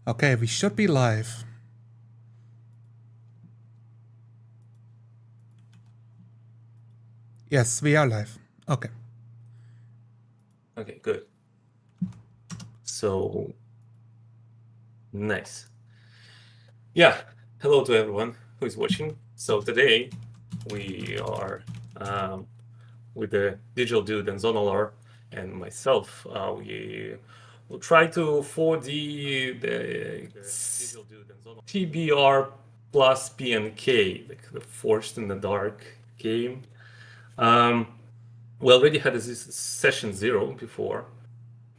Okay, we should be live. Yes, we are live. Okay. Okay, good. So, nice. Yeah, hello to everyone who is watching. So today we are with the Digital Dude and Zonalar and myself. We will try to for the CBR plus PNK, like the Forged in the Dark game. We already had this session 0 before,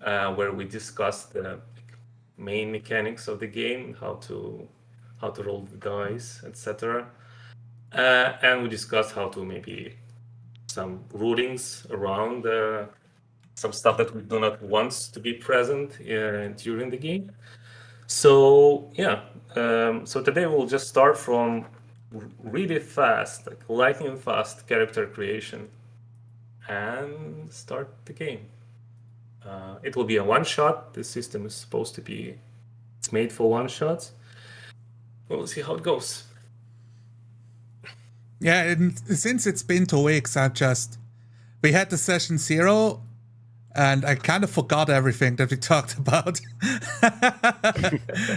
where we discussed the main mechanics of the game, how to roll the dice, etc. And we discussed how to maybe some rulings around some stuff that we do not want to be present during the game. So yeah, so today we'll just start from really fast, like lightning fast character creation, and start the game. It will be a one-shot. This system is supposed to be, it's made for one-shots. We'll see how it goes. Yeah, and since it's been 2 weeks, we had the session 0, and I kind of forgot everything that we talked about.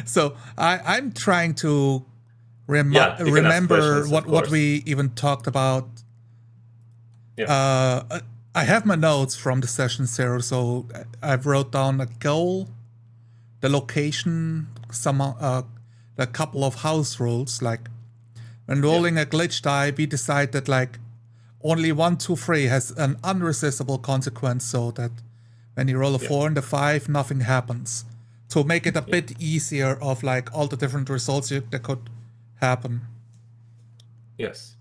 So I'm trying to remember what we even talked about. Yeah. I have my notes from the session 0, so I've wrote down a goal, the location, a couple of house rules, like when rolling a glitch die, we decide that like only 1, 2, 3 has an unresistable consequence, so that when you roll a 4 and a 5, nothing happens. To make it a bit easier of like all the different results that could happen. Yes.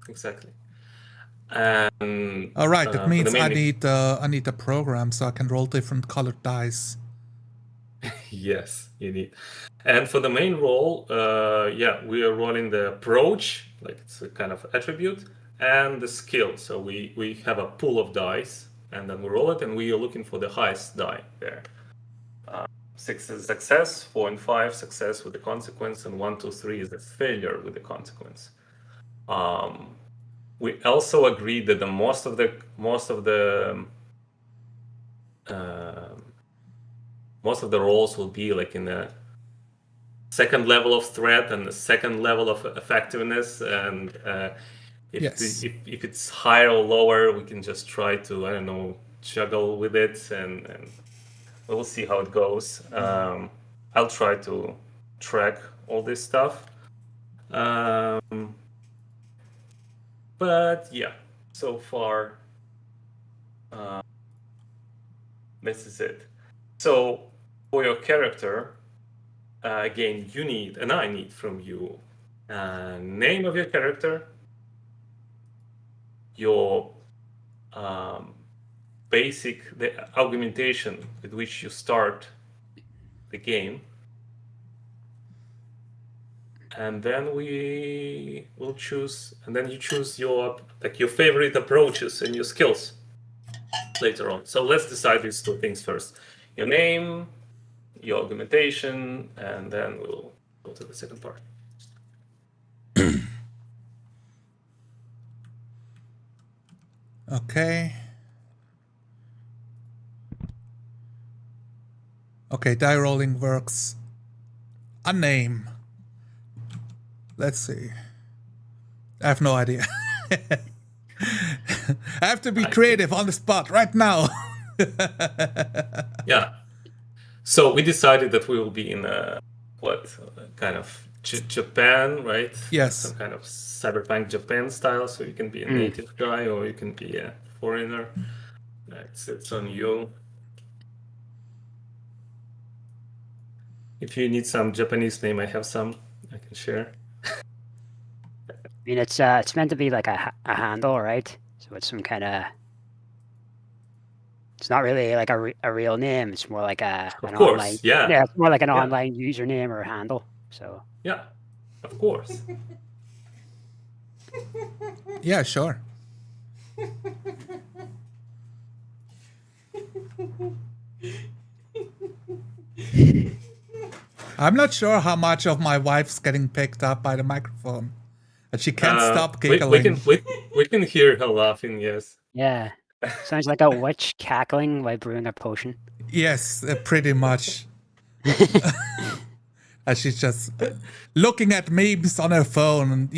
Exactly. And all right, that means I need a program so I can roll different colored dice. Yes, you need. And for the main roll, we are rolling the approach, like it's a kind of attribute, and the skill. So we have a pool of dice, and then we roll it, and we are looking for the highest die there. 6 is success, 4 and 5 success with the consequence, and 1, 2, 3 is a failure with the consequence. We also agreed that most of the rolls will be like in the second level of threat and the second level of effectiveness, and if it's higher or lower, we can just try to, I don't know, juggle with it, and we'll see how it goes. I'll try to track all this stuff. But yeah, so far, this is it. So for your character, again, you need, and I need from you, name of your character, your the augmentation with which you start the game, and then we will choose, and then you choose your favorite approaches and your skills later on. So let's decide these 2 things first: your name, your augmentation, and then we'll go to the second part. Okay. Okay, die rolling works. A name. Let's see. I have no idea. I have to be creative on the spot right now. Yeah. So we decided that we will be in kind of Japan, right? Yes. Some kind of cyberpunk Japan style. So you can be a native guy or you can be a foreigner. It's on you. If you need some Japanese name, I have some I can share. I mean, it's meant to be like a handle, right? So it's some kind of. It's not really like a real name. It's more like an online. Yeah, it's more like an online username or handle. So. Yeah, of course. Yeah, sure. I'm not sure how much of my wife's getting picked up by the microphone. But she can't stop giggling. We can hear her laughing, yes. Yeah. Sounds like a witch cackling while brewing a potion. Yes, pretty much. And she's just looking at memes on her phone, and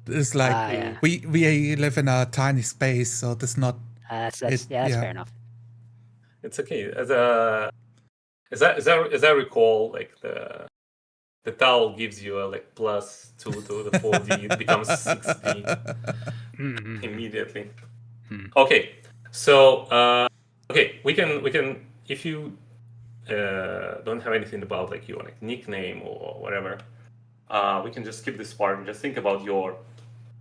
it's like we live in a tiny space, so there's not. That's fair enough. It's okay. As I recall, like the towel gives you a like +2 to the 4D. It becomes 6D immediately. Okay, so we can if you don't have anything about like your like nickname or whatever, we can just skip this part and just think about your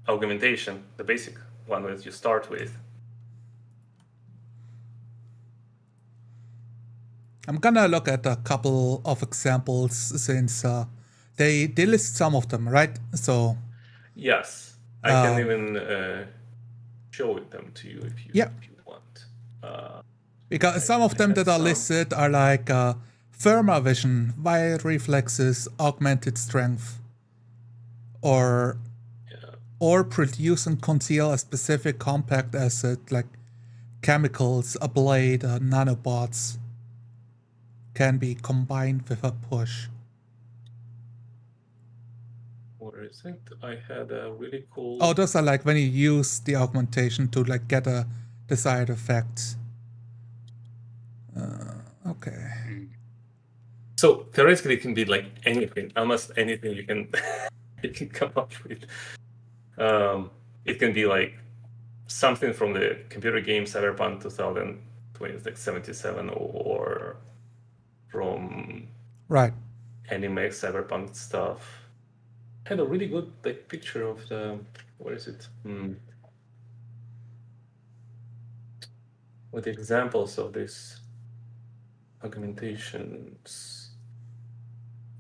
augmentation, the basic one that you start with. I'm gonna look at a couple of examples since they list some of them, right? So yes, I can even show them to you if you want. Because some of them that are listed are like firmer vision, wide reflexes, augmented strength, or produce and conceal a specific compact asset like chemicals, a blade, nanobots. Can be combined with a push. Where is it? I had a really cool... Oh, those are like when you use the augmentation to like get a desired effect. Okay. So theoretically, it can be like anything, almost anything you can you can come up with. It can be like something from the computer game Cyberpunk 2077 or from anime Cyberpunk stuff. I had a really good like picture of the where is it? With examples of these augmentations,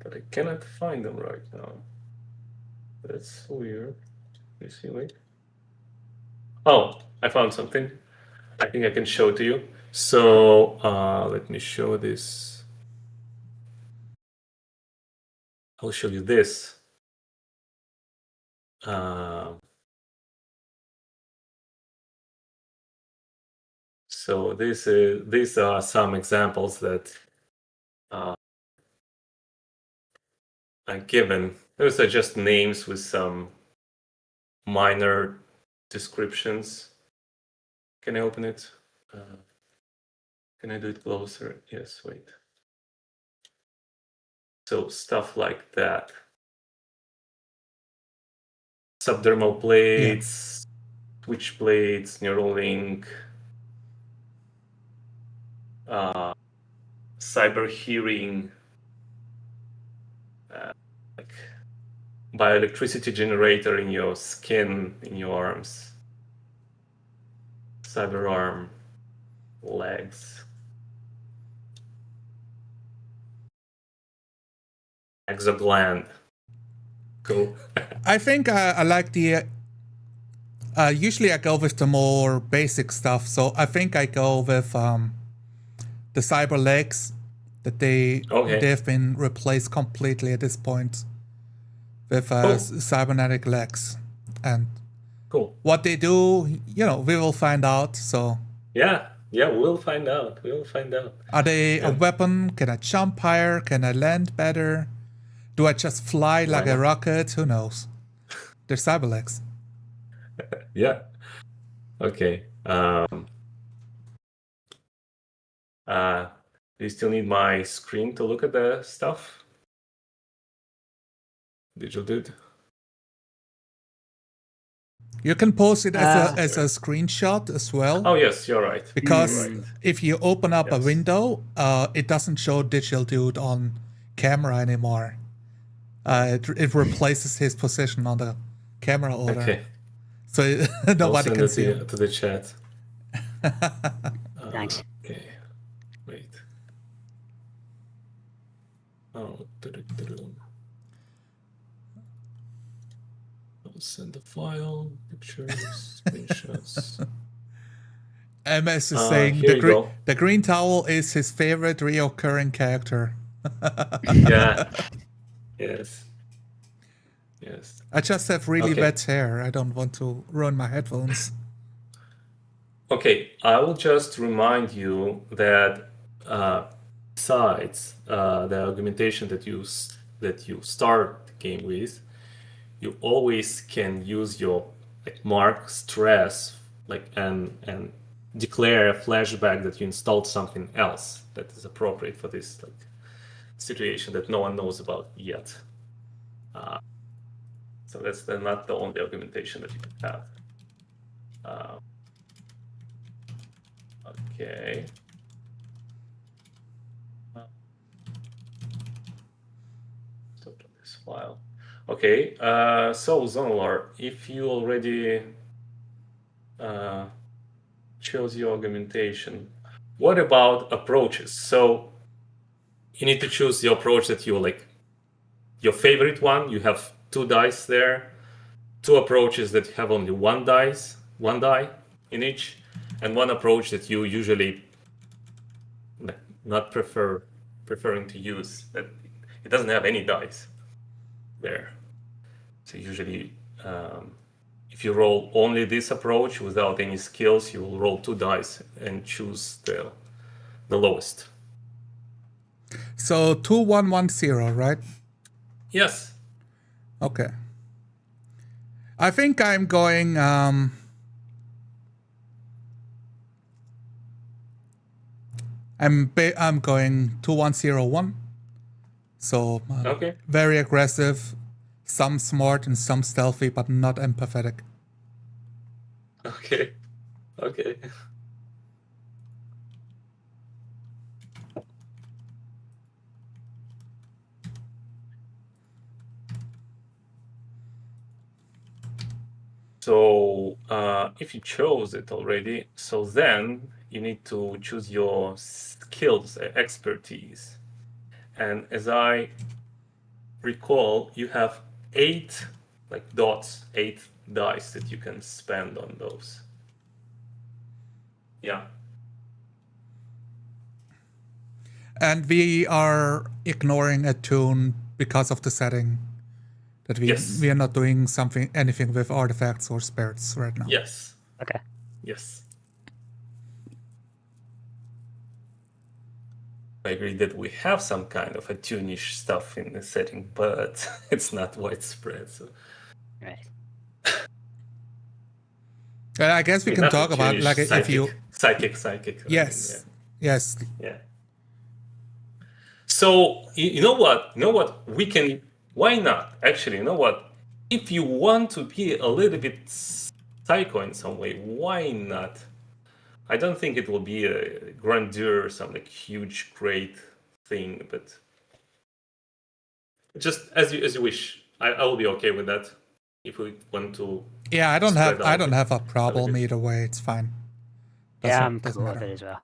but I cannot find them right now. That's weird. You see, wait. Oh, I found something. I think I can show it to you. So let me show this. I'll show you this. So these are some examples that are given. Those are just names with some minor descriptions. Can I open it? Can I do it closer? Yes, wait. So stuff like that. Subdermal plates, twitch plates, neural link, cyber hearing, like bioelectricity generator in your skin, in your arms, cyber arm, legs, exogland. Cool. I think I like the. Usually I go with the more basic stuff, so I think I go with the cyber legs. That they've been replaced completely at this point with cybernetic legs, and what they do, we will find out. So yeah, we'll find out. Are they a weapon? Can I jump higher? Can I land better? Do I just fly like a rocket? Who knows? They're cyber legs. Yeah. Okay. Do you still need my screen to look at the stuff? Digital dude? You can post it as a screenshot as well. Oh yes, you're right. Because if you open up a window, it doesn't show Digital Dude on camera anymore. It replaces his position on the camera order. Okay. So nobody can see it. To the chat. Thanks. Okay. Wait. Oh. I'll send the file, pictures, screenshots. MS is saying the green towel is his favorite reoccurring character Yeah. Yes. Yes. I just have really wet hair. I don't want to ruin my headphones. Okay, I will just remind you that besides the argumentation that you start the game with, you always can use your mark stress and declare a flashback that you installed something else that is appropriate for this situation that no one knows about yet. So that's not the only argumentation that you can have. Okay. Stop this file. Okay. So Zonalar, if you already chose your argumentation, what about approaches? So you need to choose the approach that you like, your favorite one. You have 2 dice there, 2 approaches that have only one die in each, and one approach that you usually not preferring to use, that it doesn't have any dice there. So usually if you roll only this approach without any skills, you will roll 2 dice and choose the lowest. So 2-1-1-0, right? Yes. Okay. I think I'm going I'm going 2-1-0-1. So Okay. very aggressive, some smart and some stealthy, but not empathetic. Okay. Okay. So if you chose it already, so then you need to choose your skills, expertise. And as I recall, you have 8 dots, 8 dice that you can spend on those. Yeah. And we are ignoring a tune because of the setting. That we are not doing anything with artifacts or spirits right now. Yes. Okay. Yes. I agree that we have some kind of a tunish stuff in the setting, but it's not widespread. So. Right. I guess we can talk about psychic, if you psychic. Yes. I mean, Yes. Yeah. So you know what? We can. Why not? Actually, you know what? If you want to be a little bit psycho in some way, why not? I don't think it will be a grandeur, some huge, great thing, but just as you wish. I will be okay with that. If we want to. Yeah, I don't have a problem either way. It's fine. I'm cool with it as well.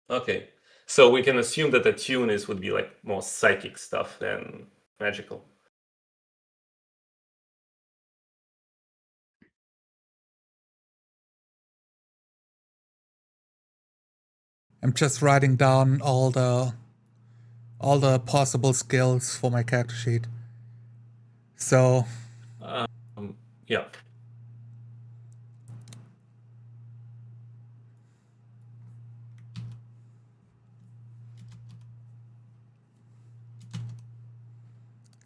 Okay, so we can assume that the tune would be more psychic stuff than magical. I'm just writing down all the possible skills for my character sheet. So yeah.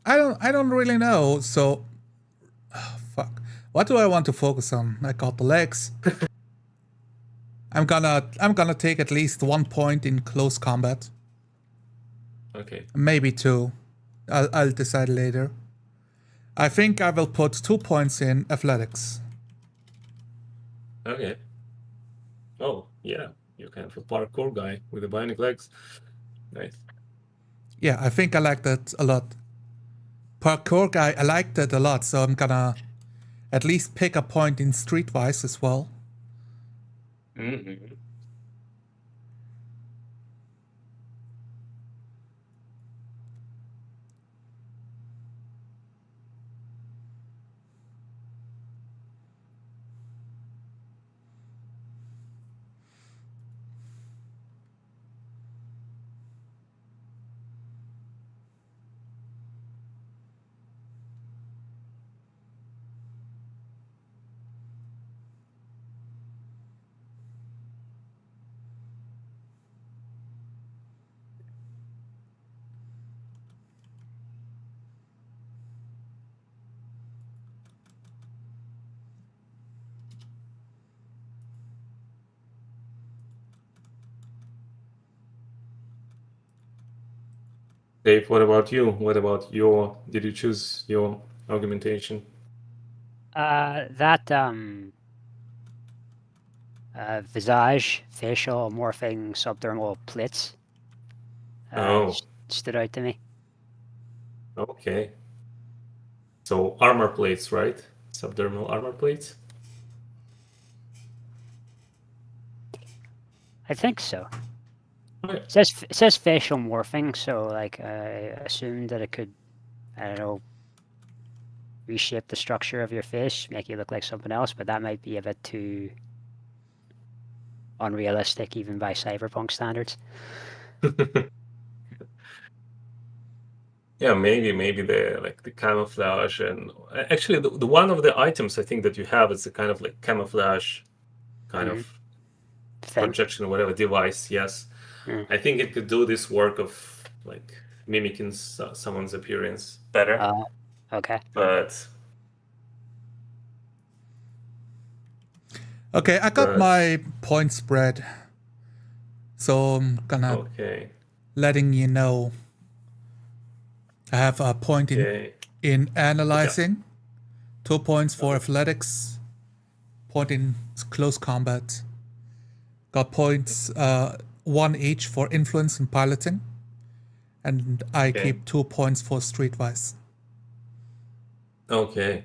I don't really know. So fuck. What do I want to focus on? I got the legs. I'm gonna take at least 1 point in close combat. Okay. Maybe 2. I'll decide later. I think I will put 2 points in athletics. Okay. Oh yeah, you're kind of a parkour guy with the bionic legs. Nice. Yeah, I think I like that a lot. Parkour guy, I like that a lot, so I'm gonna at least pick a point in streetwise as well. Mm-hmm. Dave, what about you? What about did you choose your augmentation? That visage, facial morphing subdermal plits stood out to me. Okay. So armor plates, right? Subdermal armor plates? I think so. Okay. It says facial morphing, so like I assumed that it could, I don't know, reshape the structure of your face, make you look like something else, but that might be a bit too unrealistic even by cyberpunk standards. Yeah, maybe the camouflage, and actually the one of the items I think that you have is a kind of like camouflage kind of projection or whatever device. Yes, I think it could do this work of like mimicking someone's appearance better. Okay. But okay, I got my point spread, so I'm gonna letting you know. I have a point in analyzing, 2 points for athletics, point in close combat. Got points 1 each for influence and piloting, and I keep 2 points for streetwise. Okay.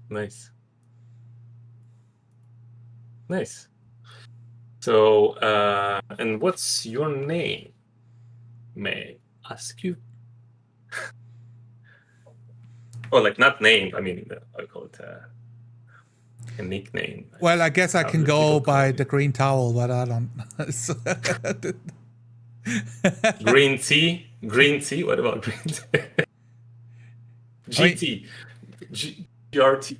Nice. So, and what's your name? May I ask you? Oh, like not name. I mean, I call it a nickname. Well, I guess I can go by the green towel, but I don't. Green tea? Green tea? What about green tea? GT. GRT.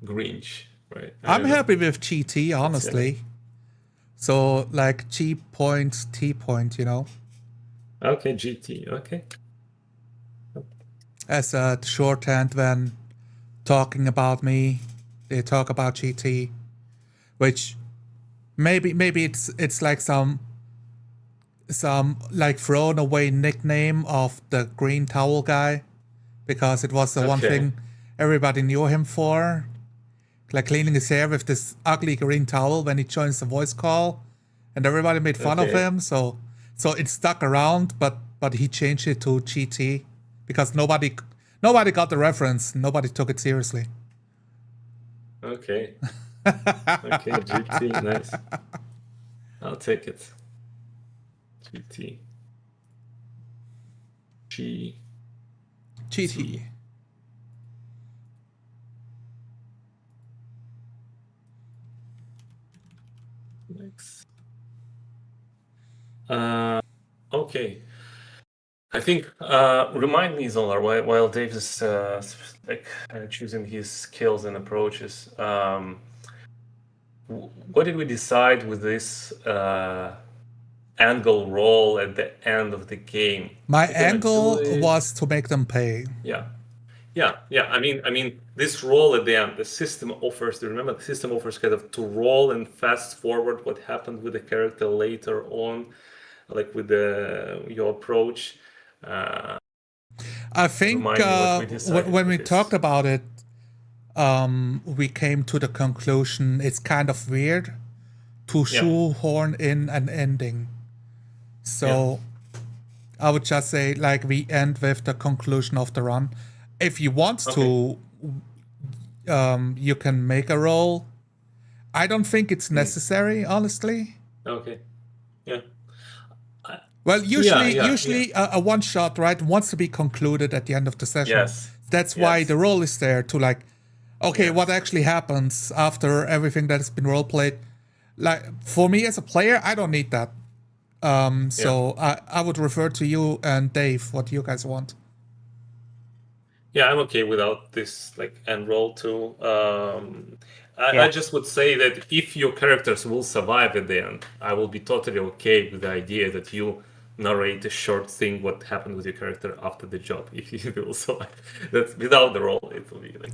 Grinch, right? I'm happy with GT, honestly. So, like G point, T point, you know? Okay, GT, okay. As a shorthand when talking about me, they talk about GT, which maybe it's like some like thrown away nickname of the green towel guy, because it was the one thing everybody knew him for, like cleaning his hair with this ugly green towel when he joins the voice call, and everybody made fun of him. So it stuck around, but he changed it to GT because nobody got the reference. Nobody took it seriously. Okay. Okay, GT, nice. I'll take it. GT. GT. Next. Okay. I think remind me, Zolar, while Dave is choosing his skills and approaches. What did we decide with this angle roll at the end of the game? My angle was to make them pay. Yeah. I mean, this roll at the end, the system offers. Do you remember the system offers kind of to roll and fast forward what happened with the character later on, like with your approach. I think when we talked about it, we came to the conclusion it's kind of weird to shoehorn in an ending. So I would just say, like, we end with the conclusion of the run. If you want to, you can make a roll. I don't think it's necessary, honestly. Okay. Yeah. Well, usually a one shot, right, wants to be concluded at the end of the session. Yes. That's why the roll is there to, like, okay, what actually happens after everything that has been role played. Like, for me as a player, I don't need that. So I would refer to you and Dave, what you guys want. Yeah, I'm okay without this like end roll too. I just would say that if your characters will survive at the end, I will be totally okay with the idea that you narrate a short thing what happened with your character after the job. If you will survive, that's without the roll, it will be like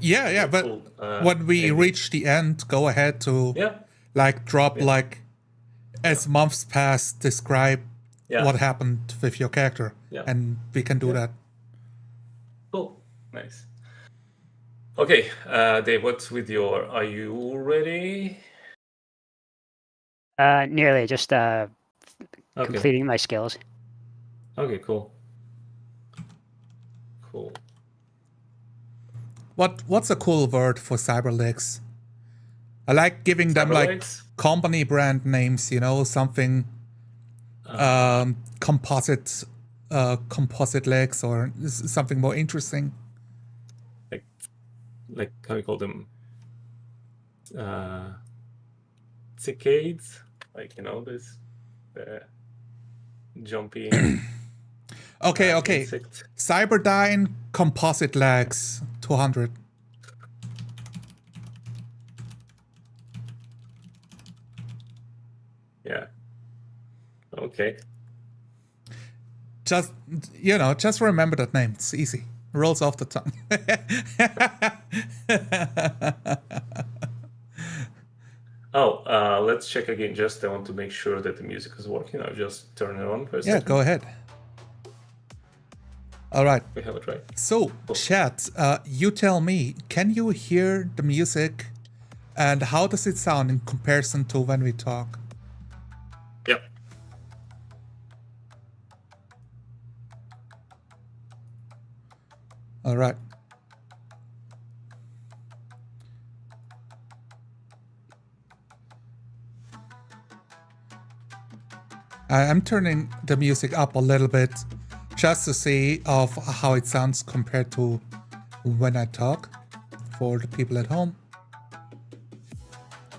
but when we reach the end, go ahead to like drop like as months pass, describe Yeah. what happened with your character, Yeah. and we can do that. Cool. Nice. Okay, Dave, what's with your? Are you ready? Nearly just completing my skills. Okay, cool. Cool. What's a cool word for cyberlegs? I like giving them like Cyberlegs? company brand names, you know, something composite legs or something more interesting. Like how you call them? Cicades? Like, you know, this jumpy Okay. insect. Cyberdyne composite legs 200. Yeah. Okay. Just remember that name. It's easy. Rolls off the tongue. Let's check again. Just I want to make sure that the music is working. I'll just turn it on for a second. Go ahead. All right. We have it right. So, chat, you tell me, can you hear the music and how does it sound in comparison to when we talk? Yep. All right. I'm turning the music up a little bit just to see of how it sounds compared to when I talk for the people at home.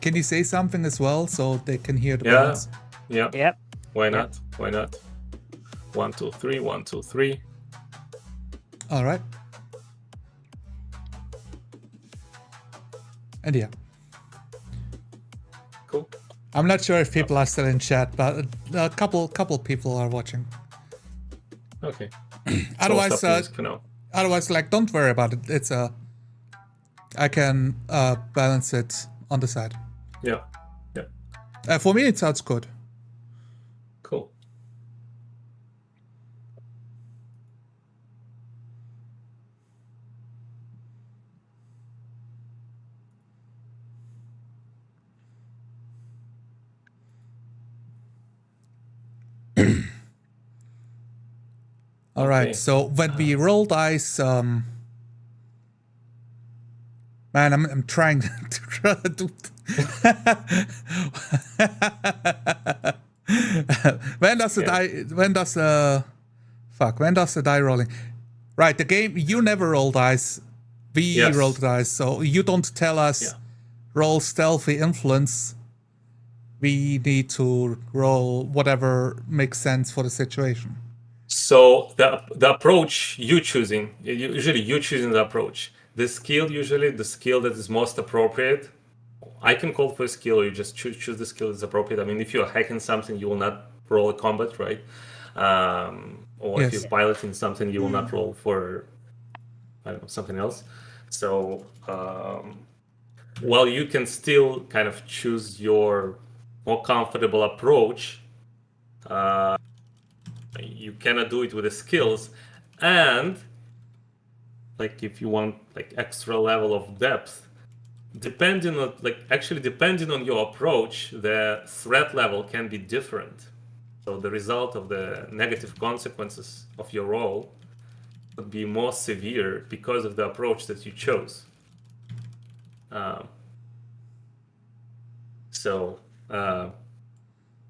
Can you say something as well so they can hear the buttons? Yeah. Yep. Why not? 1, 2, 3. 1, 2, 3. All right. And yeah. Cool. I'm not sure if people are still in chat, but a couple people are watching. Okay. Otherwise, for now. Otherwise, like, don't worry about it. I can balance it on the side. Yeah. For me, it sounds good. Cool. All right. So when we roll dice, man, I'm trying to do. When does the die? When does the die rolling? Right. The game. You never roll dice. We roll dice. So you don't tell us roll stealthy influence. We need to roll whatever makes sense for the situation. So the approach you choosing, usually you choosing the approach. The skill that is most appropriate. I can call for a skill, or you just choose the skill that's appropriate. I mean, if you're hacking something, you will not roll a combat, right? Or if you're piloting something, you will not roll for, I don't know, something else. So while you can still kind of choose your more comfortable approach, you cannot do it with the skills. And like if you want like extra level of depth, depending on your approach, the threat level can be different. So the result of the negative consequences of your roll would be more severe because of the approach that you chose.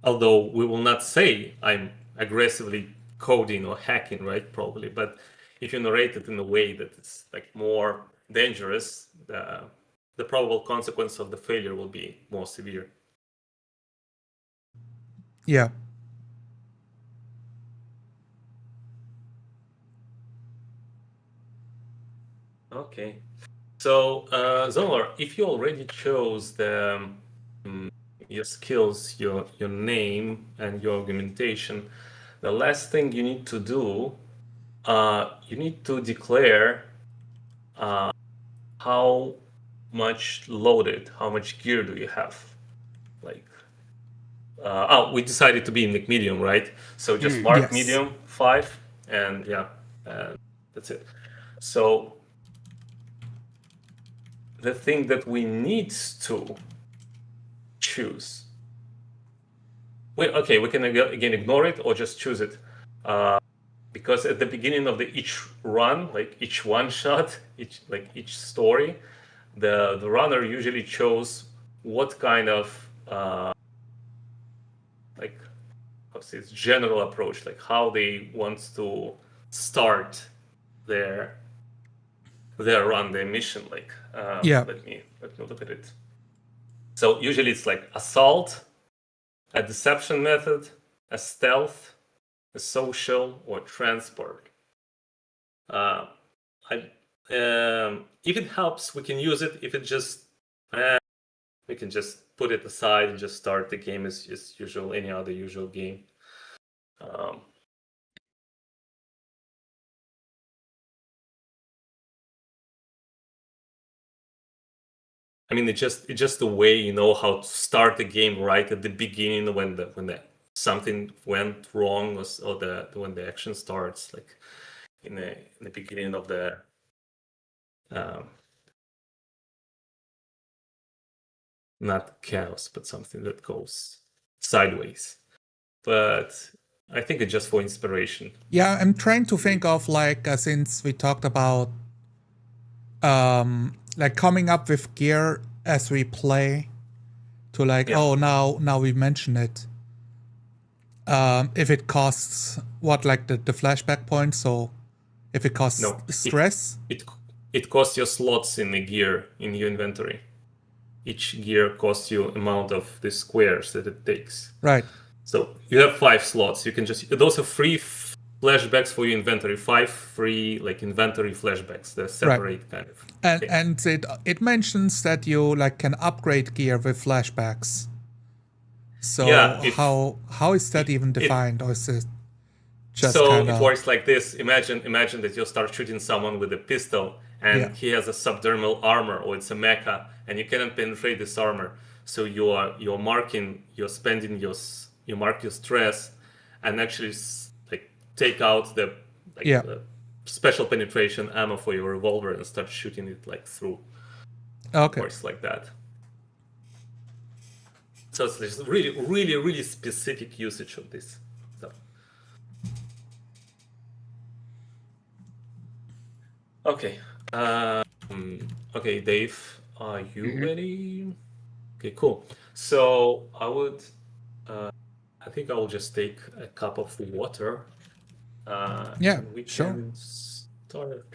Although we will not say I'm aggressively coding or hacking, right? Probably, but if you narrate it in a way that is like more dangerous, the probable consequence of the failure will be more severe. Yeah. Okay. So, Zolar, if you already chose your skills, your name, and your augmentation, the last thing you need to do, you need to declare how much loaded, how much gear do you have, like we decided to be in the medium, right? So just mark Yes. medium 5, and that's it. So the thing that we need to choose. We can again ignore it or just choose it, because at the beginning of each run, like each one shot, each story, the runner usually chose what kind of like what's its general approach, like how they want to start their run, their mission. Like Yeah. let me look at it. So usually it's like assault, a deception method, a stealth, a social, or transport. If it helps, we can use it. If it just we can just put it aside and just start the game as just usual, any other usual game. I mean, it's just the way you know how to start the game right at the beginning when the something went wrong, or when the action starts, like in the beginning of the not chaos, but something that goes sideways. But I think it's just for inspiration. Yeah, I'm trying to think of like since we talked about like coming up with gear as we play, to like now we mention it. If it costs what, like the flashback points, so if it costs stress, it costs your slots in the gear in your inventory. Each gear costs you amount of the squares that it takes. Right. So you have 5 slots. You can just those are free flashbacks for your inventory. 5 free like inventory flashbacks. They're separate kind of. And it mentions that you like can upgrade gear with flashbacks. So how is that even defined, or is it just it works like this? Imagine that you start shooting someone with a pistol, and he has a subdermal armor, or it's a mecha, and you cannot penetrate this armor. So you're marking, you mark your stress, and actually like take out the special penetration ammo for your revolver and start shooting it like through. Okay. It works like that. So it's really, really, really specific usage of this stuff. Okay. Okay, Dave, are you ready? Okay, cool. So I think I will just take a cup of water. And we can start.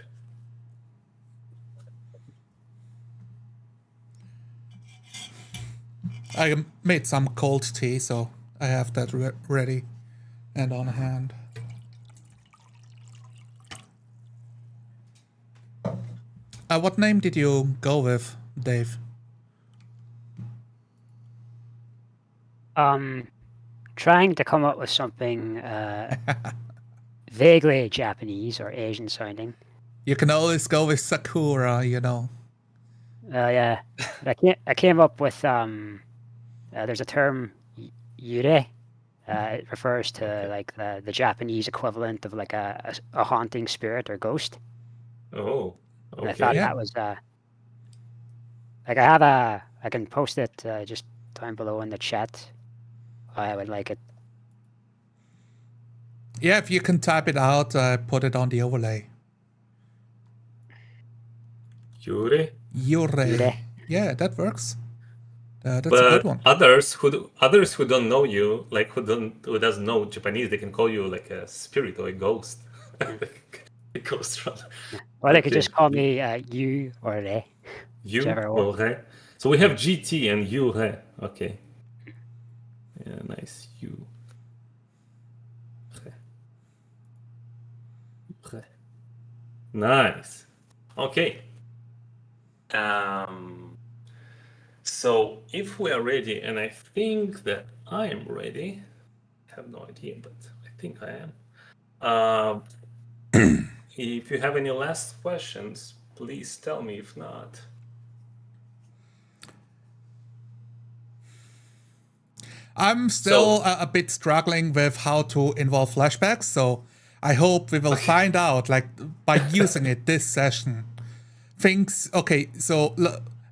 I made some cold tea, so I have that ready and on hand. What name did you go with, Dave? Trying to come up with something vaguely Japanese or Asian sounding. You can always go with Sakura, you know. Yeah, I came up with there's a term, yure. It refers to like the Japanese equivalent of like a haunting spirit or ghost. Oh, okay. And I thought that was like I can post it just down below in the chat. I would like it. Yeah, if you can type it out, put it on the overlay. Yure? Yure. Yeah, that works. That's a good one. Others who don't know you, like who doesn't know Japanese, they can call you like a spirit or a ghost. A ghost runner. Or they could just call me you or Re. You or Re. So we have GT and you Re. Okay. Yeah, nice. You. Re. Re. Nice. Okay. So if we are ready, and I think that I am ready, I have no idea, but I think I am. If you have any last questions, please tell me. If not, I'm still a bit struggling with how to involve flashbacks, so I hope we will find out, like, by using it this session. Okay, so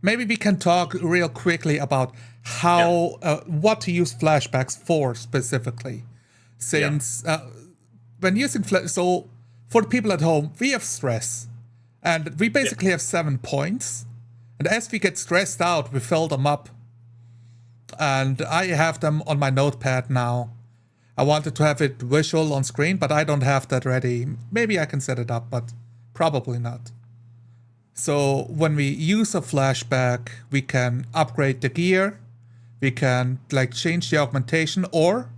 maybe we can talk real quickly about how, what to use flashbacks for specifically. Since when using so for the people at home, we have stress, and we basically have 7 points. And as we get stressed out, we fill them up. And I have them on my notepad now. I wanted to have it visual on screen, but I don't have that ready. Maybe I can set it up, but probably not. So when we use a flashback, we can upgrade the gear, we can like change the augmentation or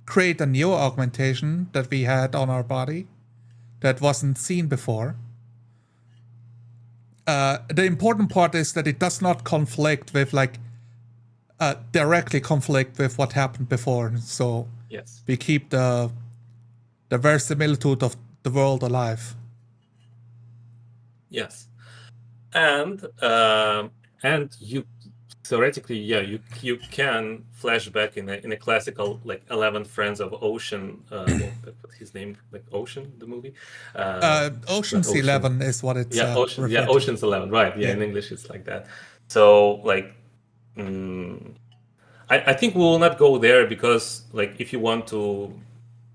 create a new augmentation that we had on our body that wasn't seen before. The important part is that it does not conflict with directly conflict with what happened before. So we keep the verisimilitude of the world alive. Yes. And you theoretically, you can flashback in a classical like 11 Friends of Ocean. What's his name? Like Ocean, the movie. Ocean's 11 is what it's. Ocean's 11. Right. Yeah, in English it's like that. So like, I think we will not go there because like if you want to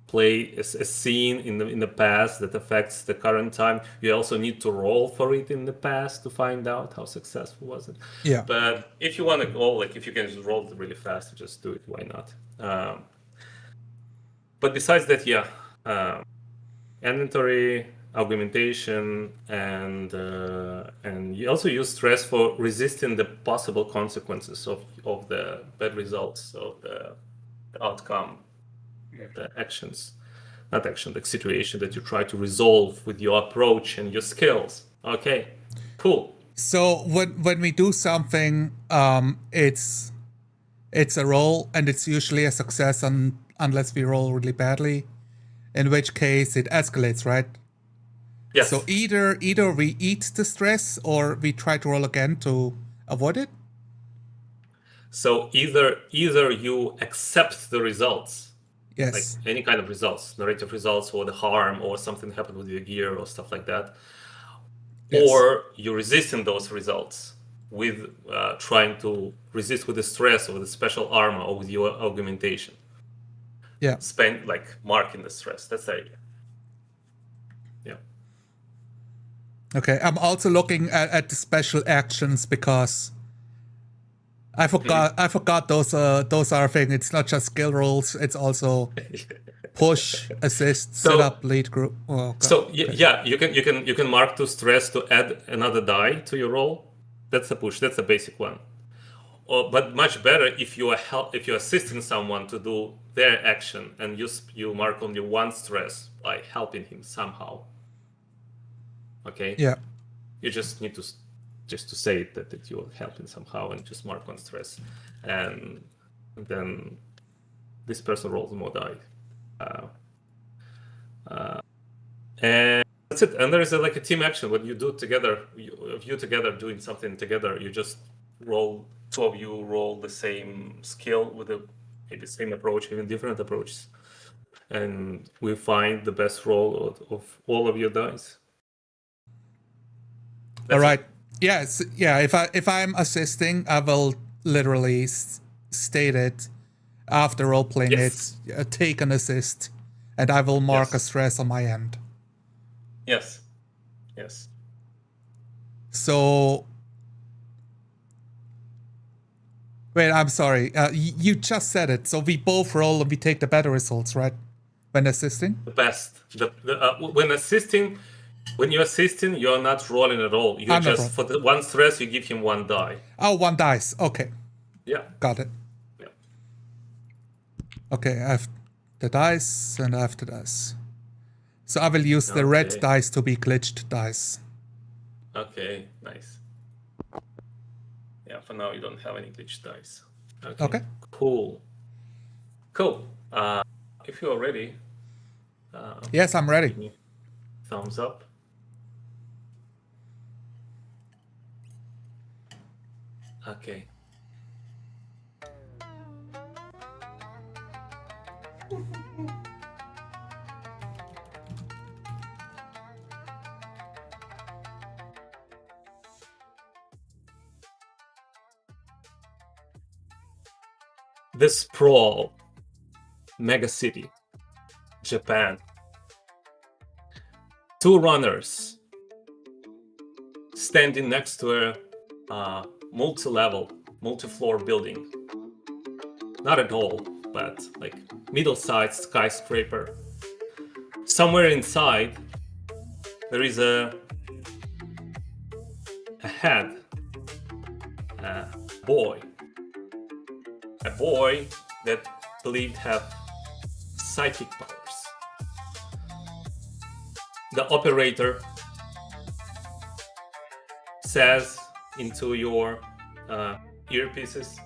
play a scene in the past that affects the current time, you also need to roll for it in the past to find out how successful was it. Yeah. But if you want to go, like if you can just roll it really fast, just do it. Why not? But besides that, inventory, augmentation, and you also use stress for resisting the possible consequences of the bad results of the outcome. The actions, not action, the situation that you try to resolve with your approach and your skills. Okay, cool. So when we do something, it's a roll, and it's usually a success unless we roll really badly, in which case it escalates, right? Yes. So either we eat the stress or we try to roll again to avoid it. So either you accept the results. Yes. Like any kind of results, narrative results, or the harm, or something happened with your gear, or stuff like that. Yes. Or you're resisting those results with trying to resist with the stress, or with the special armor, or with your augmentation. Yeah. Spend like marking the stress. That's the idea. Yeah. Okay. I'm also looking at the special actions because I forgot those are a thing. It's not just skill rolls. It's also push, assist, set up, lead group. Oh, God. So you can mark to stress to add another die to your roll. That's a push. That's a basic one. But much better if you are assisting someone to do their action, and you mark only one stress by helping him somehow. Okay. Yeah. You just need to say it that you're helping somehow, and just mark one stress, and then this person rolls more die, and that's it. And there is like a team action when you do together. You together doing something together. You just roll. Two of you roll the same skill with maybe same approach, even different approaches, and we find the best roll of all of your dice. All right. Yes, yeah. If I'm assisting, I will literally state it after role playing it. Take an assist, and I will mark a stress on my end. Yes. So, wait. I'm sorry. You just said it. So we both roll and we take the better results, right? When assisting. The best. When assisting. When you're assisting, you're not rolling at all. You just, for the one stress, you give him one die. Oh, one dice. Okay. Yeah. Got it. Yeah. Okay, I have the dice and I have the dice. So I will use the red dice to be glitched dice. Okay, nice. Yeah, for now you don't have any glitched dice. Okay. Cool. If you're ready. Yes, I'm ready. Thumbs up. Okay. The Sprawl, mega city, Japan. 2 runners standing next to a multi-level, multi-floor building. Not at all, but like middle-sized skyscraper. Somewhere inside, there is a head, a boy that believed have psychic powers. The operator says into your earpieces,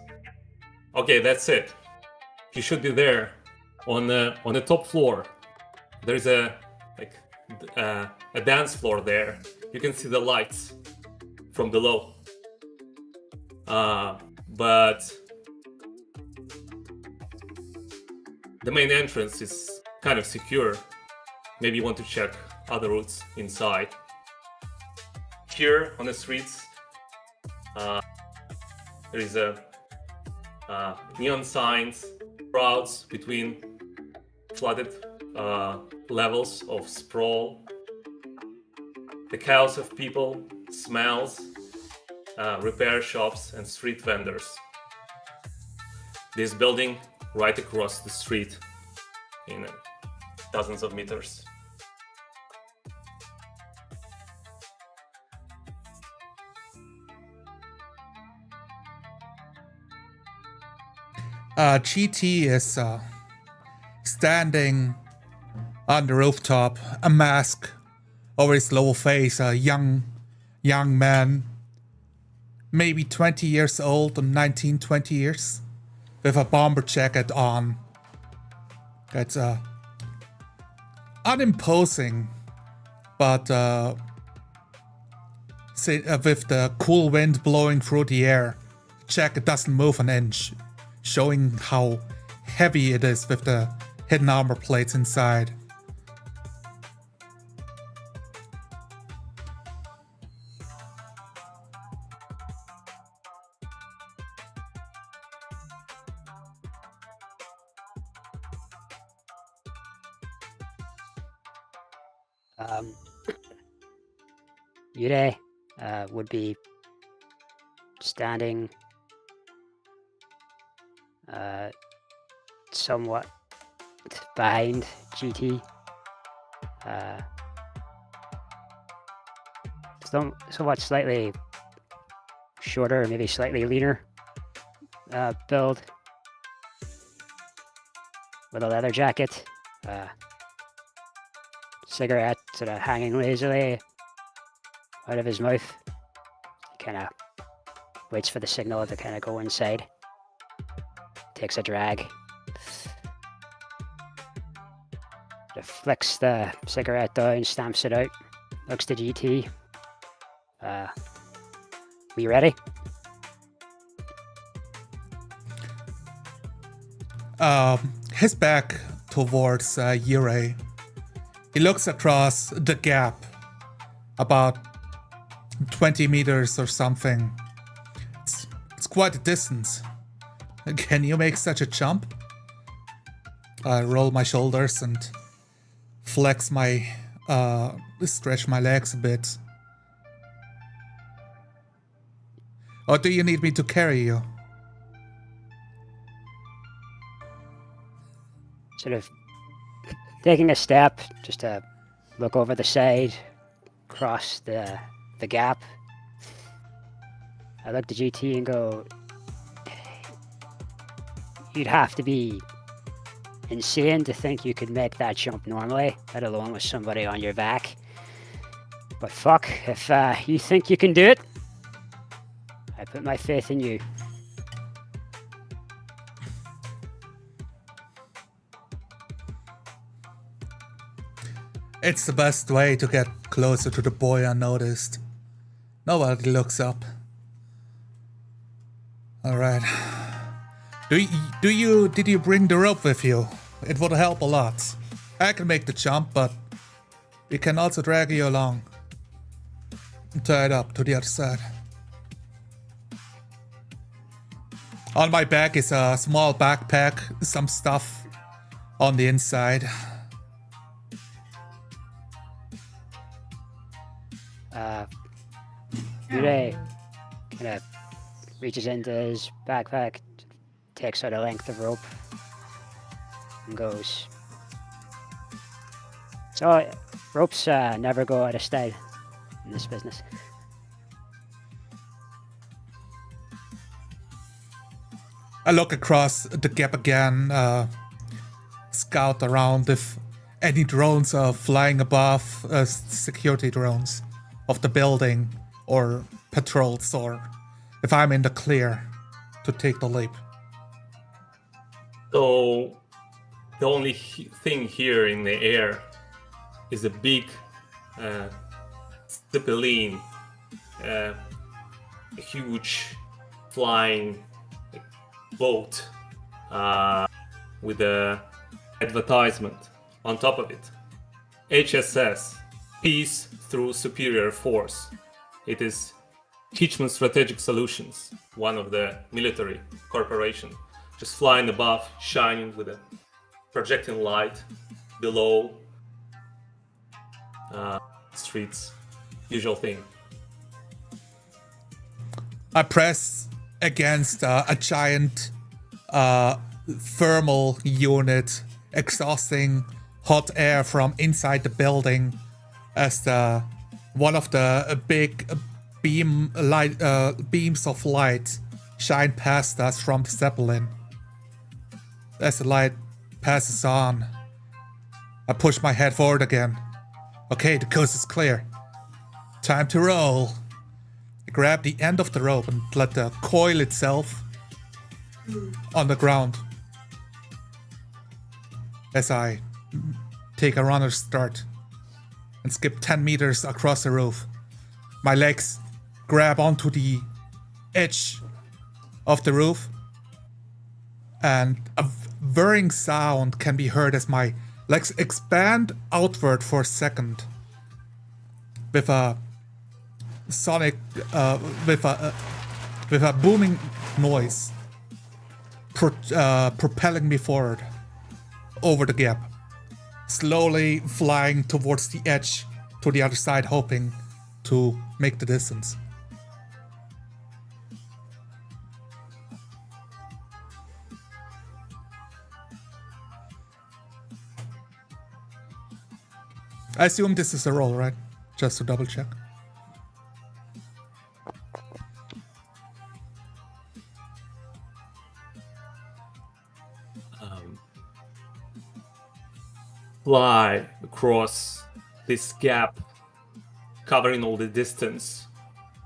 "Okay, that's it. You should be there on the top floor. There's a dance floor there. You can see the lights from below. But the main entrance is kind of secure. Maybe you want to check other routes inside. Here on the streets, there is a neon signs, crowds between flooded levels of Sprawl. The chaos of people, smells, repair shops, and street vendors. This building right across the street in dozens of meters. GT is standing on the rooftop, a mask over his lower face, a young man, maybe 20 years old, 19, 20 years, with a bomber jacket on. It's unimposing, but with the cool wind blowing through the air, jacket doesn't move an inch, showing how heavy it is with the hidden armor plates inside. Yurei would be standing somewhat behind GT. Somewhat slightly shorter, maybe slightly leaner build with a leather jacket, cigarette sort of hanging lazily out of his mouth. Kind of waits for the signal to kind of go inside. Takes a drag. Flicks the cigarette down, stamps it out. Looks to GT. We ready? His back towards Yurei. He looks across the gap, about 20 meters or something. It's quite a distance. Can you make such a jump? I roll my shoulders and flex my, stretch my legs a bit. Or do you need me to carry you? Sort of taking a step just to look over the side, across the gap. I look to GT and go, you'd have to be insane to think you could make that jump normally, let alone with somebody on your back. But fuck, if you think you can do it, I put my faith in you. It's the best way to get closer to the boy unnoticed. Nobody looks up. Alright. Did you bring the rope with you? It would help a lot. I can make the jump, but we can also drag you along and tie it up to the other side. On my back is a small backpack, some stuff on the inside. Yurei kind of reaches into his backpack, takes out a length of rope, and goes. So ropes never go out of style in this business. I look across the gap again, scout around if any drones are flying above, security drones of the building or patrols, or if I'm in the clear to take the leap. So the only thing here in the air is a big zeppelin, a huge flying boat with a advertisement on top of it. HSS, Peace Through Superior Force. It is Hitchman Strategic Solutions, one of the military corporation, just flying above, shining with a projecting light below streets, usual thing. I press against a giant thermal unit, exhausting hot air from inside the building as one of the big beams of light shine past us from the Zeppelin. As the light passes on, I push my head forward again. Okay, the coast is clear. Time to roll. I grab the end of the rope and let the coil itself on the ground as I take a runner's start and skip 10 meters across the roof. My legs grab onto the edge of the roof, and a whirring sound can be heard as my legs expand outward for a second with a sonic with a booming noise propelling me forward over the gap, slowly flying towards the edge to the other side, hoping to make the distance. I assume this is a roll, right? Just to double check. Fly across this gap, covering all the distance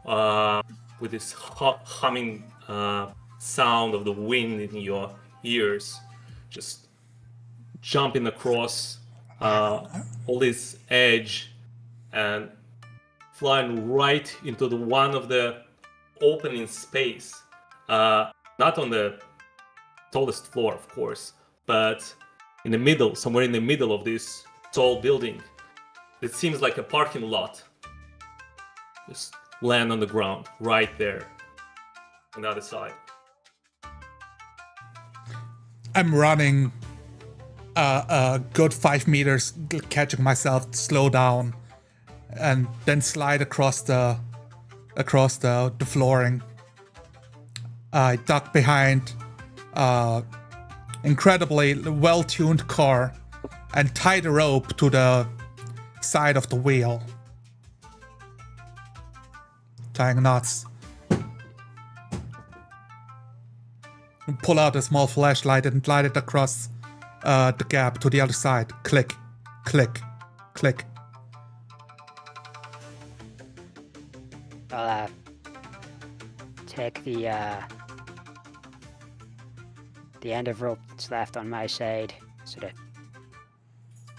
with this humming sound of the wind in your ears, just jumping across all this edge and flying right into the one of the opening space, not on the tallest floor, of course, but in the middle, somewhere in the middle of this tall building. It seems like a parking lot. Just land on the ground right there on the other side. I'm running a good 5 meters, catching myself to slow down and then slide across the flooring. I duck behind incredibly well-tuned car and tie the rope to the side of the wheel, tying knots. And pull out a small flashlight and light it across the gap to the other side. Click, click, click. I'll take the end of rope that's left on my side, sort of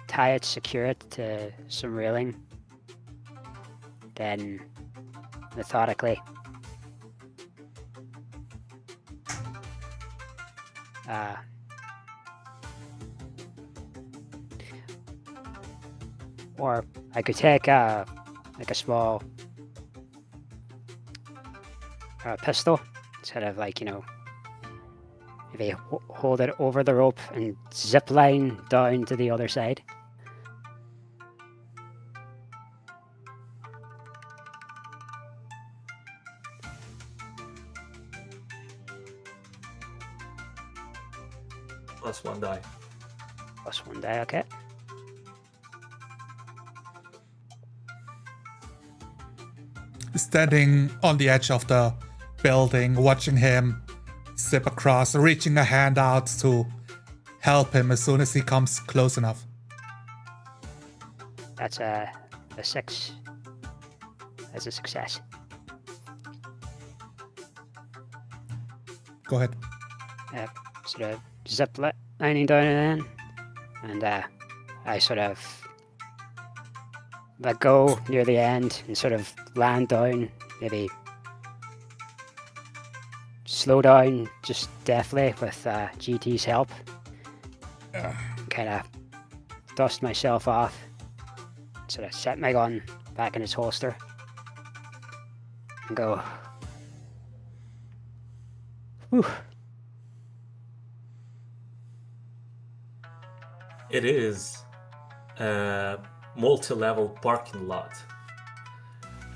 tie it, secure it to some railing, then methodically Or I could take like a small pistol instead of like, you know, maybe hold it over the rope and zip line down to the other side. Plus 1 die. Plus 1 die, okay. Standing on the edge of the building, watching him zip across, reaching a hand out to help him as soon as he comes close enough. That's a 6. That's a success. Go ahead. Sort of zip lining down and in, and I sort of let go near the end and sort of land down, maybe slow down just deftly with GT's help. Kind of dust myself off, sort of set my gun back in its holster and go. Whew. It is a multi-level parking lot,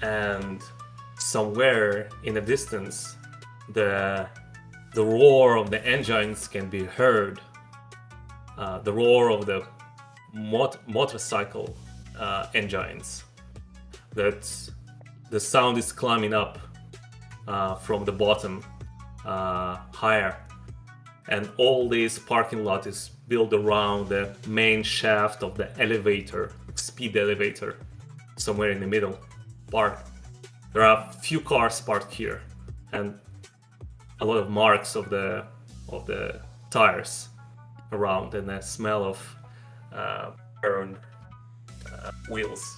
and somewhere in the distance the roar of the engines can be heard, the roar of the motorcycle engines. That the sound is climbing up from the bottom higher, and all this parking lot is built around the main shaft of the elevator, speed elevator, somewhere in the middle part. There are a few cars parked here, and a lot of marks of the tires around, and a smell of burned wheels.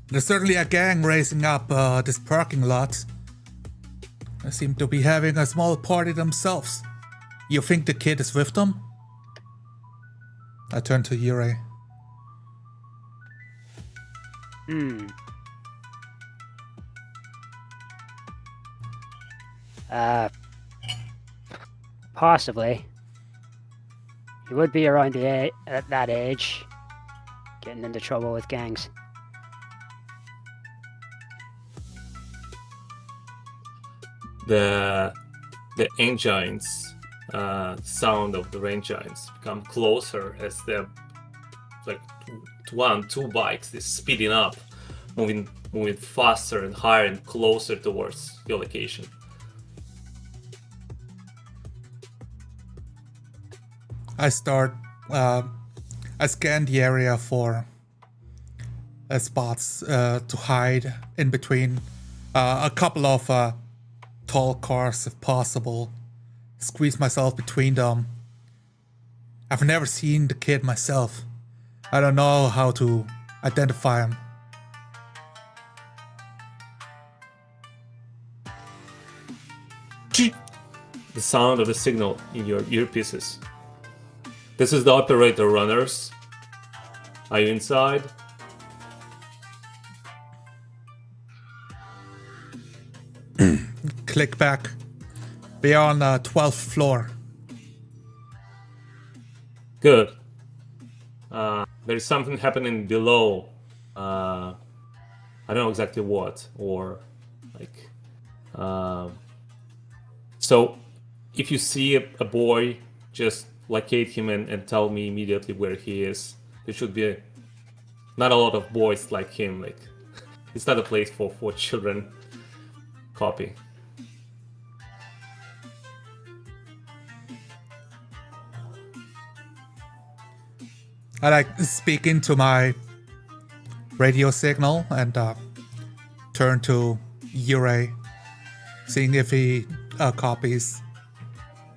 There's certainly a gang raising up this parking lot. They seem to be having a small party themselves. You think the kid is with them? I turn to Yurei. Possibly. He would be around at that age, getting into trouble with gangs. The engines, sound of the engines become closer as the like 2 bikes is speeding up, moving faster and higher and closer towards your location. I scan the area for spots to hide in between a couple of tall cars if possible. Squeeze myself between them. I've never seen the kid myself. I don't know how to identify him. The sound of the signal in your earpieces. This is the operator, runners. Are you inside? Click back. We are on the 12th floor. Good. There's something happening below. I don't know exactly what, or like. So, if you see a boy, just locate him and tell me immediately where he is. There should be not a lot of boys like him. Like, it's not a place for children. Copy. I speak into my radio signal and turn to Yurei, seeing if he copies.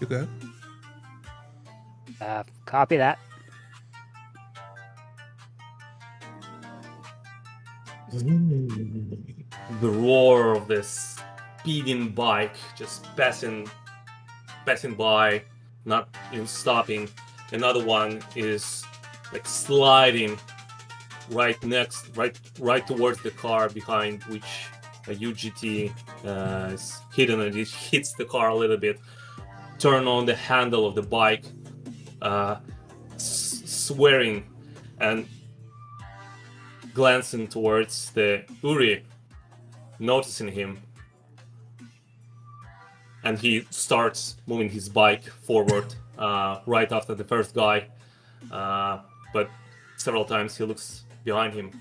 You good? Copy that. The roar of this speeding bike, just passing by, not even stopping. Another one is like sliding right towards the car behind which a UGT is hidden, and it hits the car a little bit. Turn on the handle of the bike, swearing and glancing towards the Uri, noticing him, and he starts moving his bike forward right after the first guy, but several times he looks behind him.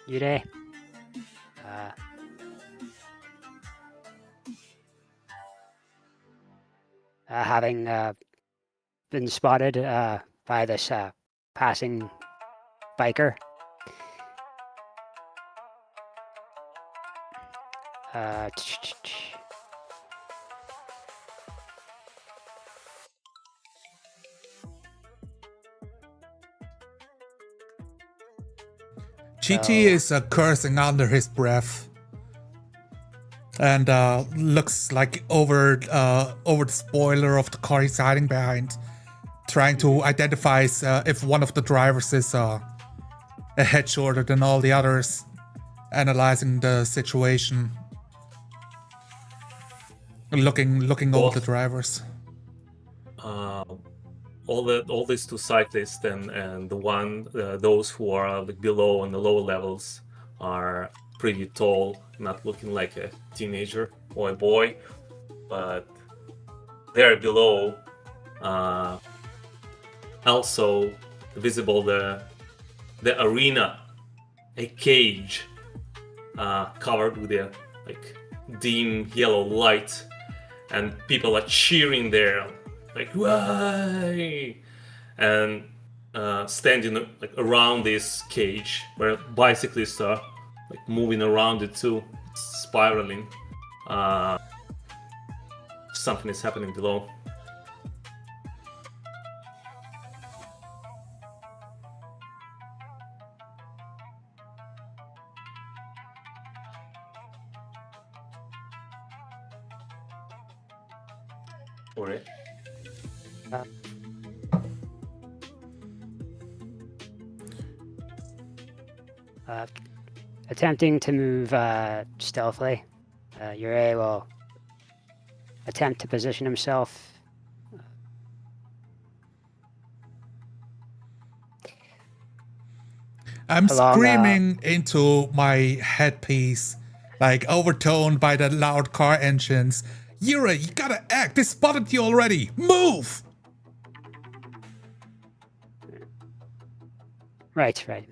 Yure. Having been spotted by this passing biker, GT is cursing under his breath and looks like over the spoiler of the car he's hiding behind, trying to identify if one of the drivers is a head shorter than all the others, analyzing the situation, looking over the drivers. All these two cyclists and those who are like below on the lower levels are pretty tall, not looking like a teenager or a boy, but they're below. Also visible the arena, a cage covered with a like dim yellow light, and people are cheering there, like why, and standing like around this cage where bicyclists are like moving around it too, spiraling. Something is happening below. Alright. Attempting to move stealthily, Ure will attempt to position himself. I'm screaming into my headpiece, like overtoned by the loud car engines. Yura, you gotta act! They spotted you already! Move! Right.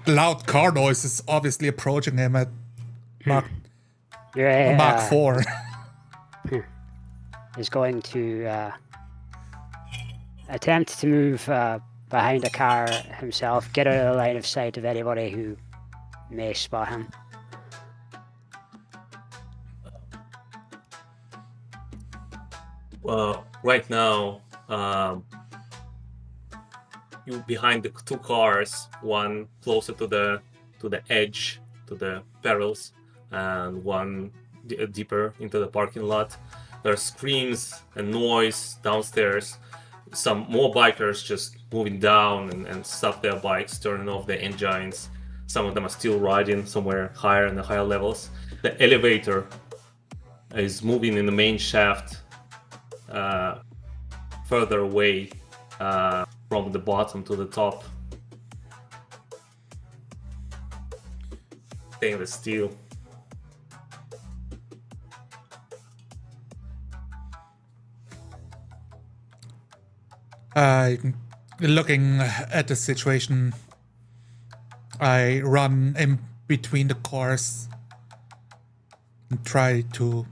Loud car noise is obviously approaching him at Mach 4. Is going to attempt to move behind a car himself, get out of the line of sight of anybody who may spot him. Well, right now, you behind the two cars, one closer to the edge, to the barrels, and one deeper into the parking lot. There are screams and noise downstairs. Some more bikers just moving down and stop their bikes, turning off the engines. Some of them are still riding somewhere higher in the higher levels. The elevator is moving in the main shaft, further away from the bottom to the top. Stainless steel. Looking at the situation, I run in between the cars and try to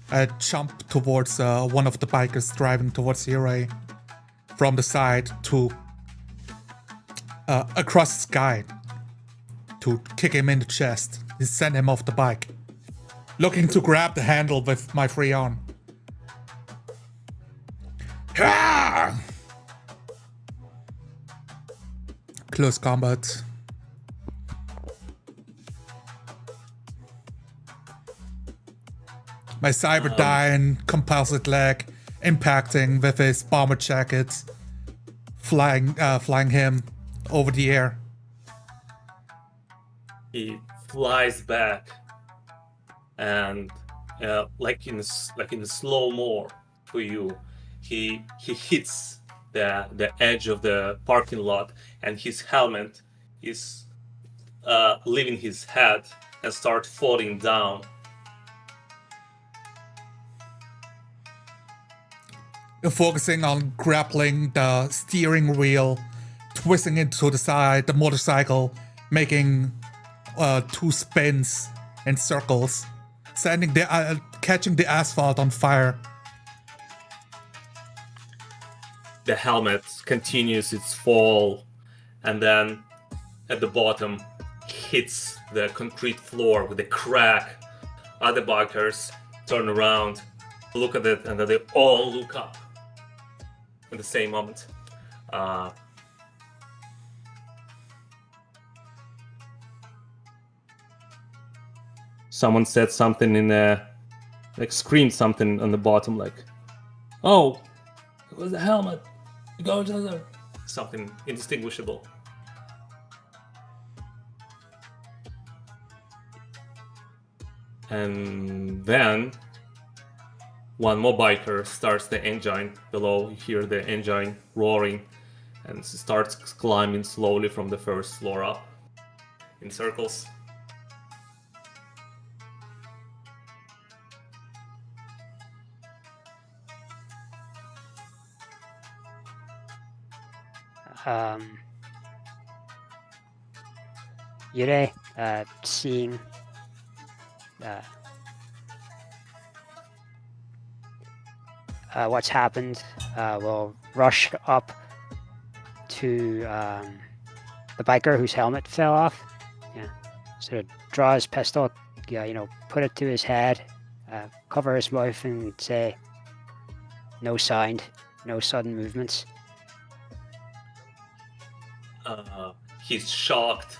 I jump towards one of the bikers driving towards Yurei from the side to across the sky to kick him in the chest and send him off the bike. Looking to grab the handle with my free arm. Ah! Close combat. My Cyberdyne composite leg impacting with his bomber jacket, flying him over the air. He flies back, and like in a slow mo for you, he hits the edge of the parking lot, and his helmet is leaving his head and start falling down. Focusing on grappling the steering wheel, twisting it to the side, the motorcycle making 2 spins in circles, catching the asphalt on fire. The helmet continues its fall, and then at the bottom hits the concrete floor with a crack. Other bikers turn around, look at it, and then they all look up at the same moment. Someone said something screamed something on the bottom, like, "Oh, it was the helmet. Go to the..." Something indistinguishable. And then one more biker starts the engine below. You hear the engine roaring, and starts climbing slowly from the first floor up in circles. Yurei, seeing what's happened, will rush up to the biker whose helmet fell off. Yeah, sort of draw his pistol, put it to his head, cover his mouth, and say, "No sound, no sudden movements." He's shocked.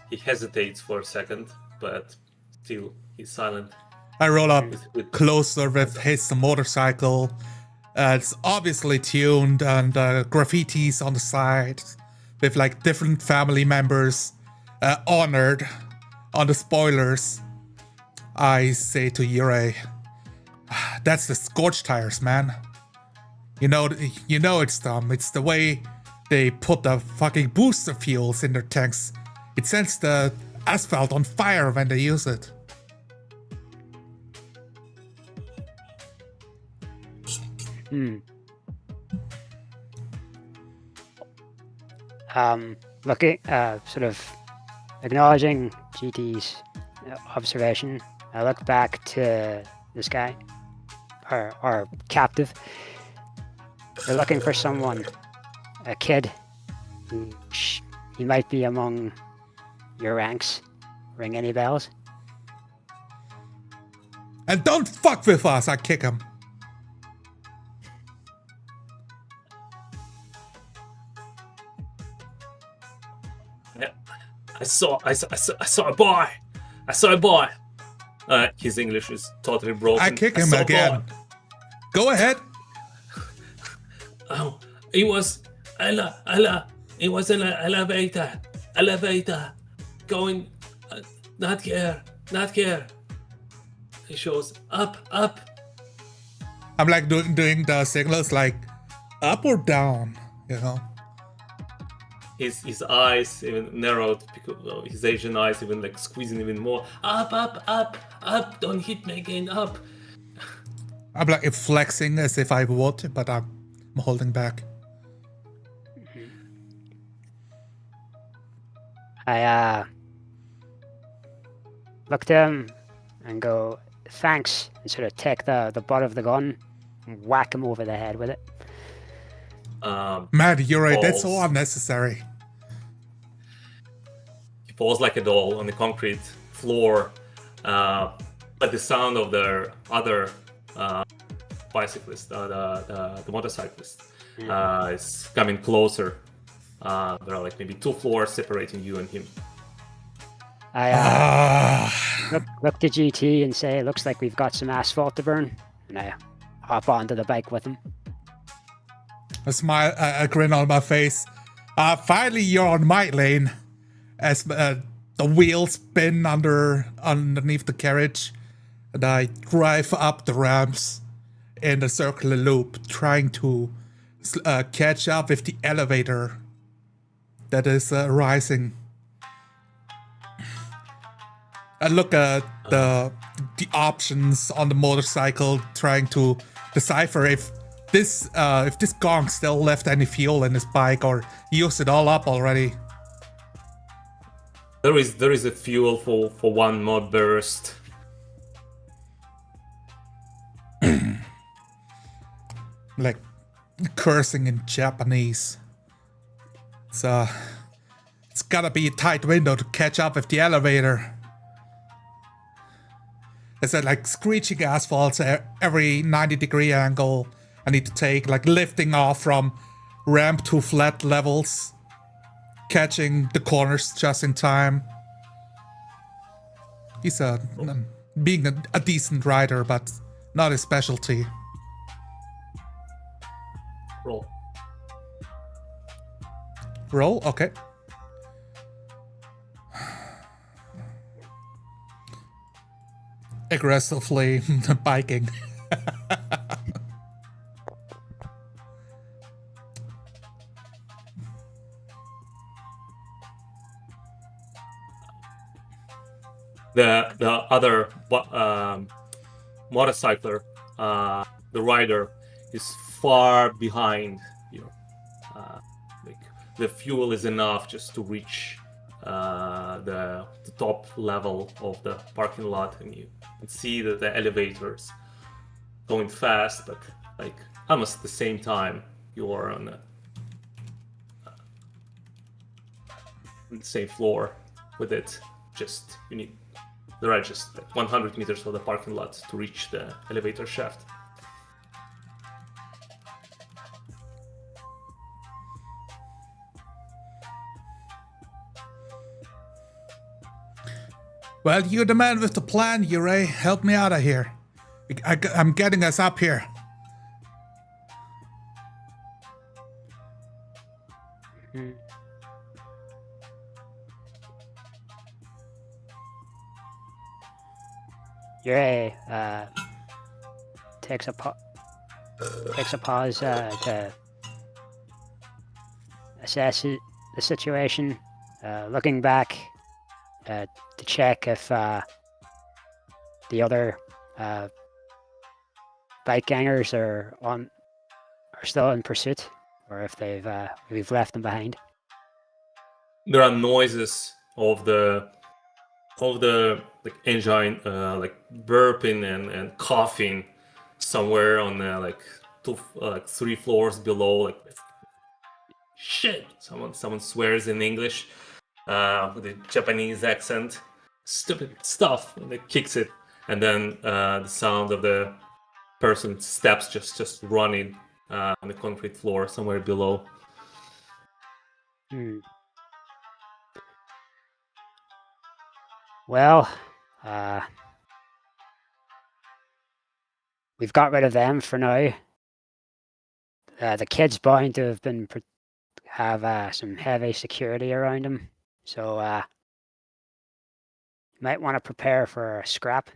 He hesitates for a second, but still he's silent. I roll up closer with his motorcycle. It's obviously tuned, and graffitis on the side with like different family members honored on the spoilers. I say to Yurei, "That's the scorch tires, man. You know it's them. It's the way they put the fucking booster fuels in their tanks. It sets the asphalt on fire when they use it." Looking, sort of acknowledging GT's observation, I look back to this guy, our captive. They're looking for someone, a kid. He might be among your ranks. Ring any bells? And don't fuck with us, I kick him. Yeah, I saw a boy. I saw a boy. His English is totally broken. I kick him again. Go ahead. Oh, it was it was an elevator going, not here. He shows up. I'm like doing the signals like up or down, His eyes even narrowed because his Asian eyes even like squeezing even more. Up, don't hit me again, up. I'm like flexing as if I would, but I'm holding back. I look to him and go, thanks, and sort of take the butt of the gun and whack him over the head with it. Man, you're right. That's so falls. unnecessary. He falls like a doll on the concrete floor. But the sound of the other bicyclist, the motorcyclist, is coming closer. There are like maybe 2 floors separating you and him. I look to GT and say, looks like we've got some asphalt to burn. And I hop onto the bike with him. A smile, a grin on my face. Finally, you're on my lane. As the wheels spin underneath the carriage, and I drive up the ramps in a circular loop, trying to catch up with the elevator that is rising. I look at the options on the motorcycle, trying to decipher if this gong still left any fuel in his bike or used it all up already. There is a fuel for 1 more burst. Like cursing in Japanese. So it's gotta be a tight window to catch up with the elevator. It's like screeching asphalt every 90-degree angle. I need to take, like lifting off from ramp to flat levels, catching the corners just in time. He's being a decent rider, but not his specialty. Roll. Roll? Okay. Aggressively biking. The other motorcycler, the rider, is far behind you. Like the fuel is enough just to reach the top level of the parking lot, and you can see that the elevators going fast, but like almost at the same time you are on the same floor with it. Just there are just like 100 meters of the parking lot to reach the elevator shaft. Well, you're the man with the plan, Yurei. Help me out of here. I'm getting us up here. Yurei takes a pause to assess the situation, looking back to check if the other bike gangers are still in pursuit, or if we've left them behind. There are noises of the like engine like burping and coughing somewhere on the like 3 floors below. Like shit, someone swears in English with a Japanese accent. Stupid stuff, and it kicks it, and then the sound of the person's steps just running on the concrete floor somewhere below. Well, we've got rid of them for now. The kid's bound to have some heavy security around him, so you might want to prepare for a scrap.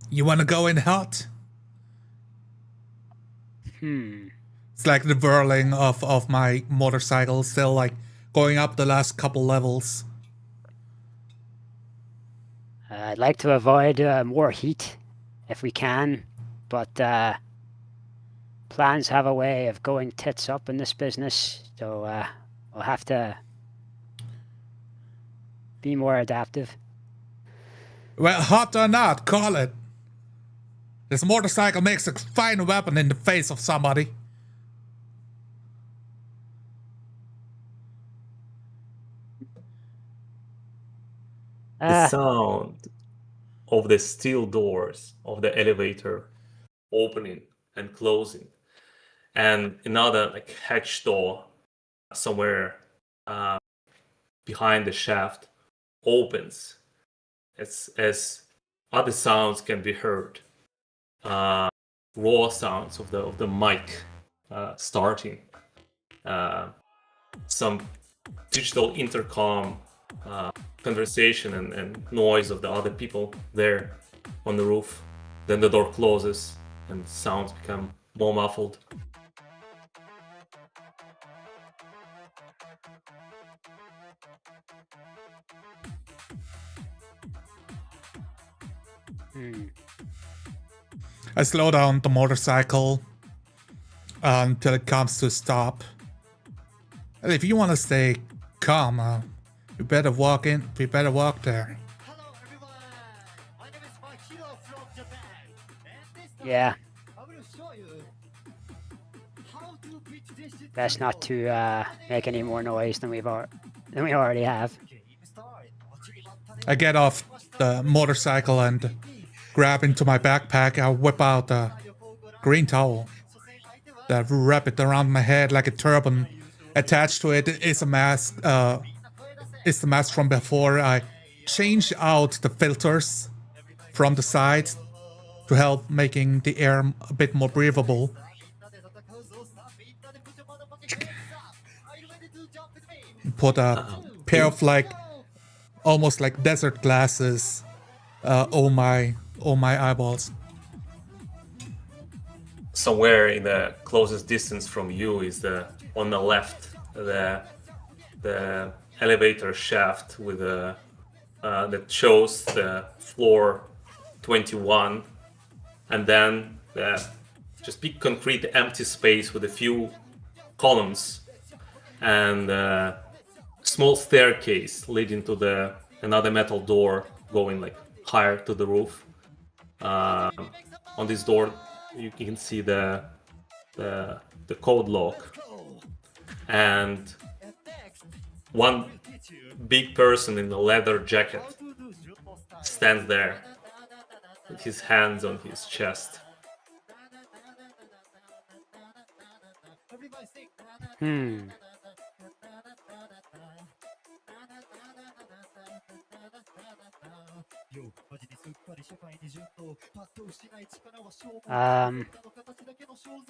You want to go in hot? It's like the whirling of my motorcycle still like going up the last couple levels. I'd like to avoid more heat if we can, but plans have a way of going tits up in this business, so we'll have to be more adaptive. Well, hot or not, call it. This motorcycle makes a fine weapon in the face of somebody. The sound of the steel doors of the elevator opening and closing, and another like hatch door somewhere behind the shaft opens as other sounds can be heard. Raw sounds of the mic starting, some digital intercom conversation and noise of the other people there on the roof. Then the door closes and sounds become more muffled. I slow down the motorcycle until it comes to a stop. And if you want to stay calm, you better walk in. We better walk there. Hello everyone! My name is Makino from Japan. And this Yeah, I will show you how to pitch this shit best not to make any more noise than we already have. I get off the motorcycle and grab into my backpack. I whip out a green towel that wrap it around my head like a turban. Attached to it is a mask. It's the mask from before. I change out the filters from the sides to help making the air a bit more breathable. Put a pair of like almost like desert glasses over my eyeballs. Somewhere in the closest distance from you is on the left the elevator shaft with that shows the floor 21, and then the just big concrete empty space with a few columns and a small staircase leading to another metal door going like higher to the roof. On this door you can see the code lock, and one big person in a leather jacket stands there with his hands on his chest.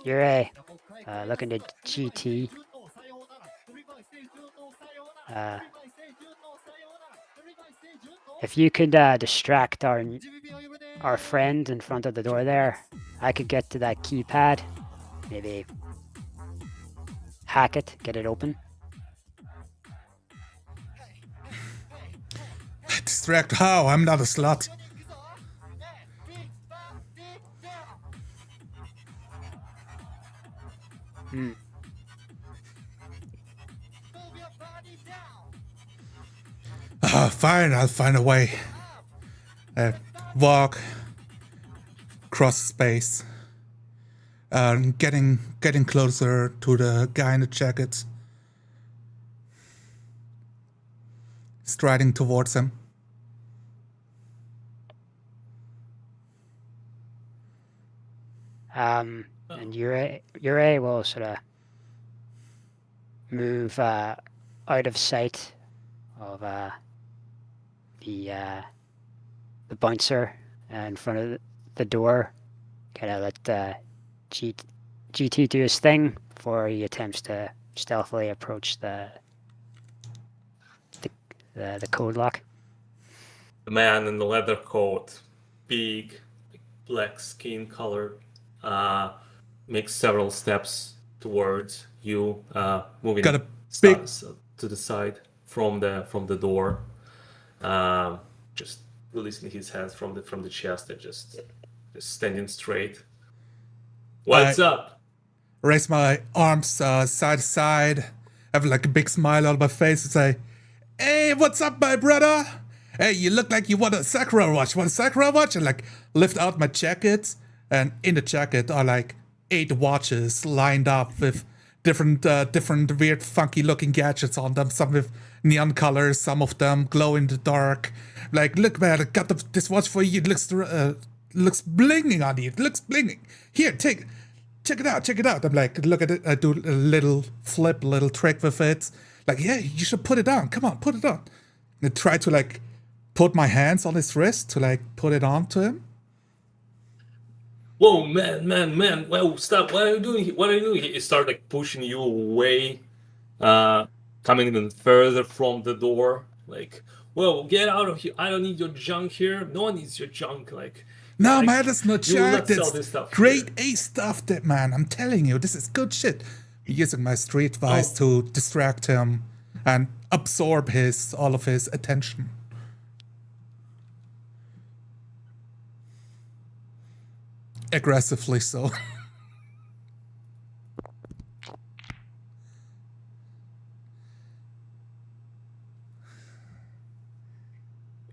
Yurei, looking to GT. If you could distract our friend in front of the door there, I could get to that keypad, maybe hack it, get it open. Distract how? I'm not a slut. Fine, I'll find a way. Walk across space, getting closer to the guy in the jacket, striding towards him. And Yurei will sort of move out of sight of the bouncer in front of the door. Kind of let GT do his thing before he attempts to stealthily approach the code lock. The man in the leather coat, big, black skin color, makes several steps towards you, moving Got a big to the side from the door, just releasing his hands from the chest and just standing straight. What's up? raise my arms side to side, have like a big smile on my face and say, "Hey, what's up, my brother? Hey, you look like you want a Sakura watch. Want a Sakura watch?" And like lift out my jacket, and in the jacket are like 8 watches lined up with different weird funky looking gadgets on them. Some with neon colors, some of them glow in the dark. Like, look, man, I got this watch for you. It looks blinging on you. It looks blinging. Here, check it out. Check it out. I'm like, look at it. I do a little trick with it. Like, yeah, you should put it on. Come on, put it on. And I try to like put my hands on his wrist to like put it on to him. Whoa, man! Whoa, stop! What are you doing? What are you doing? He start like pushing you away, coming even further from the door. Like, whoa, get out of here! I don't need your junk here. No one needs your junk. Like, no, like, man, that's not you will junk. not sell That's this stuff great here. A stuff, that man. I'm telling you, this is good shit. Using my street voice to distract him and absorb all of his attention. Aggressively so.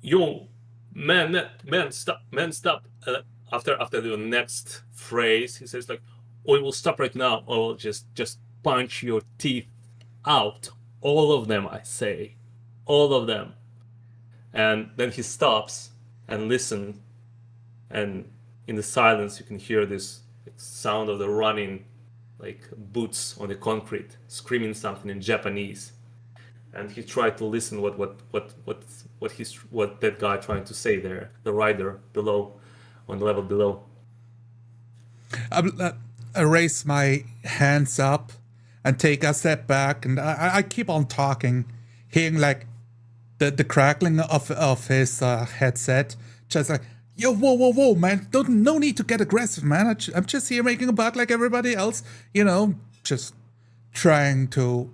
Yo, man, stop, stop. After the next phrase, he says like, "We will stop right now, or I'll just punch your teeth out, all of them. I say, all of them." And then he stops and listens, and in the silence, you can hear this sound of the running, like boots on the concrete, screaming something in Japanese. And he tried to listen what that guy trying to say there, the rider below, on the level below. I raise my hands up and take a step back, and I keep on talking, hearing like the crackling of his headset, just like, yo, whoa, man, no need to get aggressive, man. I'm just here making a buck like everybody else, you know, just trying to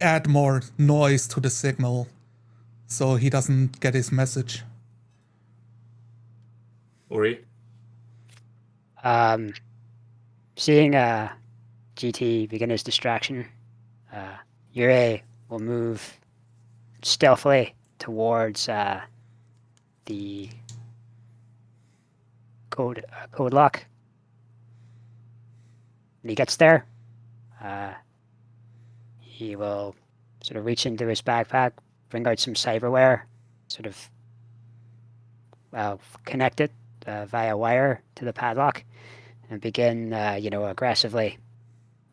add more noise to the signal so he doesn't get his message. Uri? Seeing GT begin his distraction, Yurei will move stealthily towards the code lock. When he gets there, he will sort of reach into his backpack, bring out some cyberware, sort of connect it via wire to the padlock, and begin, aggressively.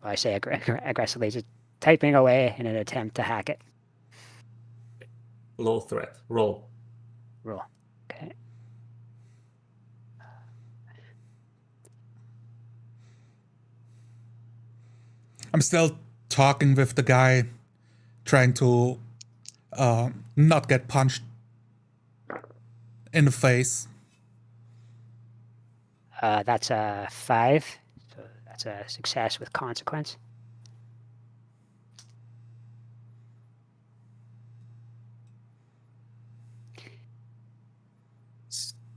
Well, I say aggressively, just typing away in an attempt to hack it. Low threat. Roll. Okay. I'm still talking with the guy, trying to not get punched in the face. That's a 5, so that's a success with consequence.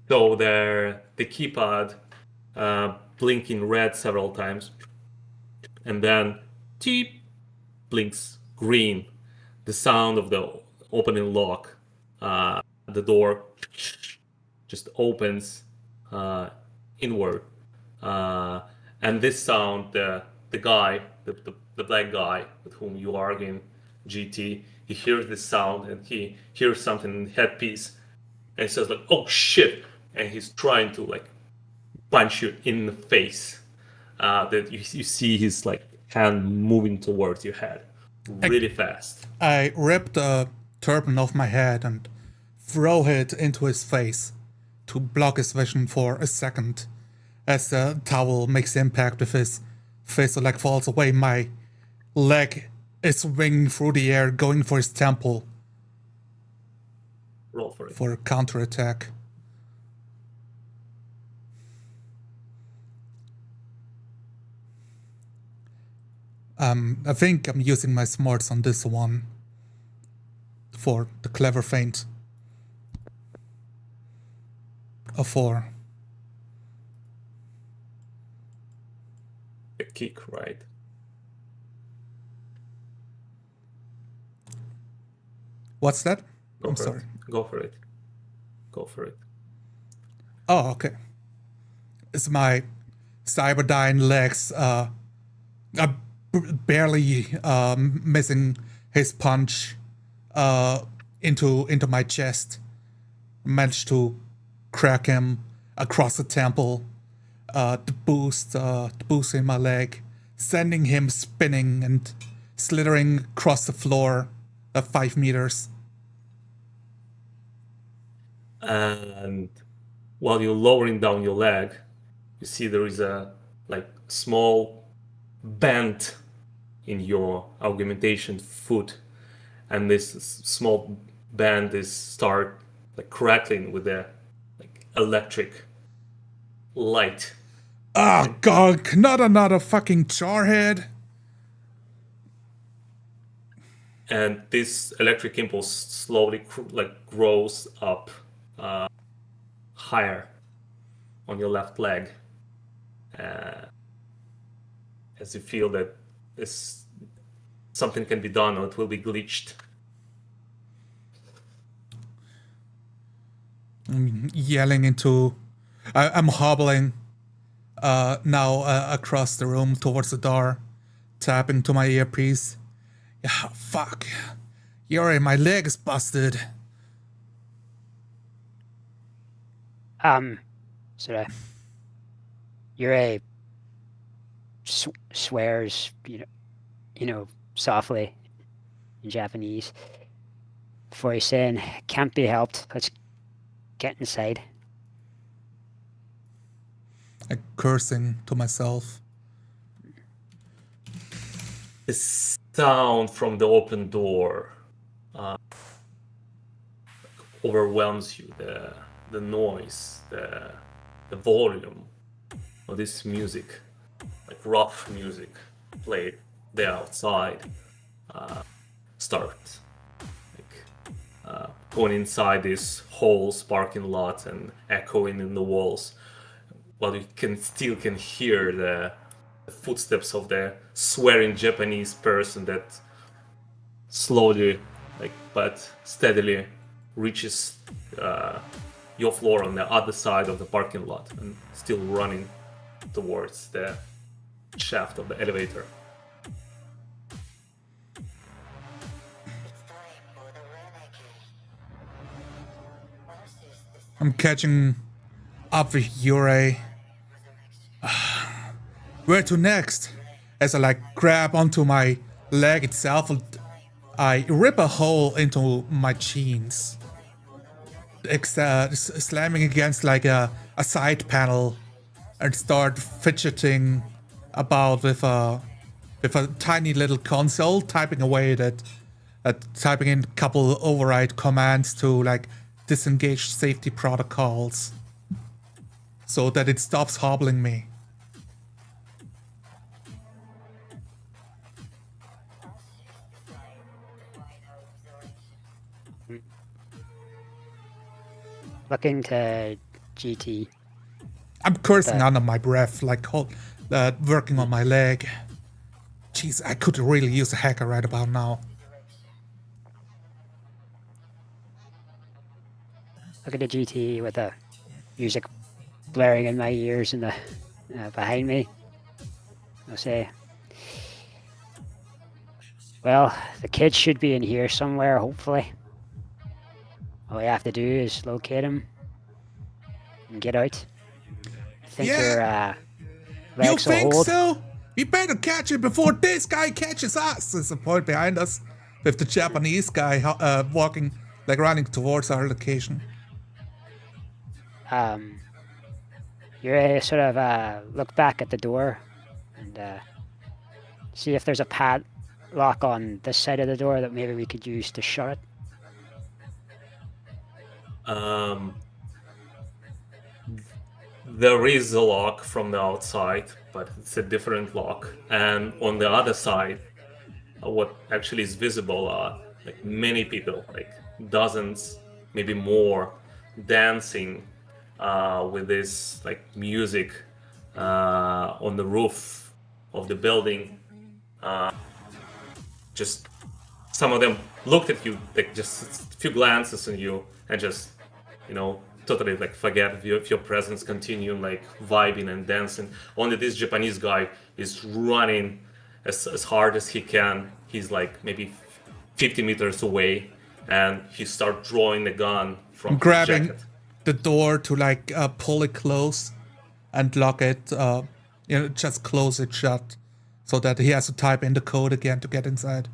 So the keypad blinking red several times, and then cheep blinks green. The sound of the opening lock, the door just opens inward, and this sound, the guy, the black guy with whom you are arguing, GT, he hears this sound and he hears something in the headpiece, and he says like, "Oh shit!" and he's trying to like punch you in the face. That you see his like hand moving towards your head really fast. I rip the turban off my head and throw it into his face to block his vision for a second. As the towel makes impact with his face, so like falls away, my leg is swinging through the air, going for his temple. Roll for it. For a counterattack. I think I'm using my smarts on this one for the clever feint. A 4. a kick, right? What's that? Go I'm for sorry. it. Go for it. Go for it. Oh, okay. It's my Cyberdyne legs. I'm barely missing his punch into my chest. Managed to crack him across the temple. The boost in my leg, sending him spinning and slithering across the floor 5 meters. And while you're lowering down your leg, you see there is a small bend in your augmentation foot, and this small bend is start crackling with the electric light. Ah, God, not another fucking jarhead. And this electric impulse slowly grows up higher on your left leg, as you feel that something can be done or it will be glitched. I'm yelling into... I'm hobbling now across the room towards the door, tapping to my earpiece. Yeah, fuck. Yuri, my leg is busted. Sort of. Yuri swears, softly in Japanese before he's saying, "Can't be helped. Let's get inside." I'm cursing to myself. The sound from the open door overwhelms you. The noise, the volume of this music, rough music played there outside, starts going inside this whole parking lot and echoing in the walls, while you still can hear the footsteps of the swearing Japanese person that slowly but steadily reaches your floor on the other side of the parking lot and still running towards the shaft of the elevator. I'm catching up with Yuri. Where to next? As I grab onto my leg itself, I rip a hole into my jeans, slamming against a side panel, and start fidgeting about with a tiny little console, typing away typing in a couple override commands to disengage safety protocols so that it stops hobbling me. Looking to GT. I'm cursing under my breath, working on my leg. Jeez, I could really use a hacker right about now. Look at the GT with the music blaring in my ears and the behind me. I'll say, well, the kid should be in here somewhere, hopefully. All we have to do is locate him and get out. I think your legs will hold. You think so? We better catch it before this guy catches us. There's a point behind us with the Japanese guy walking, running towards our location. You sort of look back at the door and see if there's a padlock on this side of the door that maybe we could use to shut it. There is a lock from the outside, but it's a different lock. And on the other side, what actually is visible are many people, dozens, maybe more, dancing with this music on the roof of the building. Just some of them looked at you, like just a few glances on you, and just, totally like forget if your presence, continue like vibing and dancing. Only this Japanese guy is running as hard as he can. He's like maybe 50 meters away, and he starts drawing the gun from his Grabbing jacket. the door to like pull it close and lock it, just close it shut so that he has to type in the code again to get inside.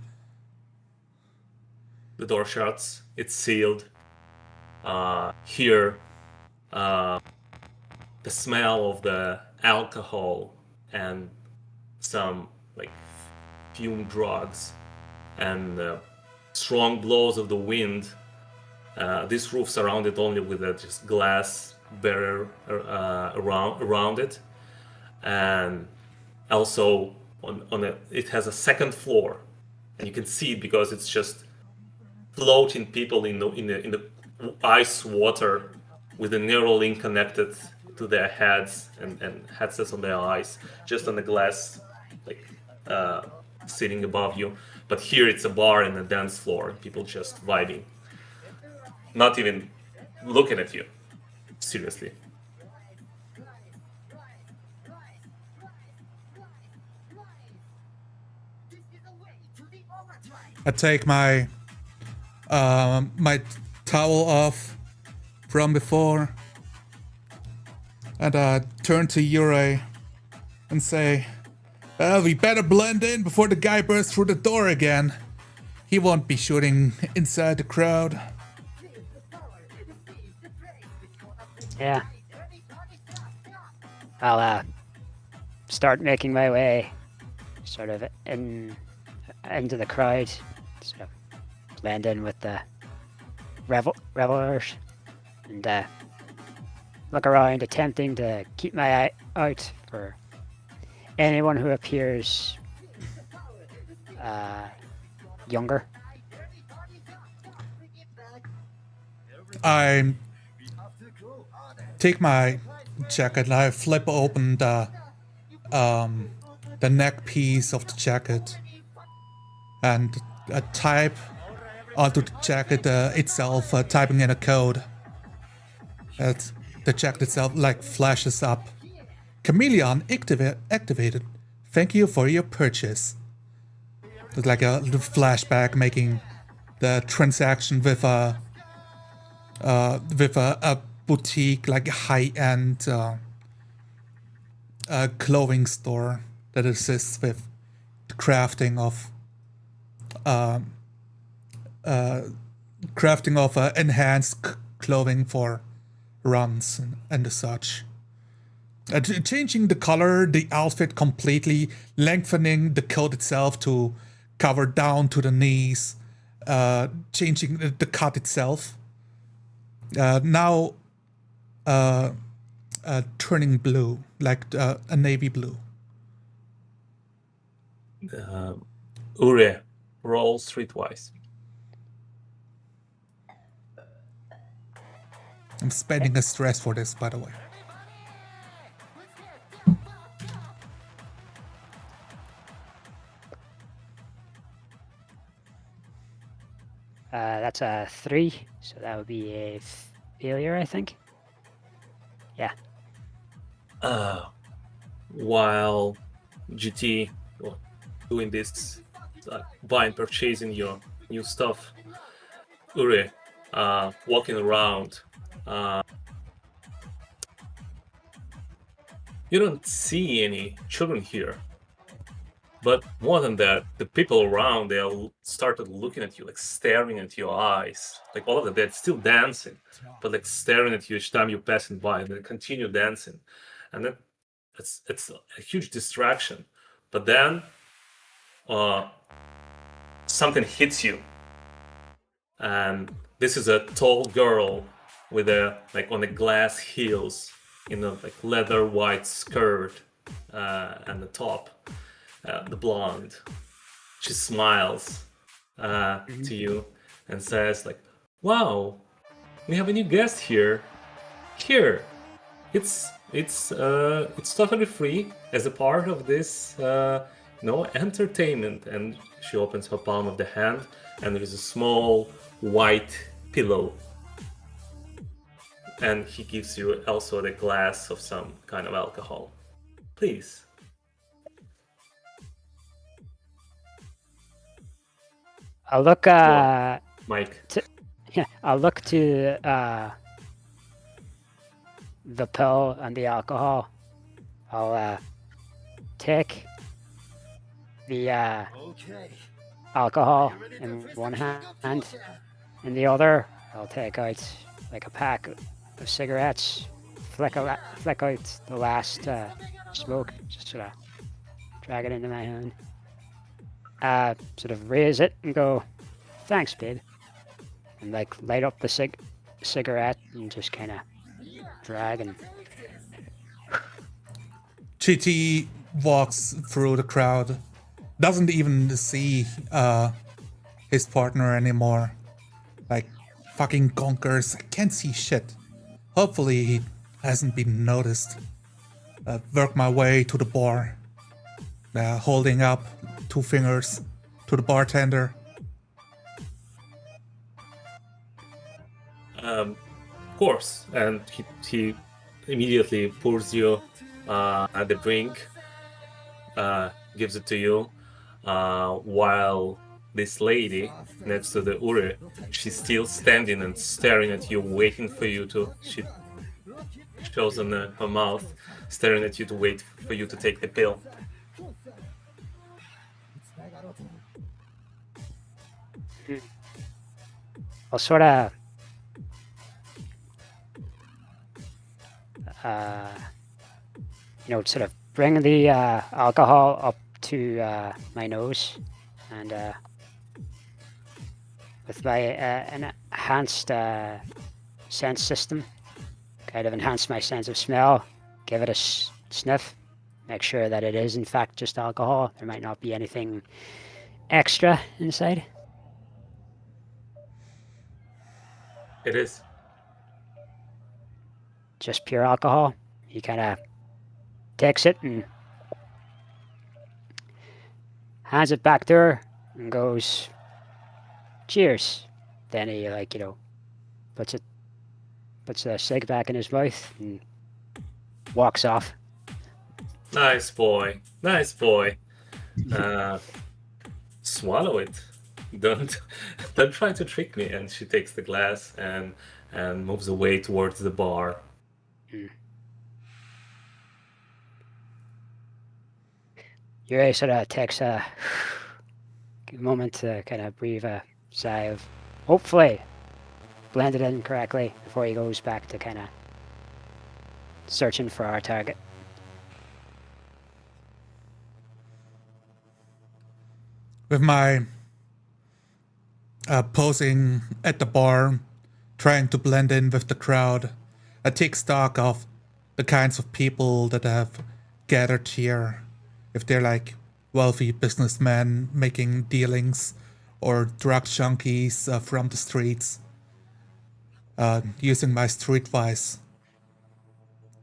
The door shuts. It's sealed. Here, the smell of the alcohol and some like fume drugs and strong blows of the wind. This roof surrounded only with a just glass barrier around it, and also it has a second floor, and you can see it because it's just floating people in the ice water with a neural link connected to their heads and headsets on their eyes, just on the glass, like sitting above you. But here it's a bar and a dance floor, people just vibing, not even looking at you seriously. I take my my towel off from before and turn to Yurei and say, we better blend in before the guy bursts through the door again. He won't be shooting inside the crowd. Yeah. I'll start making my way sort of into the crowd, sort of blend in with the revelers, and look around, attempting to keep my eye out for anyone who appears younger. I take my jacket and I flip open the neck piece of the jacket and type onto the jacket itself, typing in a code. The jacket itself like flashes up. Chameleon activated. Thank you for your purchase. It's like a little flashback making the transaction with a boutique, like a high-end clothing store that assists with the crafting of enhanced clothing for runs and such. Changing the color, the outfit completely, lengthening the coat itself to cover down to the knees, changing the cut itself. Now turning blue, like a navy blue. Ure, roll streetwise. I'm spending a stress for this, by the way. That's a 3, so that would be a failure, I think. Yeah. While GT doing this, buying, purchasing your new stuff, Ure, walking around, you don't see any children here. But more than that, the people around, they all started looking at you, like staring at your eyes. Like all of them, they're still dancing, but like staring at you each time you're passing by, and they continue dancing. And then it's a huge distraction. But then something hits you. And this is a tall girl with on the glass heels in a like leather white skirt and the top. The blonde, she smiles to you and says like, "Wow, we have a new guest here. Here, it's It's totally free as a part of this entertainment. And she opens her palm of the hand, and there is a small white pillow. And he gives you also the glass of some kind of alcohol. Please. I'll look. Mike. Yeah, I'll look to the pill and the alcohol. I'll take the Okay. alcohol in one hand. In the other, I'll take out like a pack of cigarettes, flick out the last smoke, just sort of drag it into my hand. Sort of raise it and go, thanks, babe. And like light up the cigarette and just kind of drag and. GT walks through the crowd, doesn't even see his partner anymore. Like, fucking conkers, I can't see shit. Hopefully he hasn't been noticed. Work my way to the bar, holding up 2 fingers to the bartender. Of course, and he immediately pours you the drink, gives it to you, while this lady next to the Uri, she's still standing and staring at you, waiting for you to. She shows on her mouth, staring at you to wait for you to take the pill. I'll sort of sort of bring the alcohol up to my nose, and with my enhanced sense system, kind of enhance my sense of smell, give it a sniff, make sure that it is in fact just alcohol. There might not be anything extra inside. It is. Just pure alcohol. He kind of takes it and hands it back to her and goes, cheers. Then he puts a cig back in his mouth and walks off. Nice boy. Nice boy. Swallow it. Don't try to trick me. And she takes the glass and moves away towards the bar. Yuri sort of takes a moment to kind of breathe a sigh of hopefully blended in correctly before he goes back to kind of searching for our target. With my posing at the bar, trying to blend in with the crowd, I take stock of the kinds of people that have gathered here. If they're like wealthy businessmen making dealings or drug junkies from the streets, using my streetwise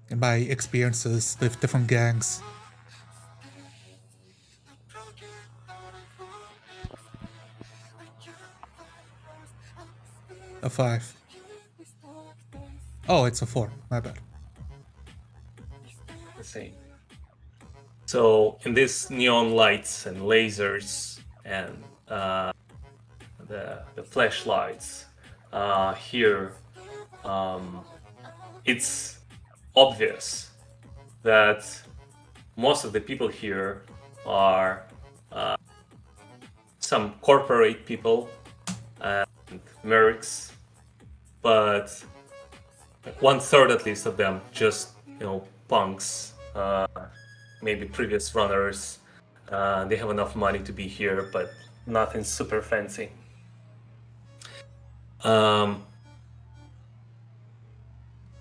and my experiences with different gangs. A 5. Oh, it's a 4. My bad. The same. So in these neon lights and lasers and the flashlights here, it's obvious that most of the people here are some corporate people and mercs, but 1/3 at least of them just punks, maybe previous runners. They have enough money to be here, but nothing super fancy.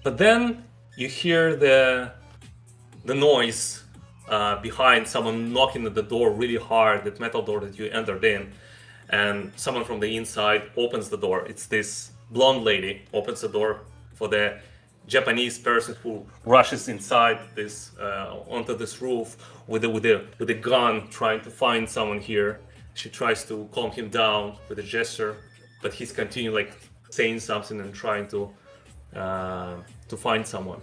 But then you hear the noise behind someone knocking at the door really hard, that metal door that you entered in, and someone from the inside opens the door. It's this blonde lady opens the door for the Japanese person who rushes inside this onto this roof with a gun, trying to find someone here. She tries to calm him down with a gesture, but he's continuing like saying something and trying to find someone,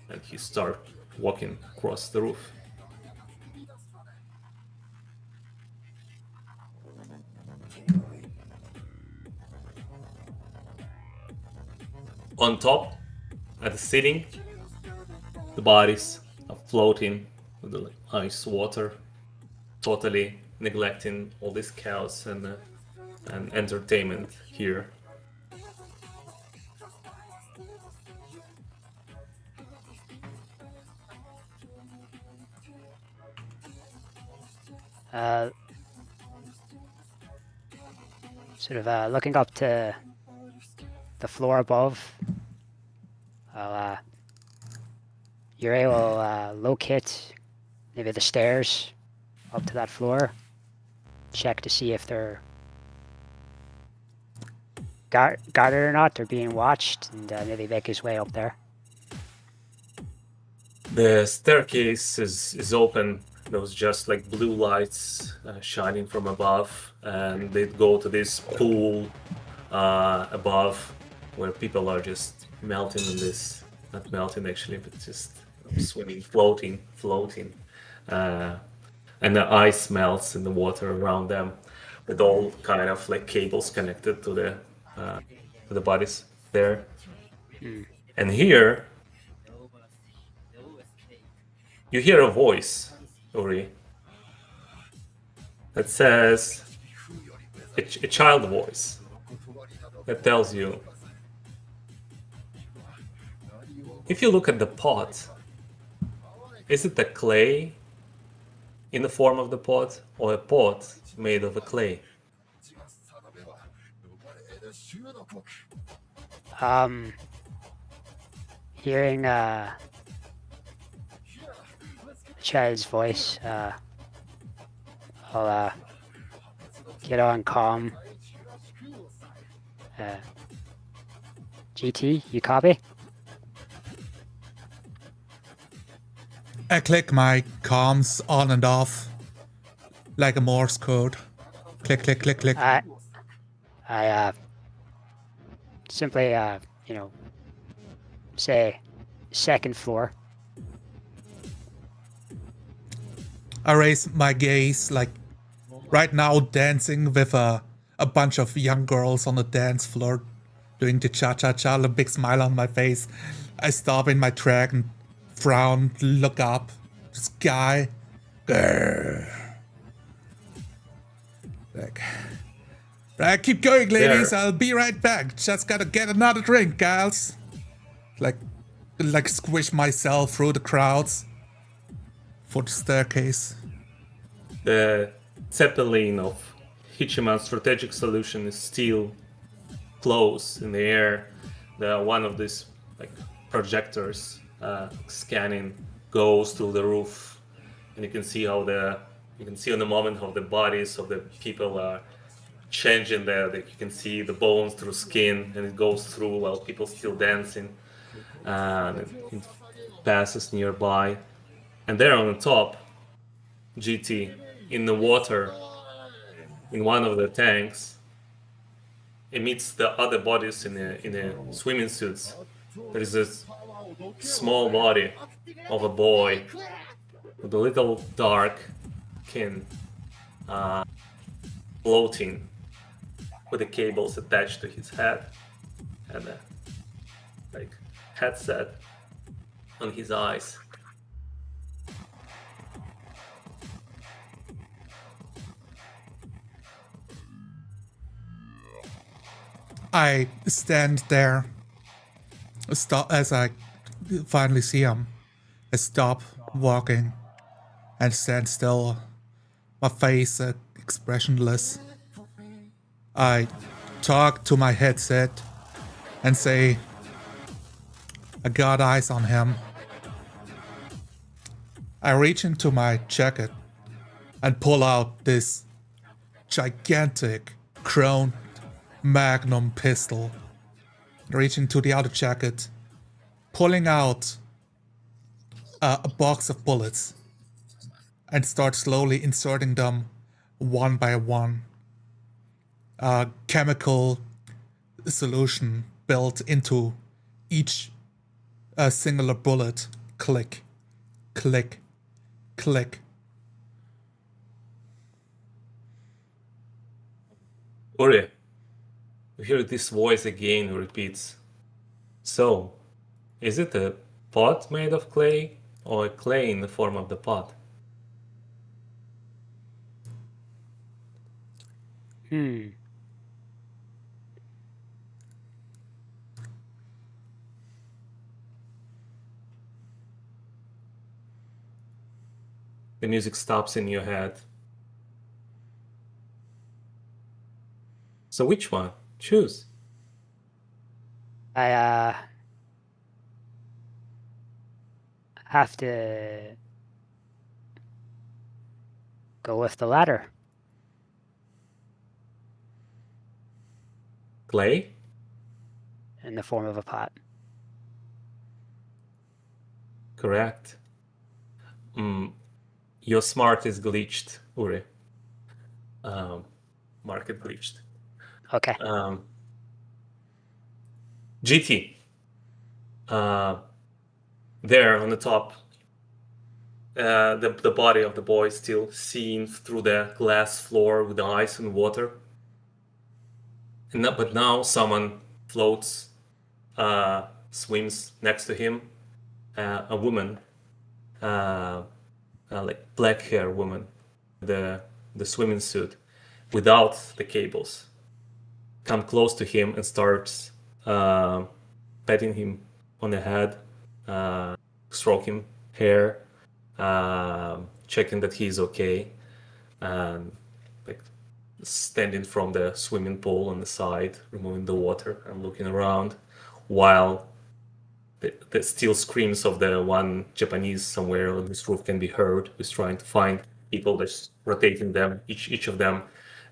and he starts walking across the roof. On top, at the ceiling, the bodies are floating with the ice water, totally neglecting all this chaos and entertainment here. Sort of looking up to the floor above. Yuri will locate maybe the stairs up to that floor. Check to see if they're guarded or not, or being watched, and maybe make his way up there. The staircase is open. There was just like blue lights shining from above, and they go to this pool above where people are just melting in this, not melting actually, but just swimming, floating. And the ice melts in the water around them with all kind of like cables connected to the bodies there. And here, you hear a voice, Uri, that says, a child voice, that tells you, if you look at the pot, is it the clay in the form of the pot, or a pot made of a clay? Hearing the child's voice, I'll get on calm. GT, you copy? I click my comms on and off like a Morse code. Click, click, click, click. I simply, say second floor. I raise my gaze, like right now dancing with a bunch of young girls on the dance floor doing the cha-cha-cha, a big smile on my face. I stop in my track and frown, look up, sky. Like, right, keep going, ladies. There. I'll be right back. Just gotta get another drink, gals. Like squish myself through the crowds for the staircase. The Zeppelin of Hichiman's strategic solution is still close in the air. One of these like projectors scanning goes to the roof, and you can see how you can see on the moment how the bodies of the people are changing there. Like you can see the bones through skin, and it goes through while people still dancing, and it passes nearby. And there on the top, GT, in the water, in one of the tanks, amidst the other bodies in the swimming suits, there is this small body of a boy with a little dark skin, floating with the cables attached to his head and a like headset on his eyes. I stand there. Stop as I finally see him. I stop walking and stand still, my face expressionless. I talk to my headset and say, I got eyes on him. I reach into my jacket and pull out this gigantic chromed Magnum pistol. I reach into the other jacket pulling out a box of bullets and start slowly inserting them one by one. Chemical solution built into each singular bullet. Click, click, click. Uri, you hear this voice again who repeats, "So, is it a pot made of clay or a clay in the form of the pot?" The music stops in your head. So which one? Choose. I have to go with the latter. Clay? In the form of a pot. Correct. Your smart is glitched, Uri. Market glitched. Okay. GT. There on the top, the body of the boy is still seen through the glass floor with the ice and water. But now someone floats, swims next to him. A woman, like black hair woman, the swimming suit, without the cables, come close to him and starts patting him on the head, stroking hair, checking that he's okay, and like standing from the swimming pool on the side, removing the water and looking around, while the still screams of the one Japanese somewhere on this roof can be heard, who's trying to find people, that's rotating them, each of them,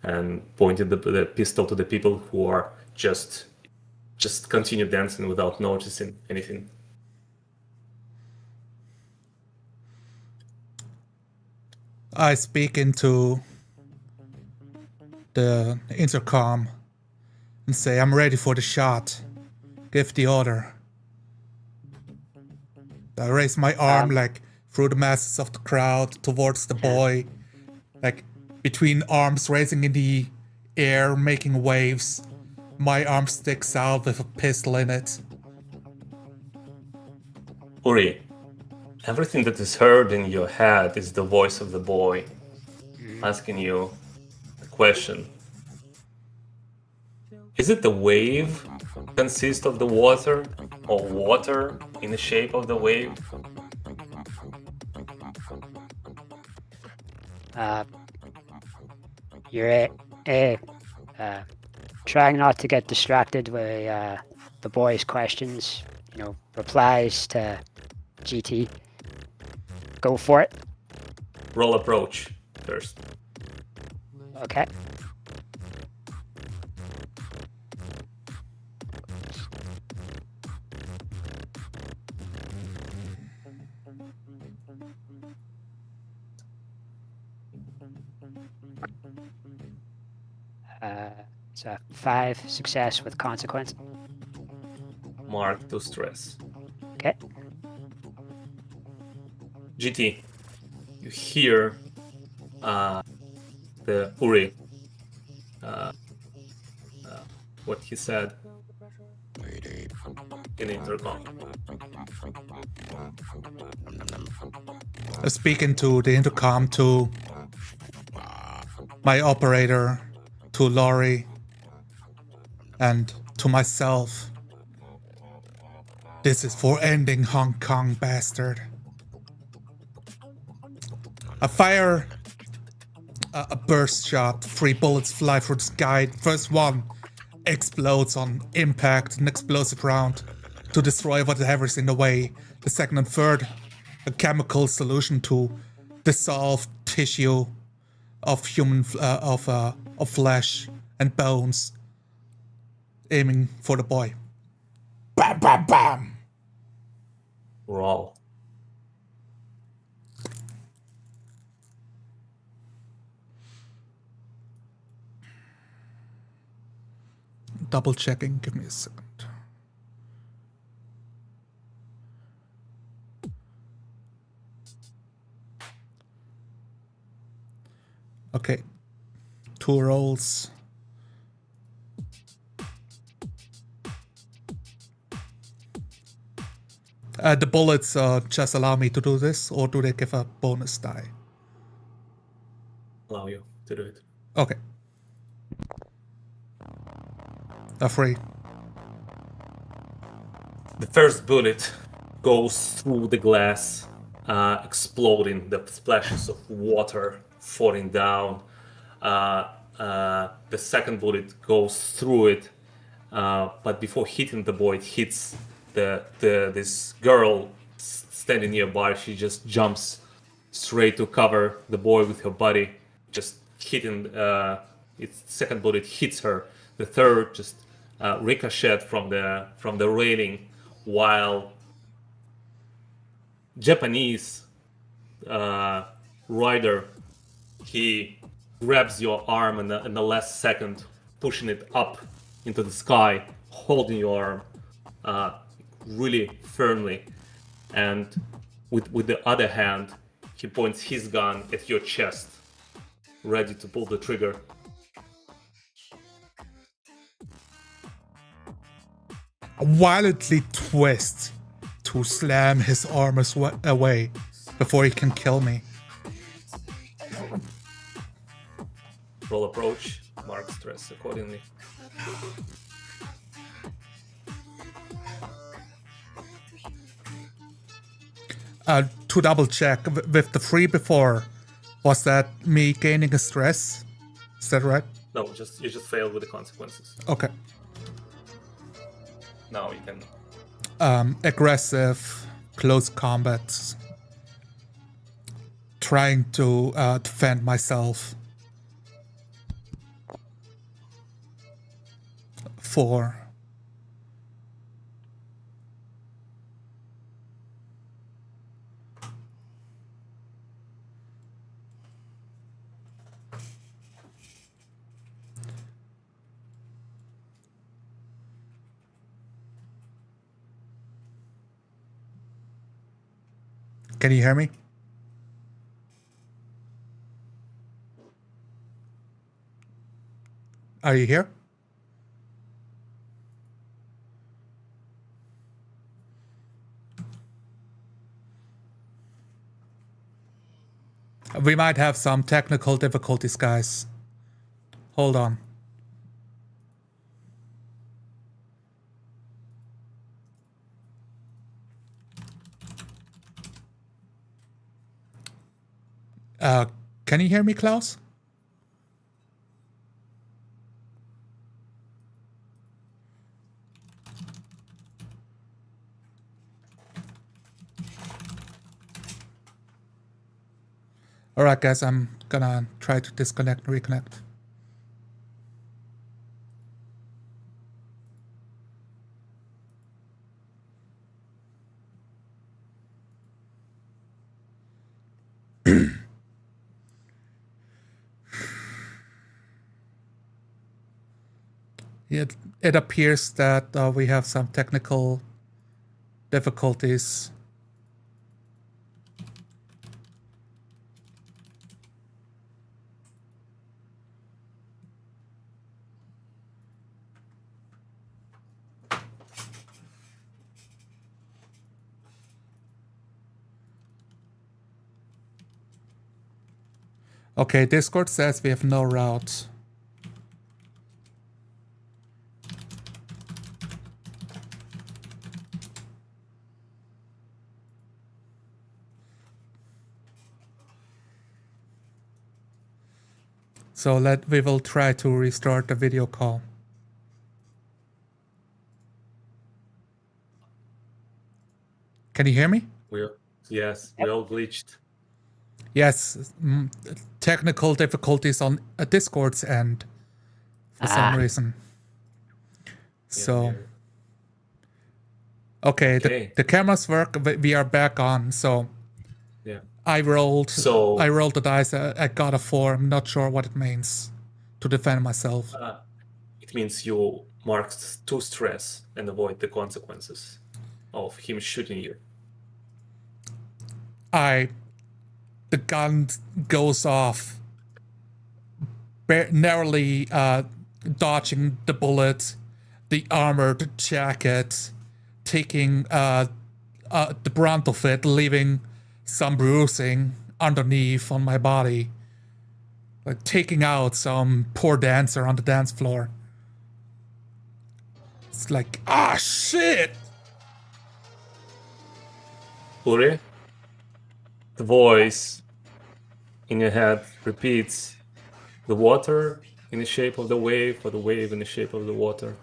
and pointing the pistol to the people who are just continue dancing without noticing anything. I speak into the intercom and say, "I'm ready for the shot. Give the order." I raise my arm like through the masses of the crowd towards the boy, like between arms raising in the air, making waves. My arm sticks out with a pistol in it. Uri, everything that is heard in your head is the voice of the boy asking you a question. Is it the wave consist of the water, or water in the shape of the wave? You're trying not to get distracted with the boys' questions, replies to GT. Go for it. Roll approach first. Okay. It's a 5 success with consequence. Mark to stress. Okay. GT, you hear the Uri, what he said in the intercom. Speaking to the intercom to my operator, to Laurie, and to myself. This is for ending Hong Kong, bastard. I fire a burst shot. 3 bullets fly through the sky. First one explodes on impact, an explosive round to destroy whatever's in the way. The second and third, a chemical solution to dissolve tissue of human of flesh and bones, aiming for the boy. Bam, bam, bam. Roll. Double checking. Give me a second. Okay. 2 rolls. The bullets just allow me to do this, or do they give a bonus die? Allow you to do it. Okay. A 3. The first bullet goes through the glass, exploding. The splashes of water falling down. The second bullet goes through it, but before hitting the boy, it hits this girl standing nearby. She just jumps straight to cover the boy with her body, just hitting. Its second bullet hits her. The third just ricochet from the railing, while Japanese rider, he grabs your arm in the last second, pushing it up into the sky, holding your arm really firmly, and with the other hand, he points his gun at your chest, ready to pull the trigger. Violently twist to slam his arm away before he can kill me. Roll approach, mark stress accordingly. To double check, with the 3 before, was that me gaining a stress? Is that right? No, you just failed with the consequences. Okay. Now you can. Aggressive, close combat. Trying to defend myself. 4. Can you hear me? Are you here? We might have some technical difficulties, guys. Hold on. Can you hear me, Klaus? Alright, guys, I'm gonna try to disconnect and reconnect. It appears that we have some technical difficulties. Okay, Discord says we have no route. So we will try to restart the video call. Can you hear me? Yes, we all glitched. Yes, technical difficulties on Discord's end for some reason. So, Okay, Okay. the cameras work. We are back on. So Yeah. I rolled So the dice. I got a 4. I'm not sure what it means to defend myself. it means you mark 2 stress and avoid the consequences of him shooting you. The gun goes off, narrowly dodging the bullet, the armored jacket, taking the brunt of it, leaving some bruising underneath on my body, like taking out some poor dancer on the dance floor. It's like, ah, shit! Uri, the voice in your head repeats, the water in the shape of the wave, or the wave in the shape of the water.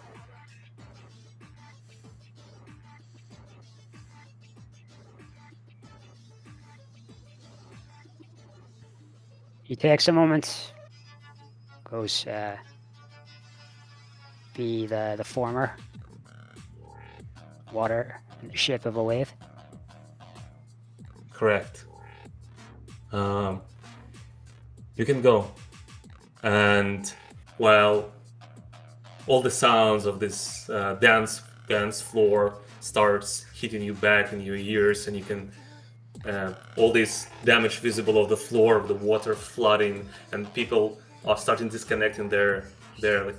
He takes a moment, goes, be the former. Water in the shape of a wave. Correct. You can go. And while all the sounds of this dance floor starts hitting you back in your ears, and you can all this damage visible of the floor, of the water flooding, and people are starting disconnecting their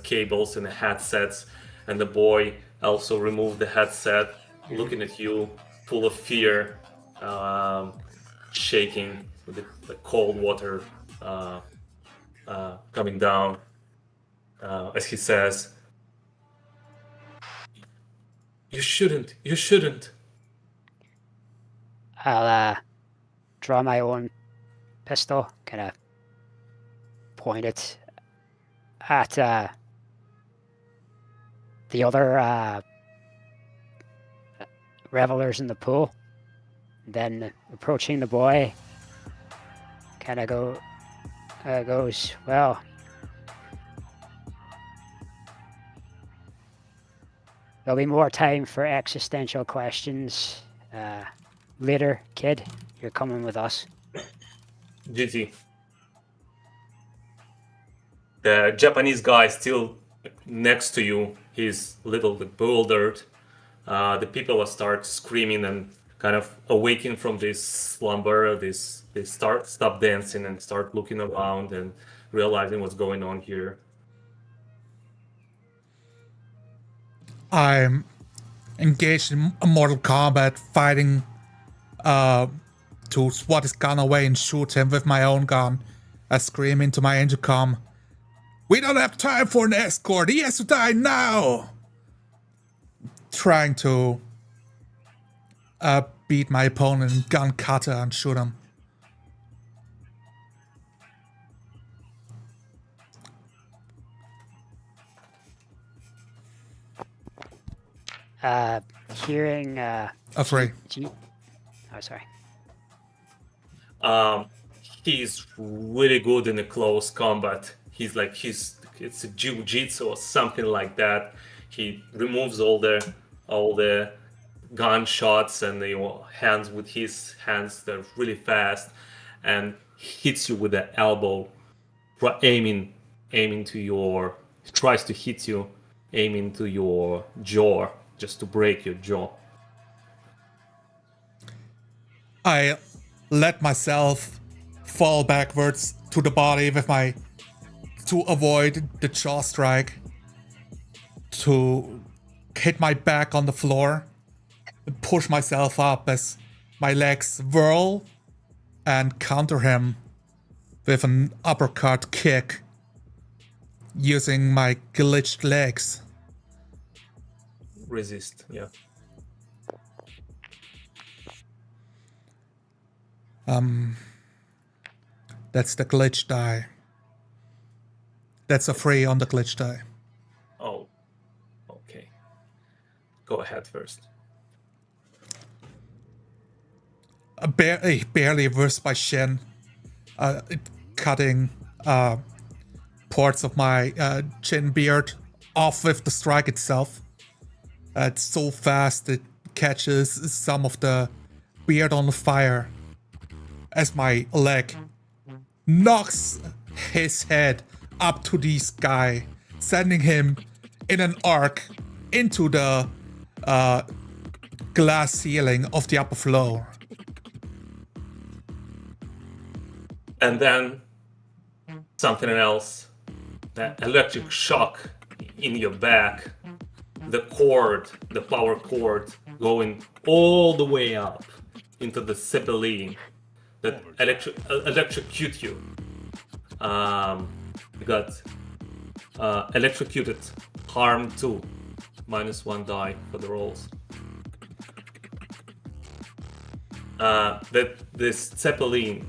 cables and the headsets, and the boy also removed the headset, looking at you, full of fear, shaking with the cold water coming down, as he says, you shouldn't. I'll draw my own pistol, kind of point it at the other revelers in the pool. Then approaching the boy, kind of goes, well, there'll be more time for existential questions later, kid. You're coming with us. GT. The Japanese guy still next to you. He's a little bit bewildered. The people start screaming and kind of awaking from this slumber. They stop dancing and start looking around and realizing what's going on here. I'm engaged in Mortal Kombat, fighting to swat his gun away and shoot him with my own gun. I scream into my intercom, "We don't have time for an escort, he has to die now!" Trying to beat my opponent, gun cutter, and shoot him. Hearing Afraid. Oh, sorry. He's really good in the close combat. It's a jiu-jitsu or something like that. He removes all the gunshots and the hands with his hands. They're really fast, and hits you with the elbow, aiming to your. He tries to hit you, aiming to your jaw, just to break your jaw. I let myself fall backwards to the body to avoid the jaw strike, to hit my back on the floor, and push myself up as my legs whirl and counter him with an uppercut kick using my glitched legs. Resist, yeah. That's the glitch die. That's a 3 on the glitch die. Oh, okay. Go ahead first. Barely missed my shin, cutting parts of my chin beard off with the strike itself. It's so fast it catches some of the beard on fire as my leg knocks his head up to the sky, sending him in an arc into the glass ceiling of the upper floor. And then something else, that electric shock in your back, the power cord going all the way up into the Zeppelin that electrocute you. You got electrocuted, harm 2, -1 die for the rolls. That this Zeppelin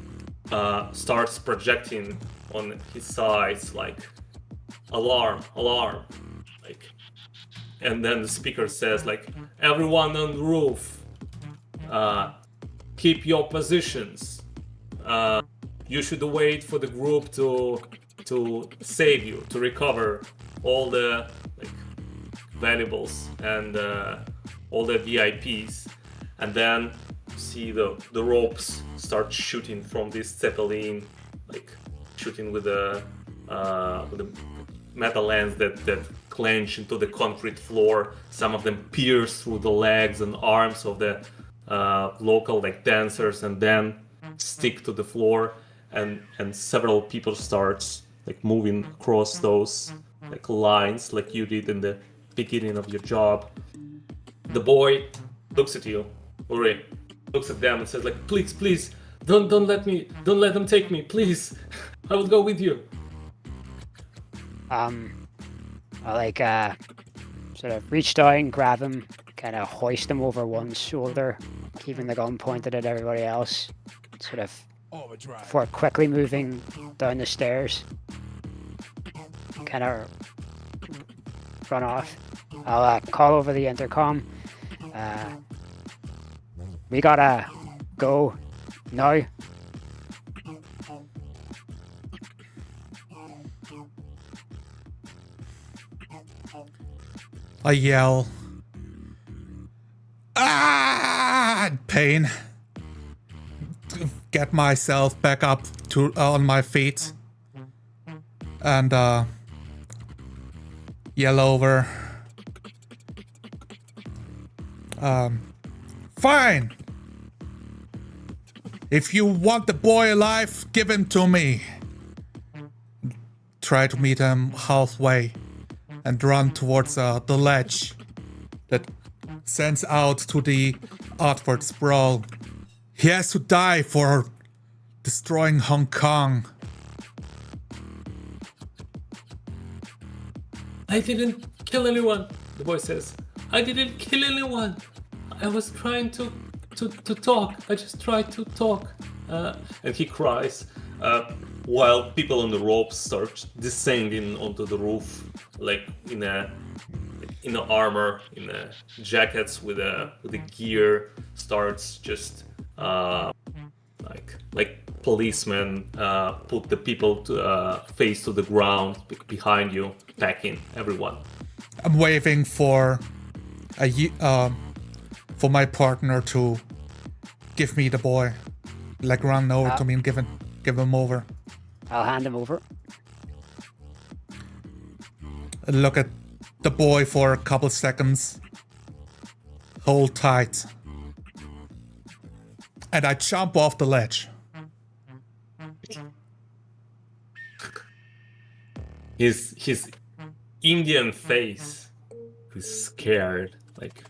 starts projecting on his sides like alarm, like, and then the speaker says like, everyone on the roof, keep your positions. You should wait for the group to save you, to recover all the like valuables and all the VIPs, and then see the ropes start shooting from this Zeppelin, like shooting with the metal ends that clench into the concrete floor. Some of them pierce through the legs and arms of the local like dancers, and then stick to the floor. And several people starts like moving across those like lines like you did in the beginning of your job. The boy looks at you, Uri, looks at them and says like, please, don't let them take me, please. I will go with you. I like sort of reach down, grab him, kind of hoist him over one shoulder, keeping the gun pointed at everybody else, sort of before quickly moving down the stairs, kind of run off. I'll call over the intercom. We gotta go now. I yell, in pain. Get myself back up to on my feet and yell over. Fine. If you want the boy alive, give him to me. Try to meet him halfway and run towards the ledge that sends out to the outward sprawl. He has to die for destroying Hong Kong. I didn't kill anyone, the boy says. I didn't kill anyone. I was trying to talk. I just tried to talk. And he cries while people on the ropes start descending onto the roof, like in a armor, in a jackets with the gear, starts just like policemen put the people to face to the ground behind you, packing everyone. I'm waving for my partner to give me the boy, like run over to me and give him over. I'll hand him over. And look at the boy for a couple seconds. Hold tight. And I jump off the ledge. His Indian face is scared, like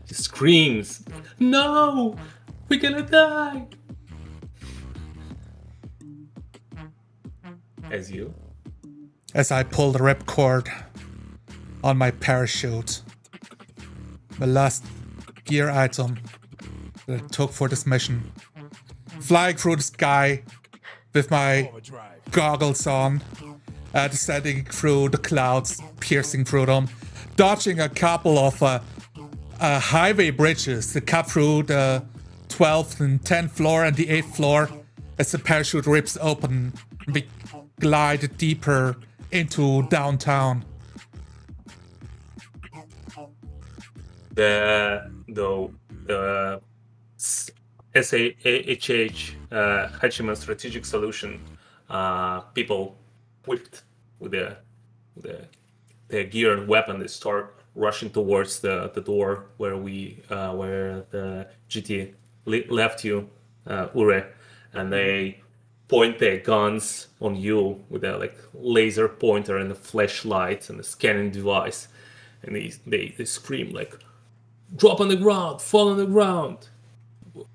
he screams, "No, we're gonna die!" As I pull the ripcord on my parachute, the last gear item that I took for this mission, flying through the sky with my goggles on, descending through the clouds, piercing through them, dodging a couple of highway bridges that cut through the 12th and 10th floor and the 8th floor as the parachute rips open and we glide deeper into downtown. The though the SAHH Hachiman strategic solution, people equipped with their gear and weapon, they start rushing towards the door where the GT left you, Ure, and they point their guns on you with a like laser pointer and a flashlight and a scanning device, and they scream like, "Drop on the ground! Fall on the ground!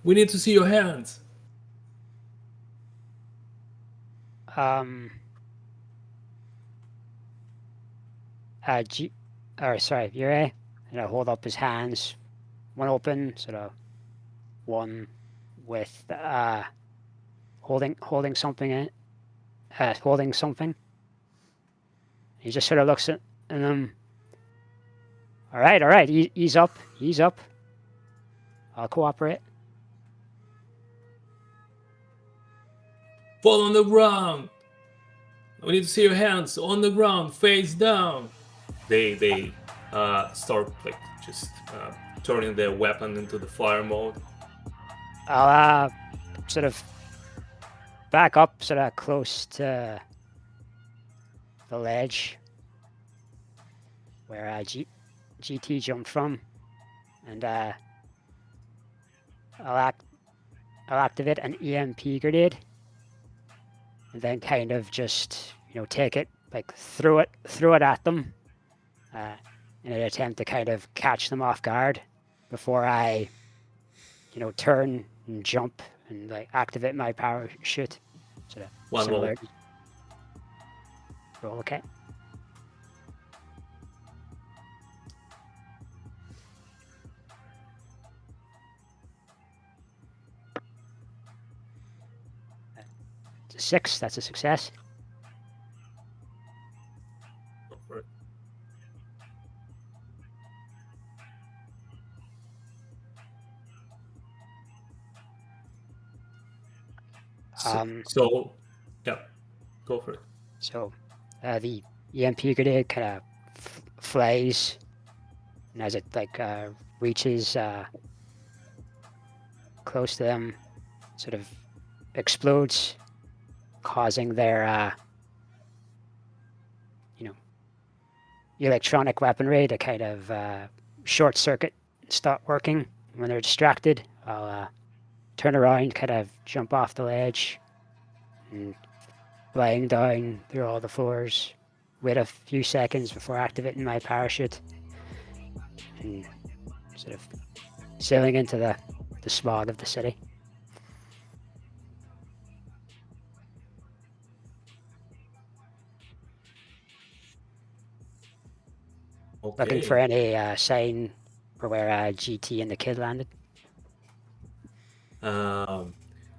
We need to see your hands!" Sorry, Yurei, hold up his hands, one open, sort of one with holding something in, holding something. He just sort of looks at them. All right, ease up. I'll cooperate. Fall on the ground! We need to see your hands on the ground, face down. They start like just turning their weapon into the fire mode. I'll sort of back up, sort of close to the ledge where GT jumped from, and I'll activate an EMP grenade, and then kind of just take it, like throw it at them, in an attempt to kind of catch them off guard before I turn and jump and like activate my parachute. Sort of One similar. roll. Okay. Six, that's a success. Go for it. So, yeah, go for it. So the EMP grenade kind of flies, and as it like reaches close to them, sort of explodes, causing their electronic weaponry to kind of short circuit and stop working. When they're distracted, I'll turn around, kind of jump off the ledge, and flying down through all the floors, wait a few seconds before activating my parachute, and sort of sailing into the smog of the city. Okay. Looking for any sign for where GT and the kid landed.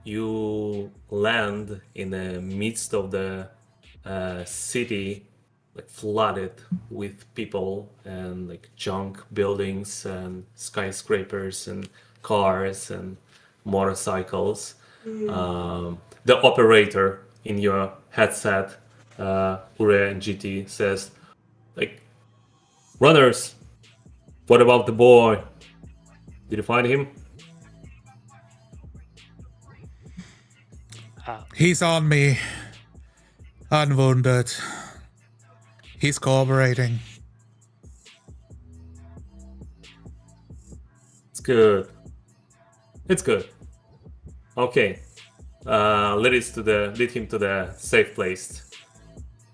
You land in the midst of the city, like flooded with people and like junk buildings and skyscrapers and cars and motorcycles. The operator in your headset, Ure and GT, says, like, "Runners, what about the boy? Did you find him?" He's on me. Unwounded. He's cooperating. It's good. It's good. Okay. Lead him to the safe place.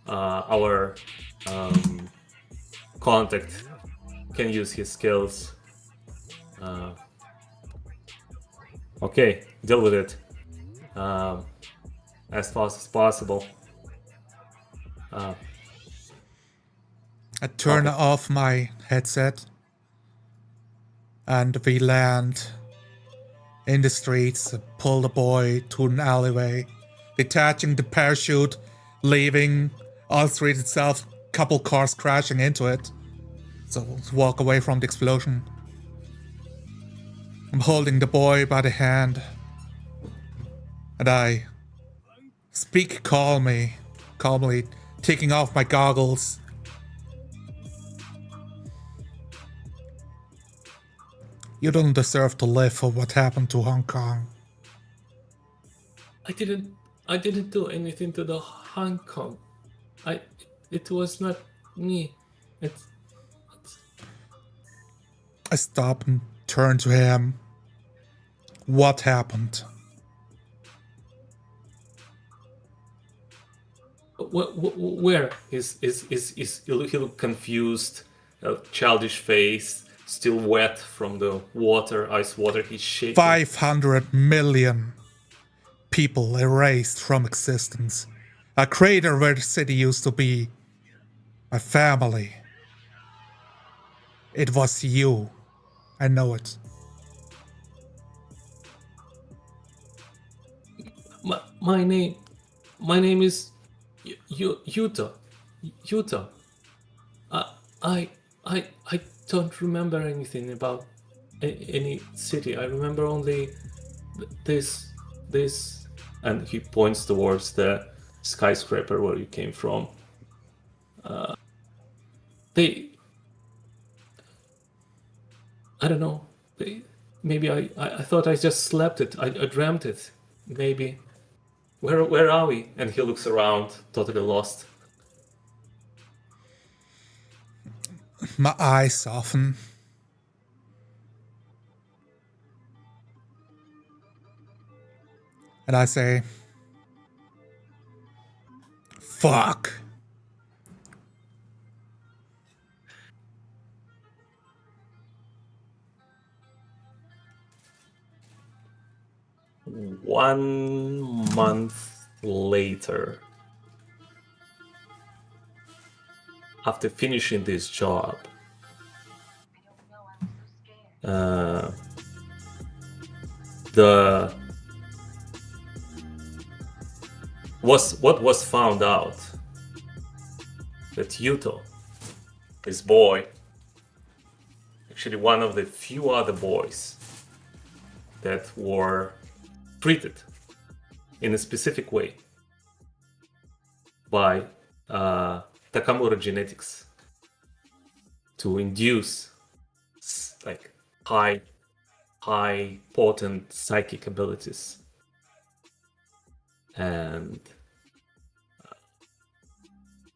Our contact can use his skills. Okay, deal with it. As fast as possible. I turn off my headset and we land in the streets, pull the boy to an alleyway, detaching the parachute, leaving on the street itself, couple cars crashing into it. So walk away from the explosion. I'm holding the boy by the hand and I speak calmly, taking off my goggles. You don't deserve to live for what happened to Hong Kong. I didn't do anything to the Hong Kong. It was not me. It's I stopped and turned to him. What happened? where is he looked confused, childish face, still wet from the water, ice water. He's shaking. 500 million people erased from existence. A crater where the city used to be. My family. It was you. I know it. My name is Yuta. Yuta. I don't remember anything about any city. I remember only this, and he points towards the skyscraper where you came from. I don't know. Maybe I thought I just slept it. I dreamt it. Maybe. Where are we? And he looks around, totally lost. My eyes soften. And I say, fuck. One month later, after finishing this job, what was found out that Yuto, this boy, actually one of the few other boys that were treated in a specific way by Takamura genetics to induce like high potent psychic abilities, and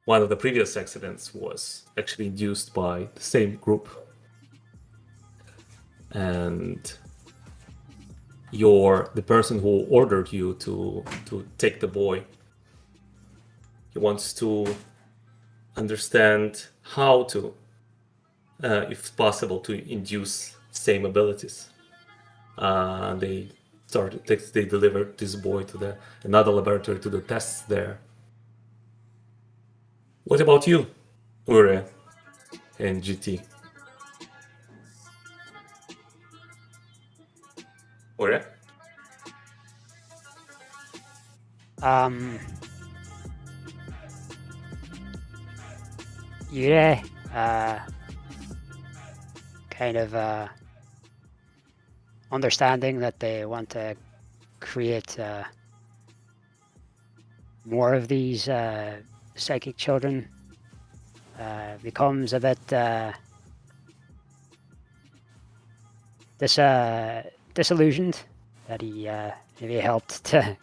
one of the previous accidents was actually induced by the same group, and the person who ordered you to take the boy, he wants to understand how to, if possible, to induce same abilities. They delivered this boy to another laboratory to the tests there. What about you, Ure and GT? Ure? Yeah, kind of understanding that they want to create more of these psychic children becomes a bit disillusioned that he maybe helped to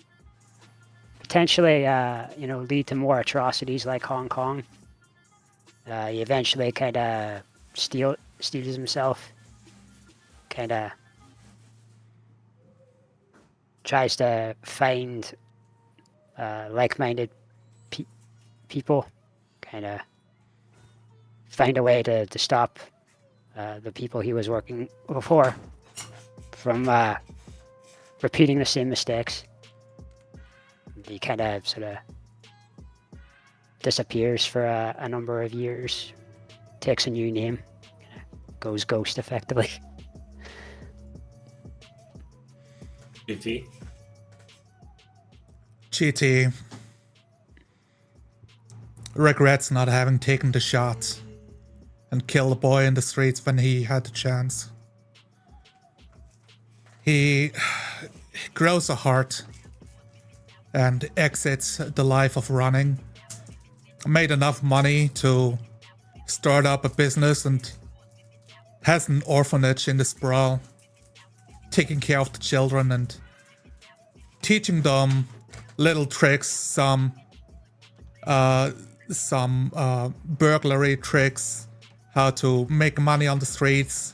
potentially lead to more atrocities like Hong Kong. He eventually kind of steals himself, kind of tries to find like-minded people, kind of find a way to stop the people he was working before from repeating the same mistakes. He kind of sort of disappears for a number of years, takes a new name, goes ghost effectively. GT regrets not having taken the shot and killed the boy in the streets when he had the chance. He grows a heart and exits the life of running. Made enough money to start up a business and has an orphanage in the Sprawl, taking care of the children and teaching them little tricks, some burglary tricks, how to make money on the streets,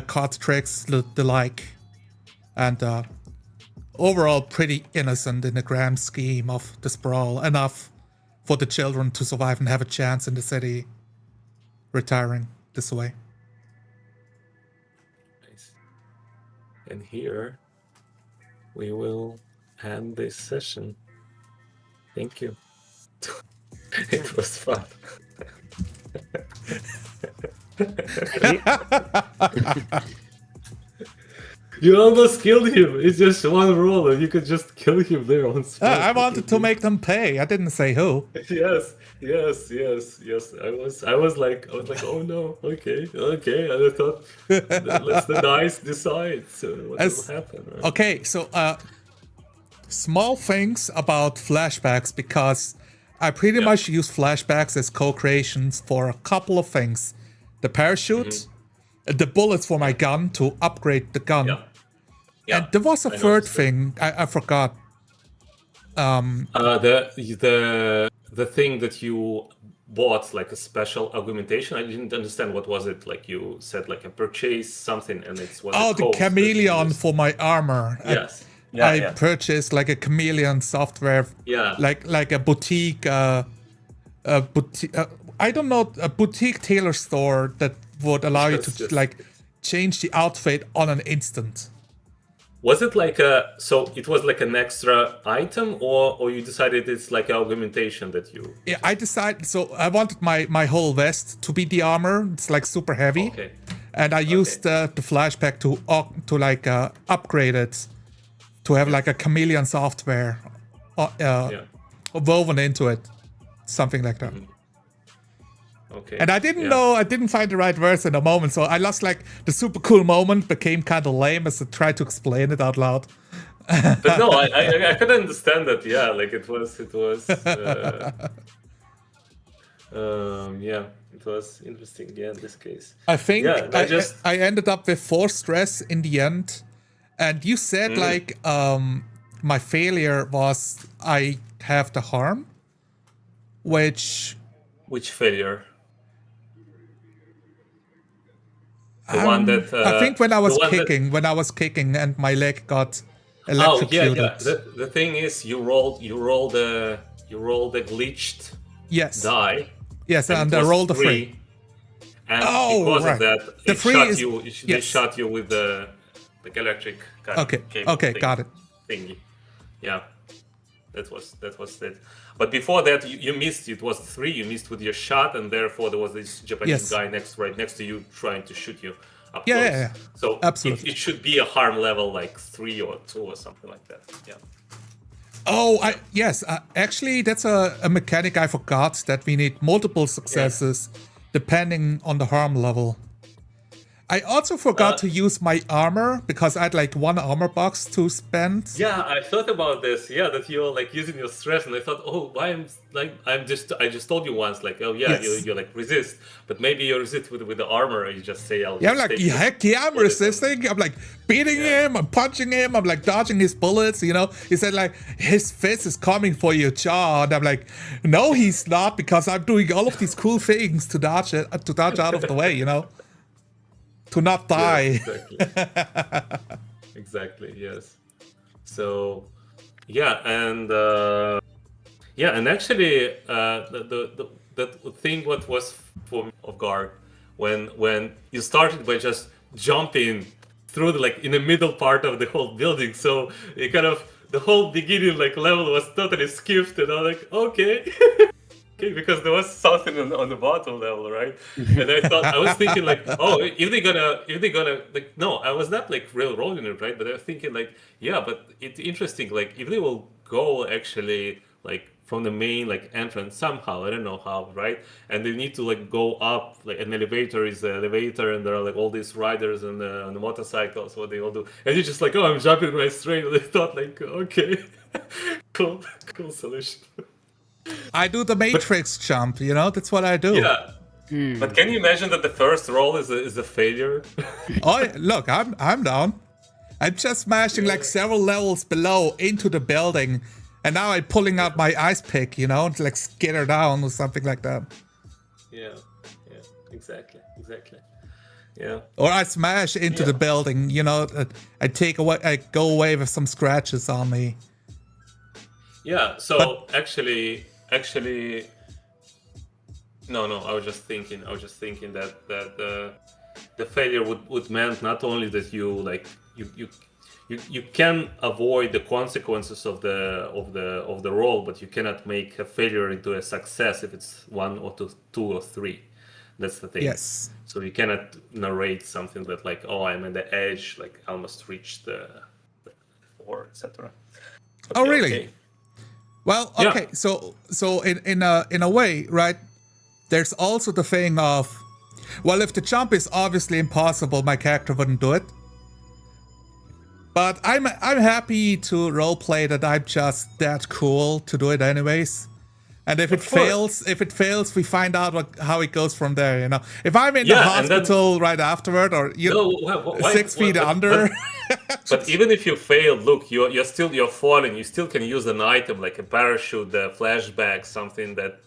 card tricks, the like, and overall pretty innocent in the grand scheme of the Sprawl, enough for the children to survive and have a chance in the city, retiring this way. Nice. And here we will end this session. Thank you. It was fun. You almost killed him. It's just one roll, and you could just kill him there on spot. I wanted to make them pay. I didn't say who. Yes. I was like, oh no, okay. And I thought, let's the dice decide. So what will happen? Right? Okay, so small things about flashbacks, because I pretty much use flashbacks as co-creations for a couple of things: the parachute, the bullets for my gun to upgrade the gun. Yeah, and there was a third thing I forgot. The thing that you bought, like a special augmentation. I didn't understand what was it. Like you said, like a purchase something, and it's what. Oh, the chameleon for my armor. Yes. I purchased like a chameleon software. Yeah. Like a boutique. I don't know, a boutique tailor store that would allow you to like change the outfit on an instant. Was it like so it was like an extra item, or you decided it's like an augmentation that you... Yeah, I decided, so I wanted my whole vest to be the armor. It's like super heavy. Okay. And I used the flashback to like upgrade it, to have like a chameleon software woven into it. Something like that. Okay. And I didn't know, I didn't find the right words in the moment, so I lost like the super cool moment, became kind of lame as I tried to explain it out loud. But no, I could understand that. Yeah, like it was. It was interesting. Yeah, in this case. I think I ended up with 4 stress in the end, and you said like my failure was I have the harm, which failure? The one that I think when I was kicking and my leg got electrocuted. Oh yeah. The thing is, you rolled a glitched die. Yes, and I rolled a 3. And because of that, the it 3 shot is, you. They shot you with the electric kind of cable okay, got it. Thingy. Yeah, that was it. But before that, you missed. It was 3. You missed with your shot, and therefore there was this Japanese guy right next to you trying to shoot you up close. Yeah. So absolutely, it should be a harm level like 3 or 2 or something like that. Yeah. Oh, yes. Actually, that's a mechanic I forgot, that we need multiple successes depending on the harm level. I also forgot to use my armor because I had like 1 armor box to spend. Yeah, I thought about this. Yeah, that you're like using your stress, and I thought, oh, why I just told you once, like, oh yeah, you like resist, but maybe you resist with the armor, and you just say, I'm like, heck yeah, I'm resisting. I'm like beating him, I'm punching him, I'm like dodging his bullets. You know, he said like his fist is coming for your jaw, and I'm like, no, he's not, because I'm doing all of these cool things to dodge out of the way. You know. To not die. Yeah, exactly. Yes. So, and actually, the thing what was for me off guard when you started by just jumping through in the middle part of the whole building. So it kind of the whole beginning level was totally skipped, and I'm like, okay. Okay, because there was something on the bottom level, right? And I was thinking oh, if they're gonna no, I was not real rolling it, right? But I was thinking but it's interesting, if they will go actually from the main entrance somehow, I don't know how, right? And they need to go up, an elevator is the elevator, and there are all these riders on the motorcycles, what they all do, and you're just oh, I'm jumping right straight. And I thought okay, cool solution. I do the Matrix jump, that's what I do. Yeah, But can you imagine that the first roll is a failure? Oh, look, I'm down. I'm just smashing like several levels below into the building, and now I'm pulling out my ice pick, to like skitter down or something like that. Yeah, exactly. Yeah. Or I smash into the building, I go away with some scratches on me. Yeah. So actually, no. I was just thinking that the failure would meant not only that you can avoid the consequences of the roll, but you cannot make a failure into a success if it's 1 or 2 or 3. That's the thing. Yes. So you cannot narrate something that like, oh, I'm at the edge, like I almost reached the 4, etc. Oh, really? Okay. Well, okay. Yeah. So in a way, right? There's also the thing of, well, if the jump is obviously impossible, my character wouldn't do it. But I'm happy to roleplay that I'm just that cool to do it anyways. And if it fails, we find out how it goes from there. If I'm in the hospital right afterward, or 6 feet under. But even if you fail, look, you're falling. You still can use an item like a parachute, the flashback, something that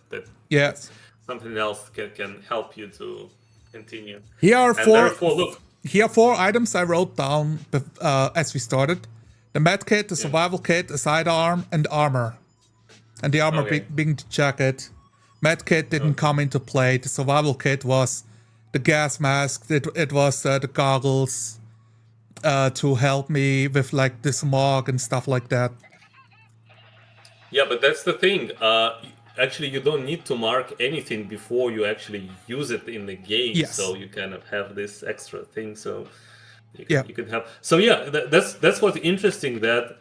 yes, something else can help you to continue. Here are look. Here are 4 items I wrote down as we started: the med kit, the survival kit, a sidearm, and armor. And the armor being the jacket. Med kit didn't come into play. The survival kit was the gas mask. It was the goggles to help me with like the smog and stuff like that. Yeah, but that's the thing. Actually, you don't need to mark anything before you actually use it in the game. Yes. So you kind of have this extra thing. So you can have. So yeah, that's what's interesting, that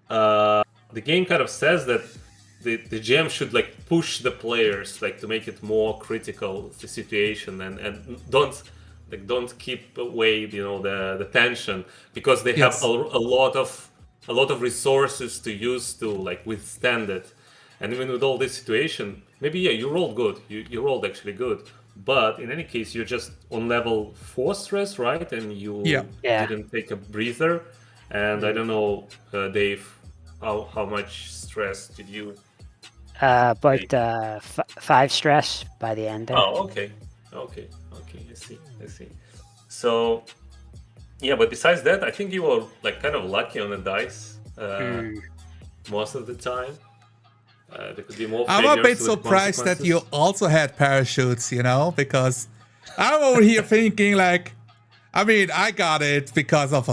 the game kind of says that the GM should like push the players like to make it more critical of the situation, and don't keep away the tension, because they have a lot of resources to use to like withstand it. And even with all this situation, maybe you rolled good, you rolled actually good, but in any case you're just on level 4 stress, right? And you didn't take a breather. And I don't know, Dave, how much stress did you? About 5 stress by the end there. Oh, okay. I see. So, yeah, but besides that, I think you were like kind of lucky on the dice most of the time. There could be more. I'm a bit surprised that you also had parachutes, because I'm over here thinking like, I mean, I got it because of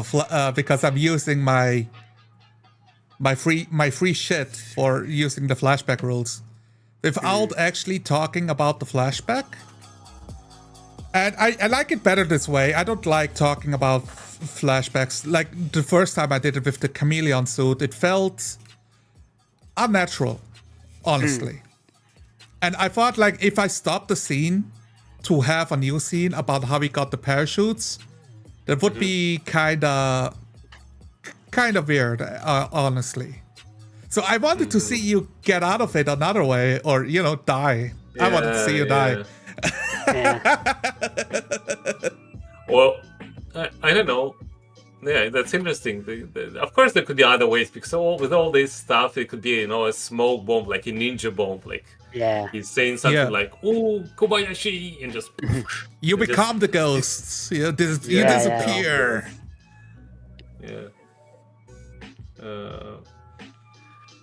because I'm using my free shit for using the flashback rules without actually talking about the flashback. And I like it better this way. I don't like talking about flashbacks. Like the first time I did it with the chameleon suit, it felt unnatural, honestly. And I thought like if I stopped the scene to have a new scene about how we got the parachutes, that would be kind of weird, honestly. So I wanted to see you get out of it another way, or die. I wanted to see you die. Well, I don't know. Yeah, that's interesting. Of course, there could be other ways, because with all this stuff, it could be a smoke bomb, like a ninja bomb. Like he's saying something like "Oh, Kobayashi," and just you become the ghosts. You disappear. Yeah.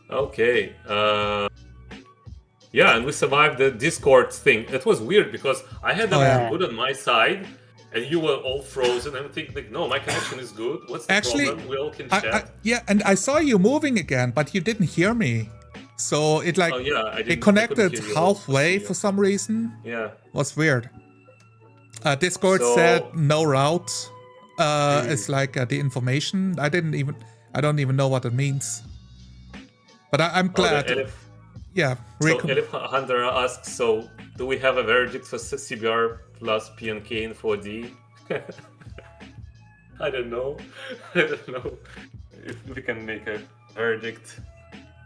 Okay. Yeah, and we survived the Discord thing. It was weird because I had them good on my side, and you were all frozen. I'm thinking, like, no, my connection is good. What's the problem? We all can chat. And I saw you moving again, but you didn't hear me. So it like it connected halfway for some reason. Yeah, was weird. Discord said no route. It's like the information. I don't even know what it means. But I'm glad. So Elif Hunter asks, so do we have a verdict for CBR plus PNK in 4D? I don't know if we can make a verdict.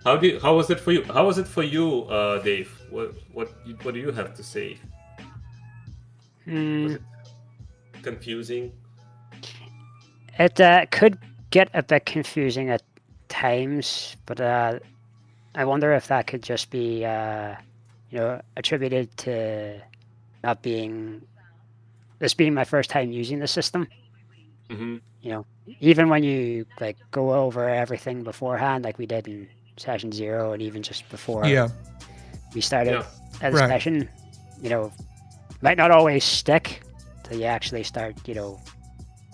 How was it for you? How was it for you, Dave? What do you have to say? Was it confusing? It could get a bit confusing at times, but I wonder if that could just be attributed to not being this being my first time using the system. Mm-hmm. Even when you like go over everything beforehand, like we did in session 0, and even just before we started a session, might not always stick till you actually start,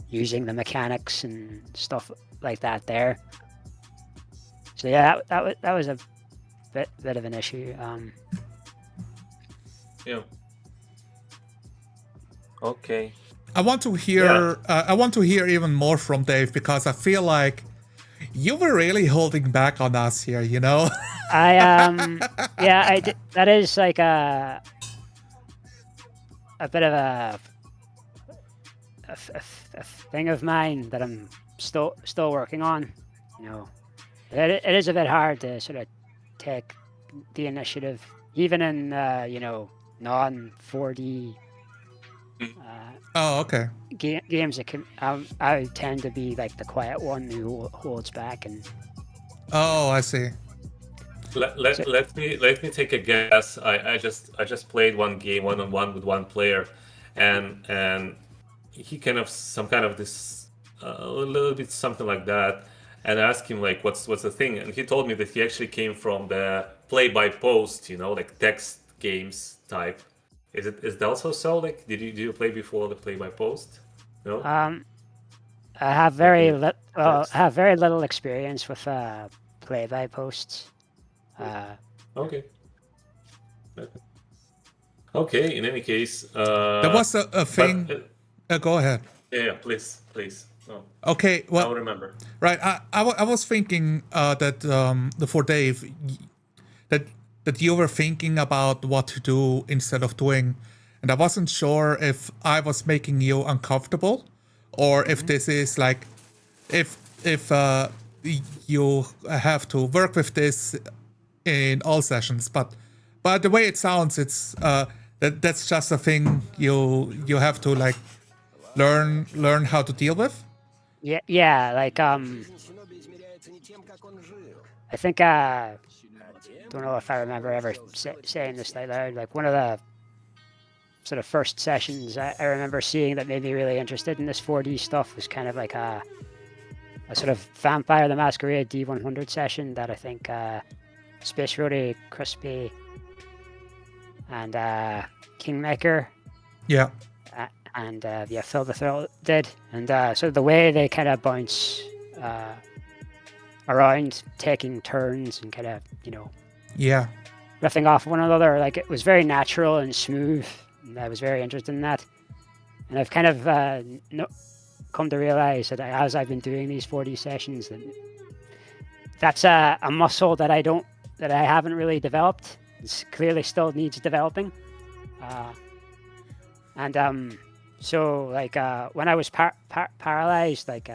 using the mechanics and stuff like that there. So yeah, that was a bit of an issue. Yeah. Okay. I want to hear. I want to hear even more from Dave, because I feel like you were really holding back on us here. I did. That is like a bit of a thing of mine that I'm still working on. It is a bit hard to sort of take the initiative, even in non 4D. Okay. Games that can I tend to be like the quiet one who holds back. And I see. Let me take a guess. I just played one game 1-on-1 with one player, and he some kind of this a little bit something like that, and I asked him like what's the thing, and he told me that he actually came from the play by post, like text games type. Is that also so? Like, did you play before the play by post? No. I have very little experience with play by posts. Okay. Okay. In any case, there was a thing. Go ahead. Yeah. Please. Oh, okay. Well, I'll remember. Right. I was thinking that for Dave, that you were thinking about what to do instead of doing, and I wasn't sure if I was making you uncomfortable, or if this is like, if you have to work with this in all sessions. But the way it sounds, it's that's just a thing you have to like learn how to deal with. Yeah. Like I think don't know if I remember ever saying this out loud. Like one of the sort of first sessions I remember seeing that made me really interested in this 4D stuff was kind of like a sort of Vampire the Masquerade D100 session that I think Space Roadie, Crispy, and Kingmaker, and Phil the Thrill did, and so the way they kind of bounce around, taking turns and kind of riffing off one another, like it was very natural and smooth, and I was very interested in that. And I've kind of come to realize that as I've been doing these 4D sessions, that's a muscle that I haven't really developed. It clearly still needs developing. So like when I was paralyzed, like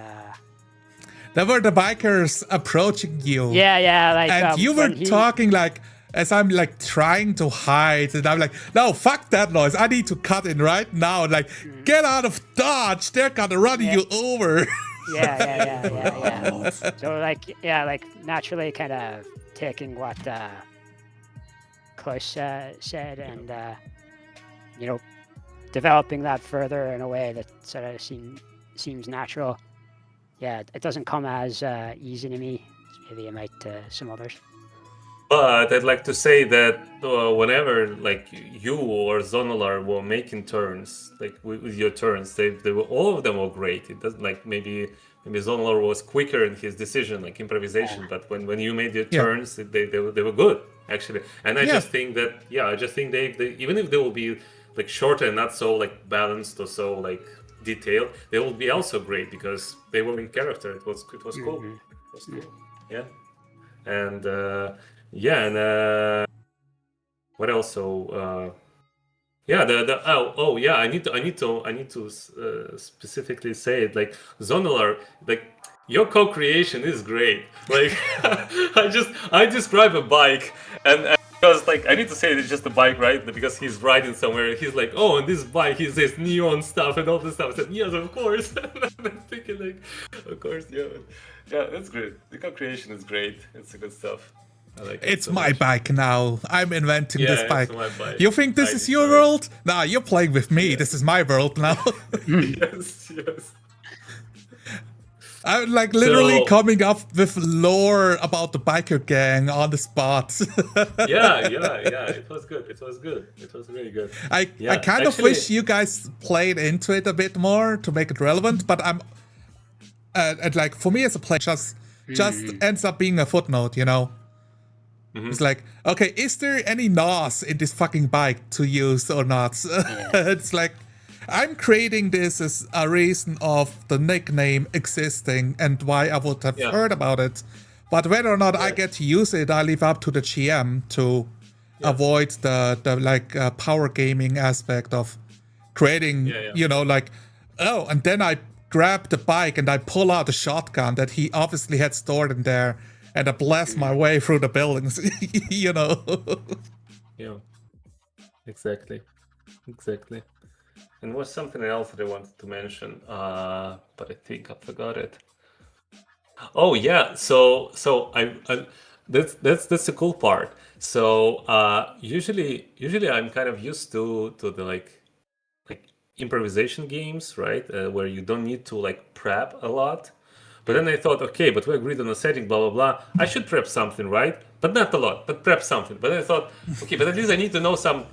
there were the bikers approaching you. Like, and you were talking like, as I'm like trying to hide, and I'm like, no, fuck that noise. I need to cut in right now. Like, get out of Dodge. They're gonna run you over. Yeah. So like naturally kind of taking what Klaus said, and developing that further in a way that sort of seems natural. Yeah, it doesn't come as easy to me. Maybe it might to some others. But I'd like to say that whenever like you or Zonolar were making turns, like with your turns, they were, all of them were great. It doesn't like maybe Zonolar was quicker in his decision, like improvisation. But when you made your turns, they were good actually. And I just think that they even if they will be like shorter and not so like balanced or so like detailed, they will be also great because they were in character. It was cool. Mm-hmm. It was cool. Yeah. And what else? So I need to specifically say it. Like Zonolar, like your co-creation is great. Like I describe a bike and Because like I need to say it's just a bike, right? Because he's riding somewhere. He's like, oh, on this bike, he says neon stuff and all this stuff. I said, yes, of course. I'm thinking like, of course, yeah, that's great. The co-creation is great. It's a good stuff. I like it It's so my much. bike now. I'm inventing this Yeah, bike. it's my bike. You think this I is your decide. world? Nah, you're playing with me. This is my world now. Yes. I'm like literally So- coming up with lore about the biker gang on the spot. Yeah. It was good. It was really good. I kind of wish you guys played into it a bit more to make it relevant, but I'm and like for me as a player, just ends up being a footnote, you know. It's like, okay, is there any NOS in this fucking bike to use or not? It's like, I'm creating this as a reason of the nickname existing and why I would have heard about it. But whether or not I get to use it, I leave up to the GM to avoid the power gaming aspect of creating, you know, like, oh, and then I grab the bike and I pull out a shotgun that he obviously had stored in there and I blast my way through the buildings, you know. Yeah, exactly. And was something else that I wanted to mention, but I think I forgot it. Oh yeah, so I that's the cool part. So usually I'm kind of used to the like improvisation games, right? Where you don't need to like prep a lot. But then I thought, okay, but we agreed on a setting, blah blah blah. I should prep something, right? But not a lot, but prep something. But then I thought, okay, but at least I need to know some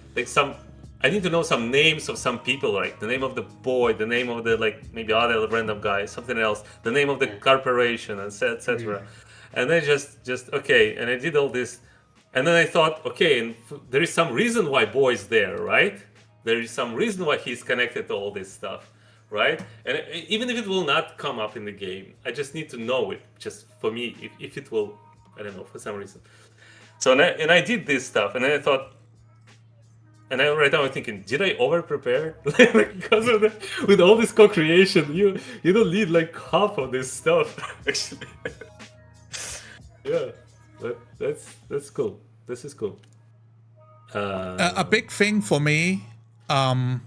I need to know some names of some people, like the name of the boy, the name of the like maybe other random guy, something else, the name of the corporation, and etc. And then just okay, and I did all this, and then I thought, okay, and there is some reason why boy's there, right? There is some reason why he's connected to all this stuff, right? And even if it will not come up in the game, I just need to know it, just for me, if it will, I don't know, for some reason. So and I did this stuff, and then I thought. And right now I'm thinking, did I over prepare? Because of with all this co-creation, you don't need like half of this stuff actually. Yeah, but that's cool. This is cool. A big thing for me, a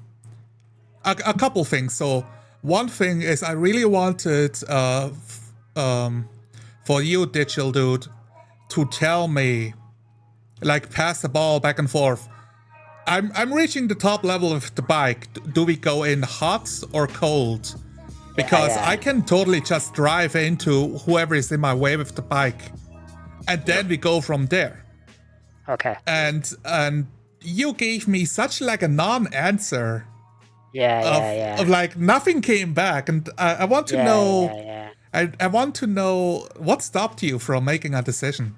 couple things. So one thing is I really wanted for you, Digital Dude, to tell me, like, pass the ball back and forth. I'm reaching the top level of the bike. Do we go in hot or cold? Because I can totally just drive into whoever is in my way with the bike, and then we go from there. Okay. And you gave me such like a non-answer. Of like nothing came back, and I want to know. I want to know what stopped you from making a decision.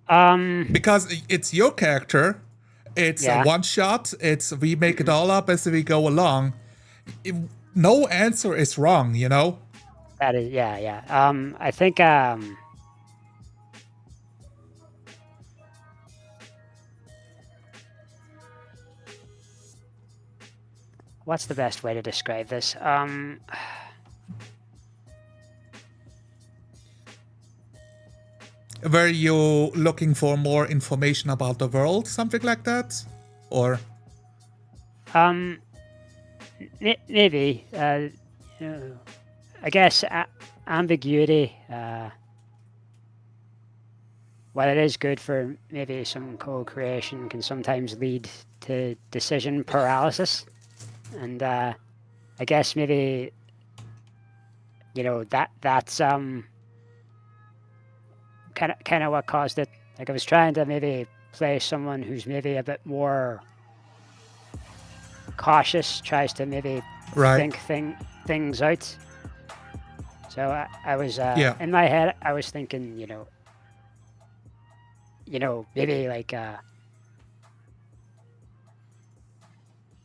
Because it's your character. It's a one shot. It's we make it all up as we go along. No answer is wrong, you know? That is, I think, what's the best way to describe this? Were you looking for more information about the world, something like that? Or? Maybe. You know, I guess ambiguity, while it is good for maybe some co-creation, can sometimes lead to decision paralysis. And I guess maybe, you know, that's kind of what caused it. Like I was trying to maybe play someone who's maybe a bit more cautious, tries to maybe think things out. So I was in my head, I was thinking, you know, maybe like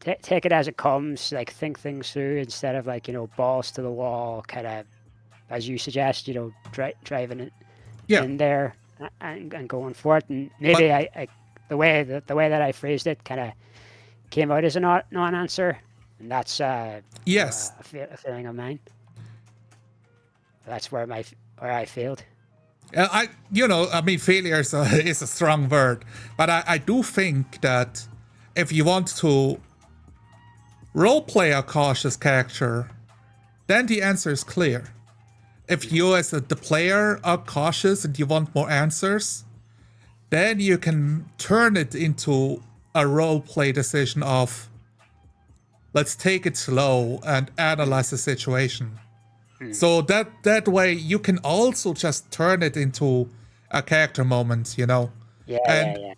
take it as it comes, like think things through instead of like, you know, balls to the wall, kind of as you suggest, you know, driving it in there and going for it. And maybe I the way that I phrased it kind of came out as a non-answer, and that's a feeling of mine. That's where I failed. Failure is a strong word, but I do think that if you want to roleplay a cautious character, then the answer is clear. If you as the player are cautious and you want more answers, then you can turn it into a roleplay decision of let's take it slow and analyze the situation. So that way you can also just turn it into a character moment,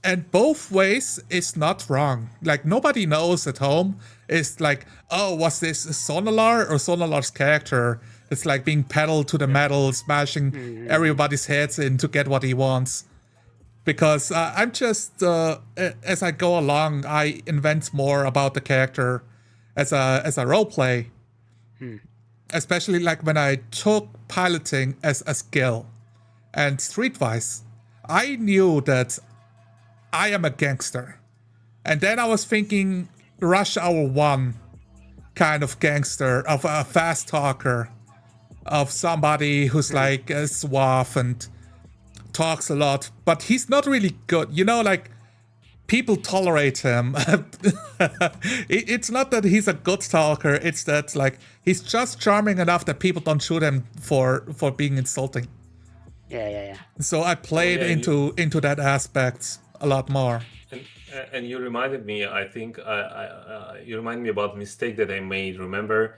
And both ways is not wrong. Like nobody knows at home. It's like, oh, was this Sonalar or Sonalar's character? It's like being pedal to the metal, smashing everybody's heads in to get what he wants. Because I'm just, as I go along, I invent more about the character as a roleplay. Especially like when I took piloting as a skill and Streetwise, I knew that I am a gangster. And then I was thinking Rush Hour 1 kind of gangster, of a fast talker, of somebody who's like suave and talks a lot, but he's not really good. Like people tolerate him. It's not that he's a good talker, it's that like he's just charming enough that people don't shoot him for being insulting. Yeah. So I played into that aspect a lot more. And you reminded me, I think, you reminded me about a mistake that I made. Remember,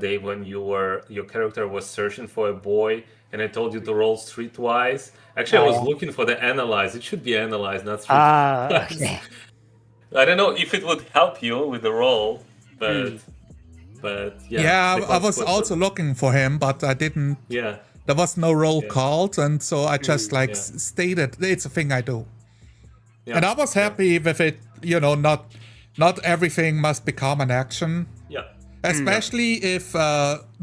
Dave, when your character was searching for a boy, and I told you to roll Streetwise. Actually, I was looking for the analyze. It should be analyze, not Streetwise. Okay. I don't know if it would help you with the roll, but yeah. Yeah, I was also looking for him, but I didn't. Yeah. There was no roll called, and so I just stated it's a thing I do. Yeah. And I was happy with it. Not everything must become an action. Yeah. Especially if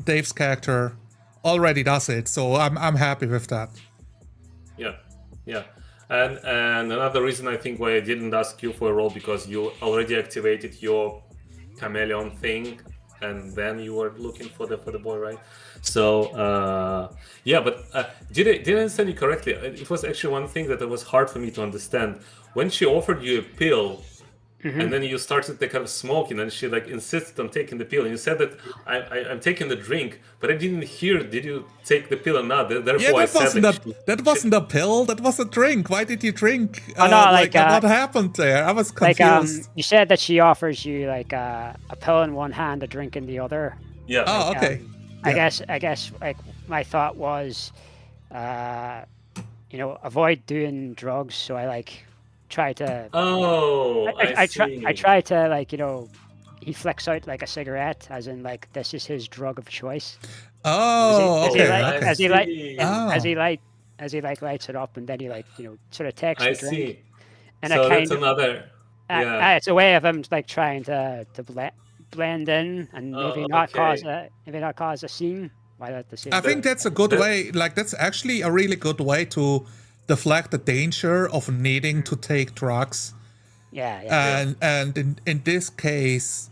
Dave's character already does it, so I'm happy with that. Yeah. And another reason I think why I didn't ask you for a roll, because you already activated your chameleon thing, and then you were looking for the boy, right? So but did I understand you correctly? It was actually one thing that it was hard for me to understand. When she offered you a pill, and then you started the kind of smoking, and she like insisted on taking the pill, and you said that I'm taking the drink, but I didn't hear. Did you take the pill or not? Therefore, that wasn't a pill. That was a drink. Why did you drink? What happened there? I was confused. You said that she offers you like a pill in one hand, a drink in the other. Yeah. Oh, okay. I guess like my thought was, avoid doing drugs. So I like try to. Oh, I see. I try to like he flicks out like a cigarette, as in like this is his drug of choice. Oh, as he lights it up, and then he sort of takes the drink. See. And so that's another. It's a way of him like trying to blend in and maybe not cause a scene while at the same time. I think that's a good way. Like that's actually a really good way to deflect the danger of needing to take drugs. Yeah. And in this case,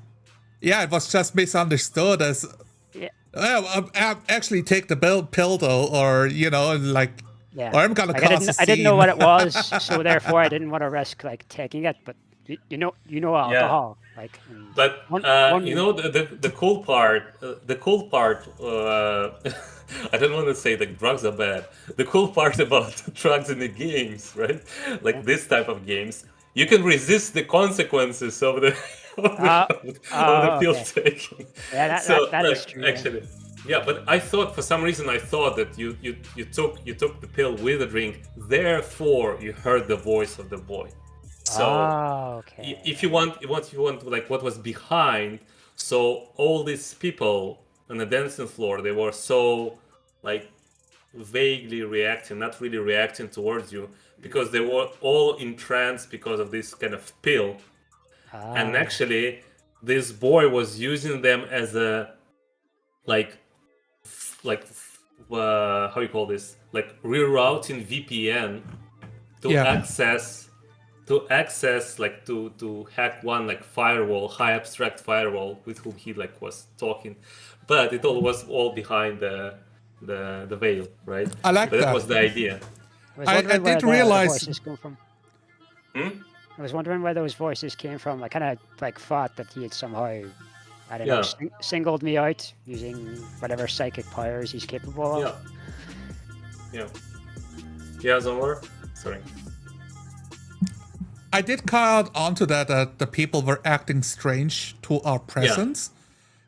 it was just misunderstood as. Yeah. Well, I actually take the pill though, or or I'm gonna cause a scene. I didn't know what it was, so therefore I didn't want to risk like taking it. But you know alcohol, like. But the cool part, I don't want to say that drugs are bad. The cool part about drugs in the games, right? Like this type of games, you can resist the consequences of the pill taking. Yeah, that is true. Actually, but I thought for some reason that you took the pill with a drink, therefore you heard the voice of the boy. So if you want like what was behind, so all these people on the dancing floor, they were so like vaguely reacting, not really reacting towards you, because they were all in trance because of this kind of pill. And actually this boy was using them as a like how you call this, like rerouting VPN to access like to hack one like firewall, high abstract firewall with whom he like was talking, but it all was behind the the veil, right? I like But that. was the idea. I was I wondering where did the realize- voices come from. Hmm? I was wondering where those voices came from. I kind of like thought that he had somehow, I don't know, Yeah. singled me out using whatever psychic powers he's capable of. Yeah. Yeah, Zoller? Sorry. I did caught onto that the people were acting strange to our presence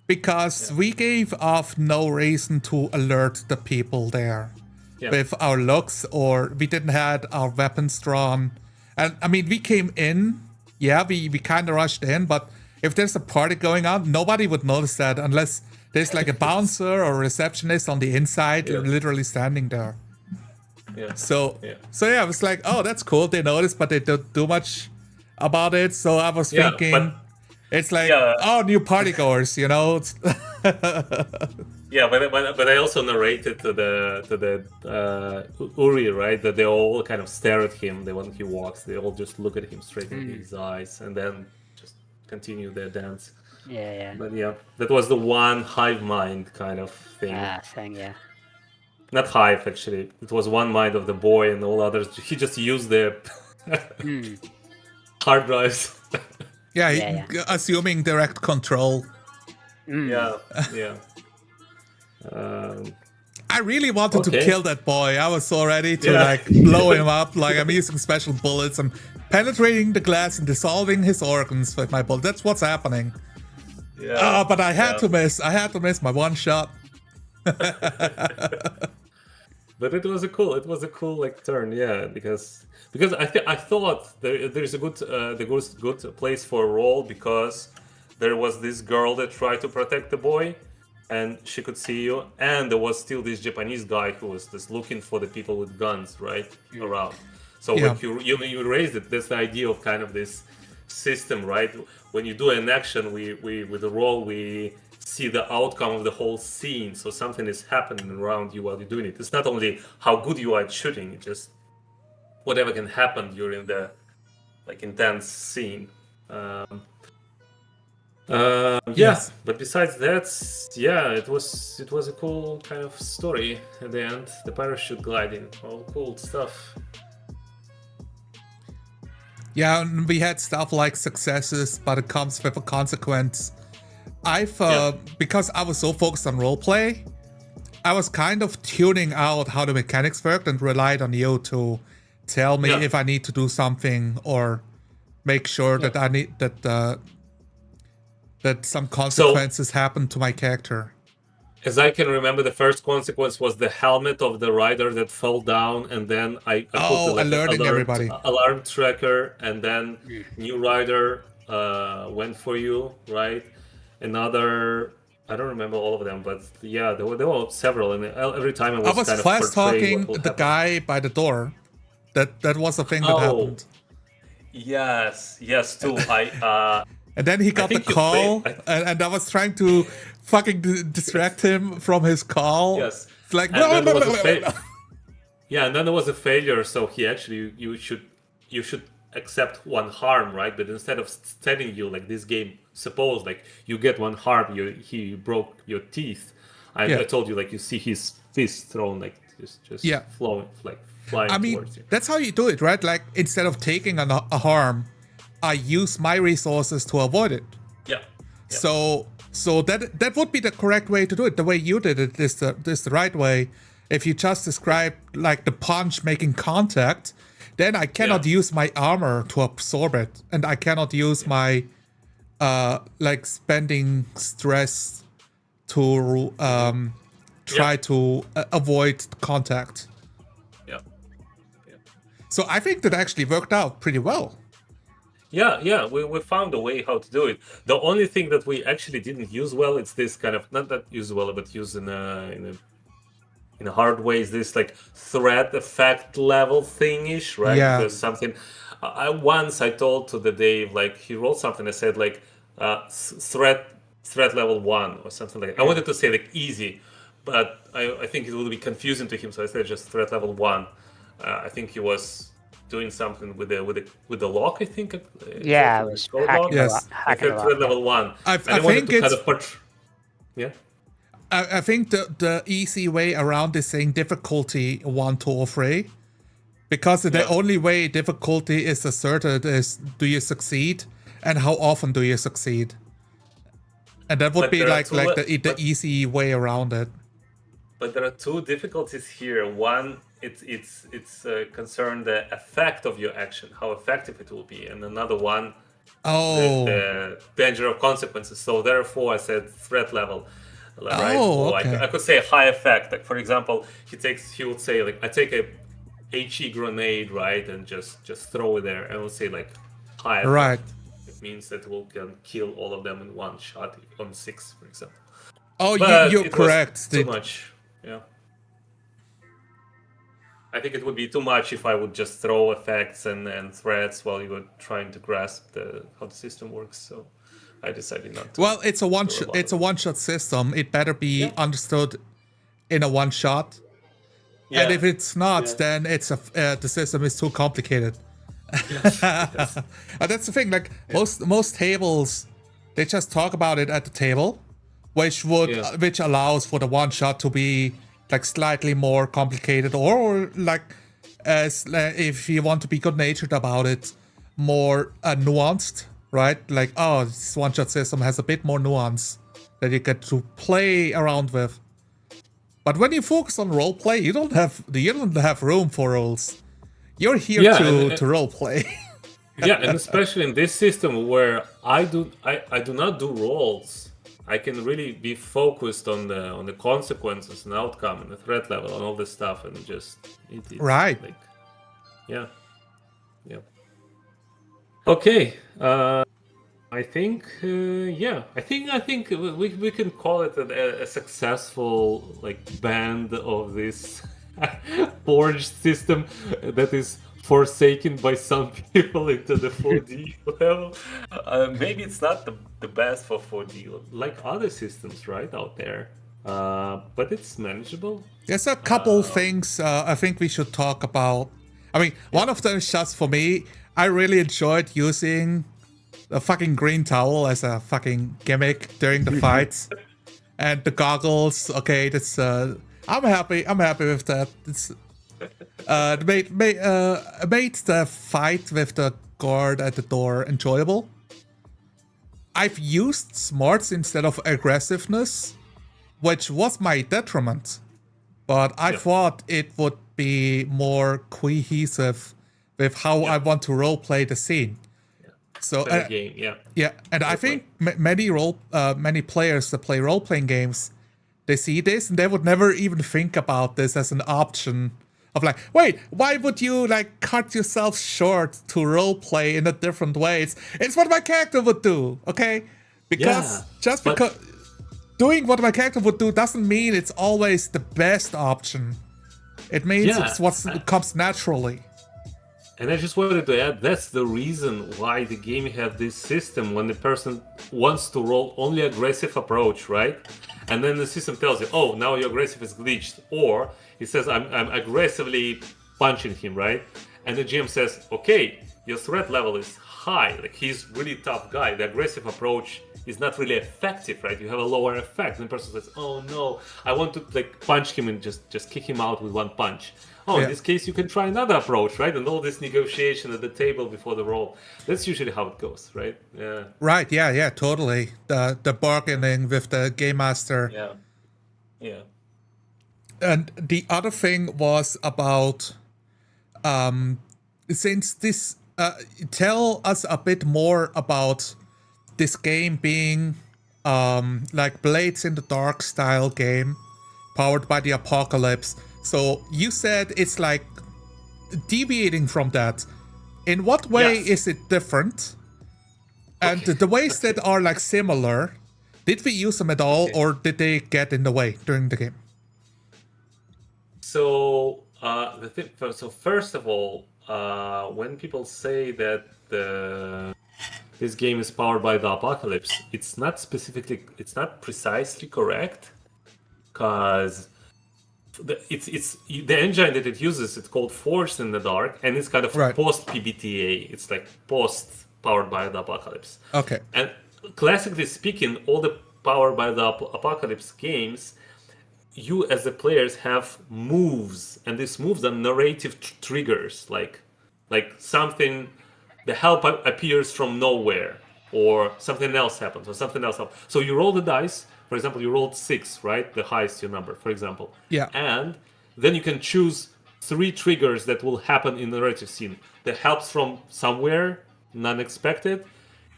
because we gave off no reason to alert the people there with our looks, or we didn't had our weapons drawn. And I mean, we came in, we kind of rushed in, but if there's a party going on, nobody would notice that unless there's like a bouncer or a receptionist on the inside literally standing there. Yeah. So I was like, oh, that's cool. They noticed, but they don't do much about it. So I was thinking, it's like, oh, new partygoers, you know? Yeah, but I also narrated to the Uri, right? That they all kind of stare at him. When he walks, they all just look at him straight into his eyes, and then just continue their dance. Yeah. But yeah, that was the one hive mind kind of thing. Yeah. Not hive, actually. It was one mind of the boy, and all others. He just used the hard drives. Assuming direct control. Yeah. I really wanted to kill that boy. I was so ready to Yeah. like blow him up. Like I'm using special bullets. I'm penetrating the glass and dissolving his organs with my bullet. That's what's happening. Yeah. But I had to miss. I had to miss my one shot. But it was a cool like turn, because I thought there's a good place for a role, because there was this girl that tried to protect the boy, and she could see you, and there was still this Japanese guy who was just looking for the people with guns around. So when you raised it, that's the idea of kind of this system, right? When you do an action, we with the role we see the outcome of the whole scene, so something is happening around you while you're doing it. It's not only how good you are at shooting, it's just whatever can happen during the like intense scene. Yes. But besides that, it was a cool kind of story at the end. The parachute gliding, all cool stuff. Yeah, and we had stuff like successes, but it comes with a consequence. Because I was so focused on roleplay, I was kind of tuning out how the mechanics worked and relied on you to tell me if I need to do something or make sure that I need that some consequences happen to my character. As I can remember, the first consequence was the helmet of the rider that fell down, and then I put the alerting everybody. Alarm tracker, and then new rider went for you, right? Another, I don't remember all of them, but there were several, and every time I was kind of fast portraying talking what will the happen. guy by the door. That was a thing that happened. Yes, too. And then he got the think you call, failed. and I was trying to fucking distract him from his call. Yes. It's like, And then there was and then there was a failure, so he actually, you should accept one harm, right? But instead of telling you, like this game, suppose like you get one harm, he broke your teeth. I told you, like you see his fist thrown, like just flowing, like flying towards you. That's how you do it, right? Like instead of taking a harm, I use my resources to avoid it. Yeah. So that would be the correct way to do it. The way you did it is the right way. If you just describe like the punch making contact, then I cannot use my armor to absorb it, and I cannot use my like spending stress to try to avoid contact. Yeah. So I think that actually worked out pretty well. Yeah, we found a way how to do it. The only thing that we actually didn't use well, it's this kind of, not that use well, but use in a hard way, is this like threat effect level thingish, right? Yeah. Because something, I told to the Dave, like he wrote something, I said like threat level 1 or something like that. I wanted to say like easy, but I think it would be confusing to him, so I said just threat level 1. I think he was doing something with the lock, I think. It was Yes. hacking the lock. Threat level 1. I and I wanted think to it's kind of I think the easy way around is saying difficulty 1, 2, or 3. Because the only way difficulty is asserted is do you succeed and how often do you succeed. And that would be like the easy way around it. But there are two difficulties here. One, it's concerned the effect of your action, how effective it will be, and another one, the danger of consequences. So therefore, I said threat level. Right? Okay. I could say high effect. Like for example, he would say like I take a HE grenade, right, and just throw it there. I would say like high effect. Right. It means that we can kill all of them in one shot on 6, for example. Oh, But you're it correct. was too much. Yeah. I think it would be too much if I would just throw effects and threats while you were trying to grasp how the system works. So I decided not to. Well, it's a one-shot system. It better be understood in a one shot. Yeah. And if it's not, then it's the system is too complicated. Yes. And that's the thing. Like most tables, they just talk about it at the table, which allows for the one shot to be like slightly more complicated, or like if you want to be good-natured about it, more nuanced, right? Like, oh, this one-shot system has a bit more nuance that you get to play around with. But when you focus on roleplay, you don't have room for roles. You're here to roleplay. Yeah, and especially in this system where I do not do roles. I can really be focused on the consequences and outcome and the threat level and all this stuff, and just right. Like, yeah. Okay. I think I think we can call it a successful like band of this forged system that is forsaken by some people into the 4D level. Maybe it's not the best for 4D like other systems right out there, but it's manageable. There's a couple things I think we should talk about. I mean, one of them is just for me. I really enjoyed using the fucking green towel as a fucking gimmick during the fights, and the goggles. Okay, that's I'm happy with that. It's made the fight with the guard at the door enjoyable. I've used smarts instead of aggressiveness, which was my detriment, but I thought it would be more cohesive with how I want to roleplay the scene. So game, and I think many players that play role-playing games, they see this and they would never even think about this as an option of like, wait, why would you like cut yourself short to roleplay in a different way? It's what my character would do, okay? Because because doing what my character would do doesn't mean it's always the best option. It means it's what comes naturally. And I just wanted to add, that's the reason why the game have this system when the person wants to roll only aggressive approach, right? And then the system tells you, oh, now your aggressive is glitched. Or it says, I'm aggressively punching him, right? And the GM says, okay, your threat level is high. Like, he's really tough guy. The aggressive approach is not really effective, right? You have a lower effect. And the person says, oh no, I want to like punch him and just kick him out with one punch. Oh, in this case, you can try another approach, right? And all this negotiation at the table before the roll. That's usually how it goes, right? Yeah. Right, yeah, totally. The bargaining with the game master. Yeah. And the other thing was about, since this, tell us a bit more about this game being like Blades in the Dark style game, powered by the apocalypse. So you said it's like deviating from that. In what way is it different? And the ways that are like similar, did we use them at all, or did they get in the way during the game? So first of all, when people say that this game is powered by the apocalypse, it's not precisely correct, because it's the engine that it uses. It's called Forged in the Dark, and it's kind of post PBTA. It's like post powered by the apocalypse. Okay. And classically speaking, all the powered by the Apocalypse games, you as the players have moves, and these moves are narrative triggers, like something, the help appears from nowhere, or something else happens, or something else happens. So you roll the dice. For example, you rolled 6, right? The highest your number, for example. Yeah. And then you can choose 3 triggers that will happen in the narrative scene. That helps from somewhere, unexpected.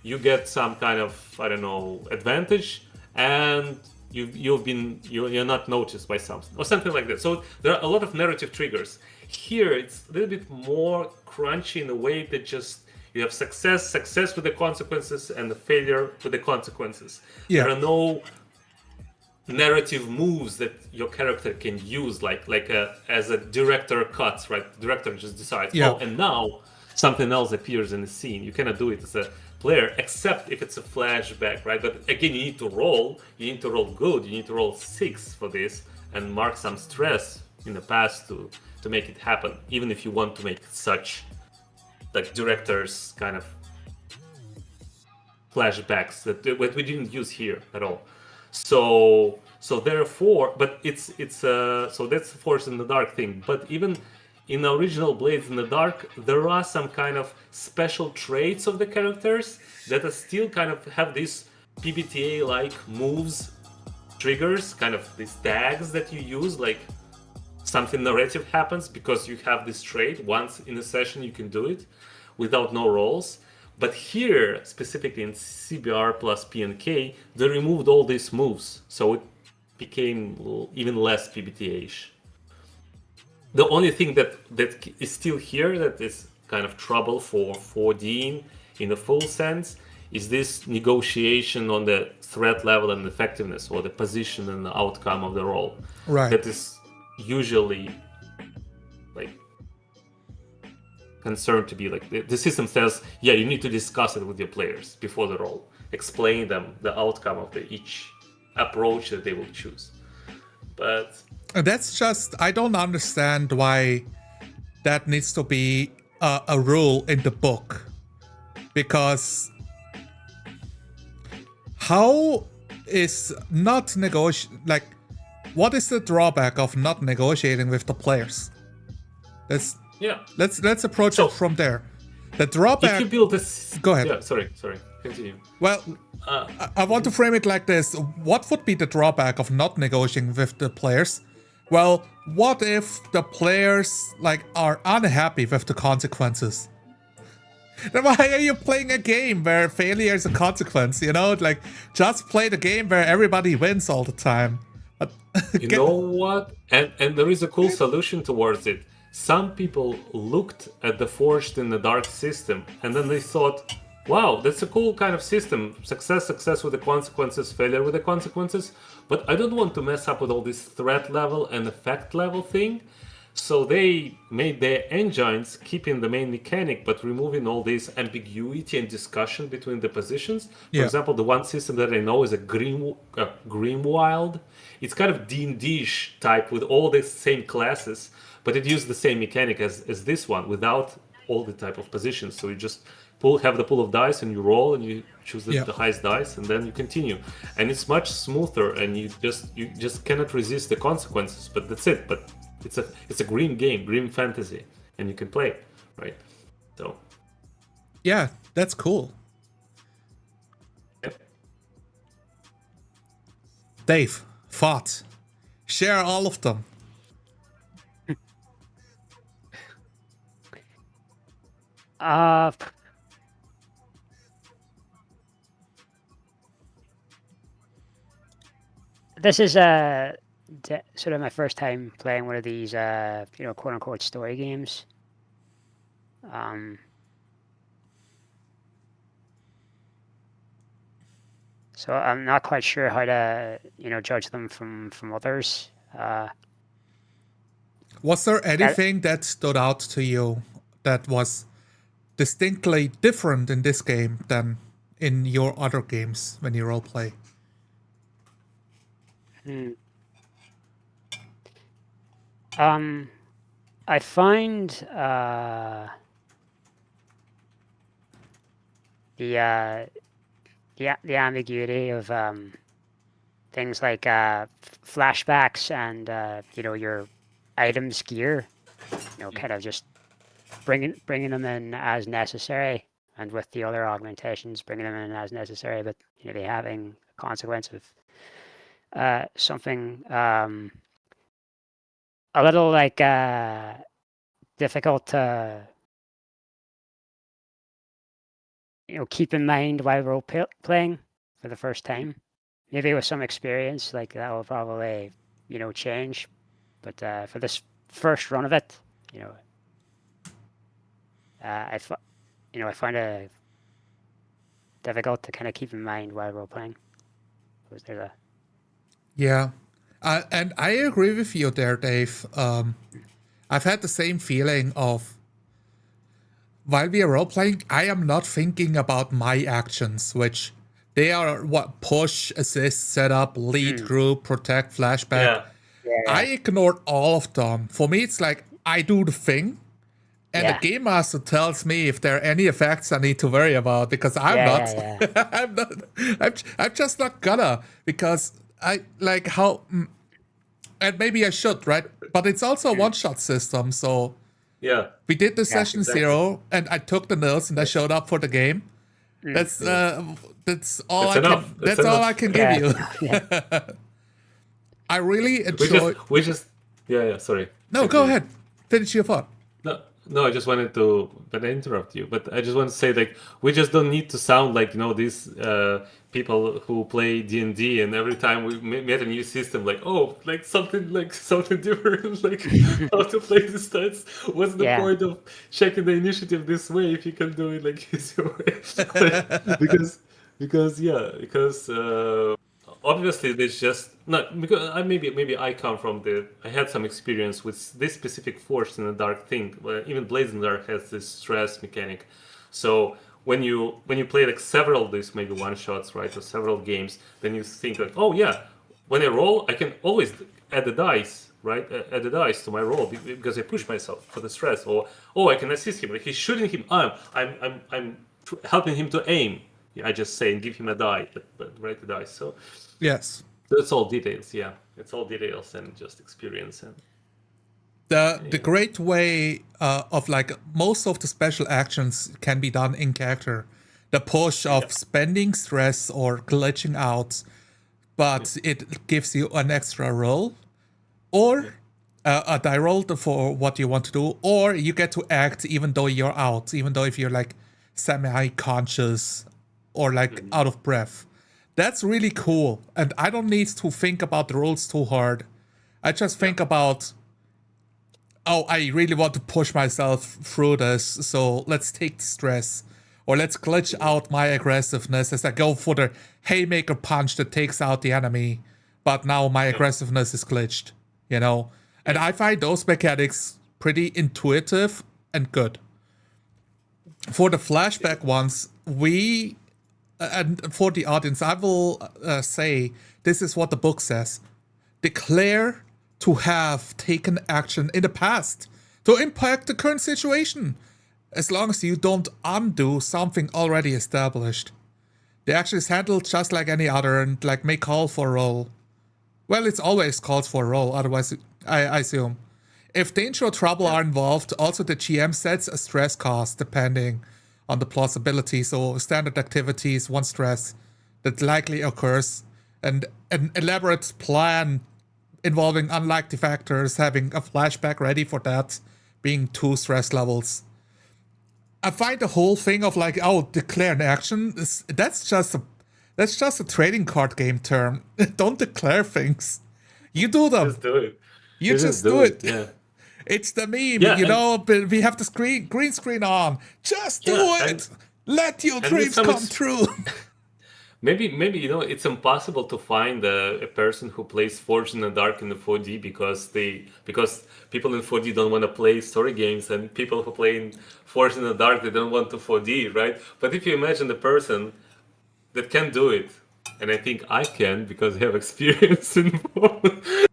You get some kind of, I don't know, advantage, and you're not noticed by something or something like that. So there are a lot of narrative triggers. Here it's a little bit more crunchy in a way that just you have success with the consequences, and the failure with the consequences. Yeah. There are no narrative moves that your character can use, as a director cuts, right? The director just decides, Yeah. oh, and now something else appears in the scene. You cannot do it as a player, except if it's a flashback, right? But again, you need to roll good, you need to roll 6 for this, and mark some stress in the past to make it happen, even if you want to make such like directors kind of flashbacks that we didn't use here at all. So therefore, but it's so that's the Force in the Dark thing. But even in the original Blades in the Dark, there are some kind of special traits of the characters that are still kind of have these PBTA-like moves, triggers, kind of these tags that you use, like something narrative happens because you have this trait. Once in a session you can do it without no rolls. But here, specifically in CBR plus PNK, they removed all these moves, so it became even less PBTA-ish. The only thing that is still here that is kind of trouble for 4Ding in a full sense is this negotiation on the threat level and effectiveness, or the position and the outcome of the roll. Right. That is usually like concerned to be like the system says, yeah, you need to discuss it with your players before the roll, explain them the outcome of each approach that they will choose. But That's just, I don't understand why that needs to be a rule in the book. Because how is not like, what is the drawback of not negotiating with the players? Let's approach it from there. The drawback. If you build this, go ahead. Yeah, sorry, continue. Well, I want to frame it like this. What would be the drawback of not negotiating with the players? Well, what if the players are unhappy with the consequences? Then why are you playing a game where failure is a consequence? Just play the game where everybody wins all the time. You know what? And there is a cool solution towards it. Some people looked at the Forged in the Dark system, and then they thought, wow, that's a cool kind of system. Success with the consequences, failure with the consequences. But I don't want to mess up with all this threat level and effect level thing. So they made their engines keeping the main mechanic, but removing all this ambiguity and discussion between the positions. For example, the one system that I know is a Grimwild. It's kind of D&D-ish type with all the same classes, but it used the same mechanic as this one without all the type of positions. So you just have the pool of dice and you roll and you choose the highest dice and then you continue. And it's much smoother, and you just cannot resist the consequences. But that's it. But it's a grim game, grim fantasy, and you can play it, right? So yeah, that's cool. Yep. Dave, thoughts. Share all of them. This is sort of my first time playing one of these, quote unquote story games. So I'm not quite sure how to, judge them from others. Was there anything that stood out to you that was distinctly different in this game than in your other games when you roleplay? I find the ambiguity of things like flashbacks and your items gear, kind of just bringing them in as necessary, and with the other augmentations bringing them in as necessary, but they having a consequence of something a little like difficult to keep in mind while role playing for the first time. Maybe with some experience, like that will probably change, but for this first run of it, I find it difficult to kind of keep in mind while role playing. Was there Yeah. And I agree with you there, Dave. I've had the same feeling of, while we are role-playing, I am not thinking about my actions, which they are what push, assist, setup, lead group, protect, flashback. Yeah. I ignored all of them. For me, it's like I do the thing, and the game master tells me if there are any effects I need to worry about, because I'm not. I'm not. I'm just not gonna, because I like how, and maybe I should, right? But it's also a one-shot system, so Yeah. we did the session exactly. 0, and I took the notes and I showed up for the game. That's all I enough. can. That's That's all enough. I can give you. I really enjoy. We just yeah, sorry. No, go ahead. Finish your thought. No, I just wanted to, but I interrupt you. But I just want to say, like, we just don't need to sound like these people who play D&D, and every time we met a new system, like something different, like how to play the stats. What's the point of checking the initiative this way if you can do it like this way? because obviously there's just not, because maybe I come from I had some experience with this specific Forged in the Dark thing. Even Blades in the Dark has this stress mechanic. So when you play like several of these maybe one shots, right, or several games, then you think like, oh yeah, when I roll I can always add the dice, right, add the dice to my roll because I push myself for the stress, or I can assist him, like he's shooting him, I'm helping him to aim. I just say and give him a die, but write the dice. So yes, it's all details. Yeah, it's all details and just experience. And the great way of like most of the special actions can be done in character. The push of spending stress or glitching out, but it gives you an extra roll, or a die roll for what you want to do, or you get to act even though you're out, even though if you're like semi-conscious or like out of breath. That's really cool, and I don't need to think about the rules too hard. I just think about, oh, I really want to push myself through this, so let's take the stress, or let's glitch out my aggressiveness as I go for the haymaker punch that takes out the enemy, but now my aggressiveness is glitched, And I find those mechanics pretty intuitive and good. For the flashback ones, and for the audience, I will say this is what the book says. Declare to have taken action in the past to impact the current situation, as long as you don't undo something already established. The action is handled just like any other and like may call for a roll. Well, it's always calls for a roll, otherwise I assume. If danger or trouble are involved, also the GM sets a stress cost depending on the plausibility. So standard activities, 1 stress that likely occurs, and an elaborate plan involving unlikely factors, having a flashback ready for that, being 2 stress levels. I find the whole thing of like, declare an action, that's just a trading card game term. Don't declare things. You do them. Just do it. You just do it. Yeah. It's the meme, we have the green screen on. Just do it. Let your dreams come true. Maybe it's impossible to find a person who plays Forged in the Dark in the 4D because people in 4D don't want to play story games, and people who play in Forged in the Dark, they don't want to 4D, right? But if you imagine the person that can do it, and I think I can because I have experience in both.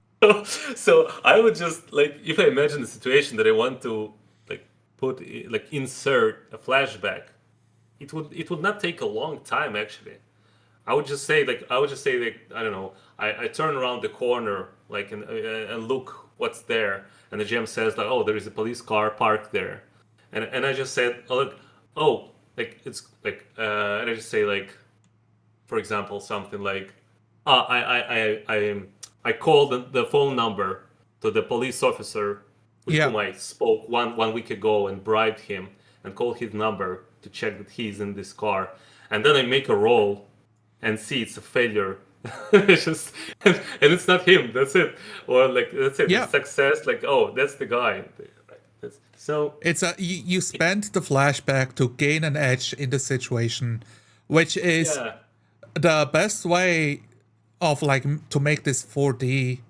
So I would just like, if I imagine the situation that I want to insert a flashback, it would not take a long time actually. I would just say like I don't know. I turn around the corner like and look what's there, and the GM says like, oh, there is a police car parked there, and I just said, oh look, oh like it's like and I just say like, for example, something like, I called the phone number to the police officer with Yeah. whom I spoke one week ago and bribed him and called his number to check that he's in this car, and then I make a roll and see it's a failure. It's just and it's not him. That's it. Or like that's it. Yeah. It's success. Like oh, that's the guy. So It's you spend the flashback to gain an edge in the situation, which is yeah, the best way of like to make this 4D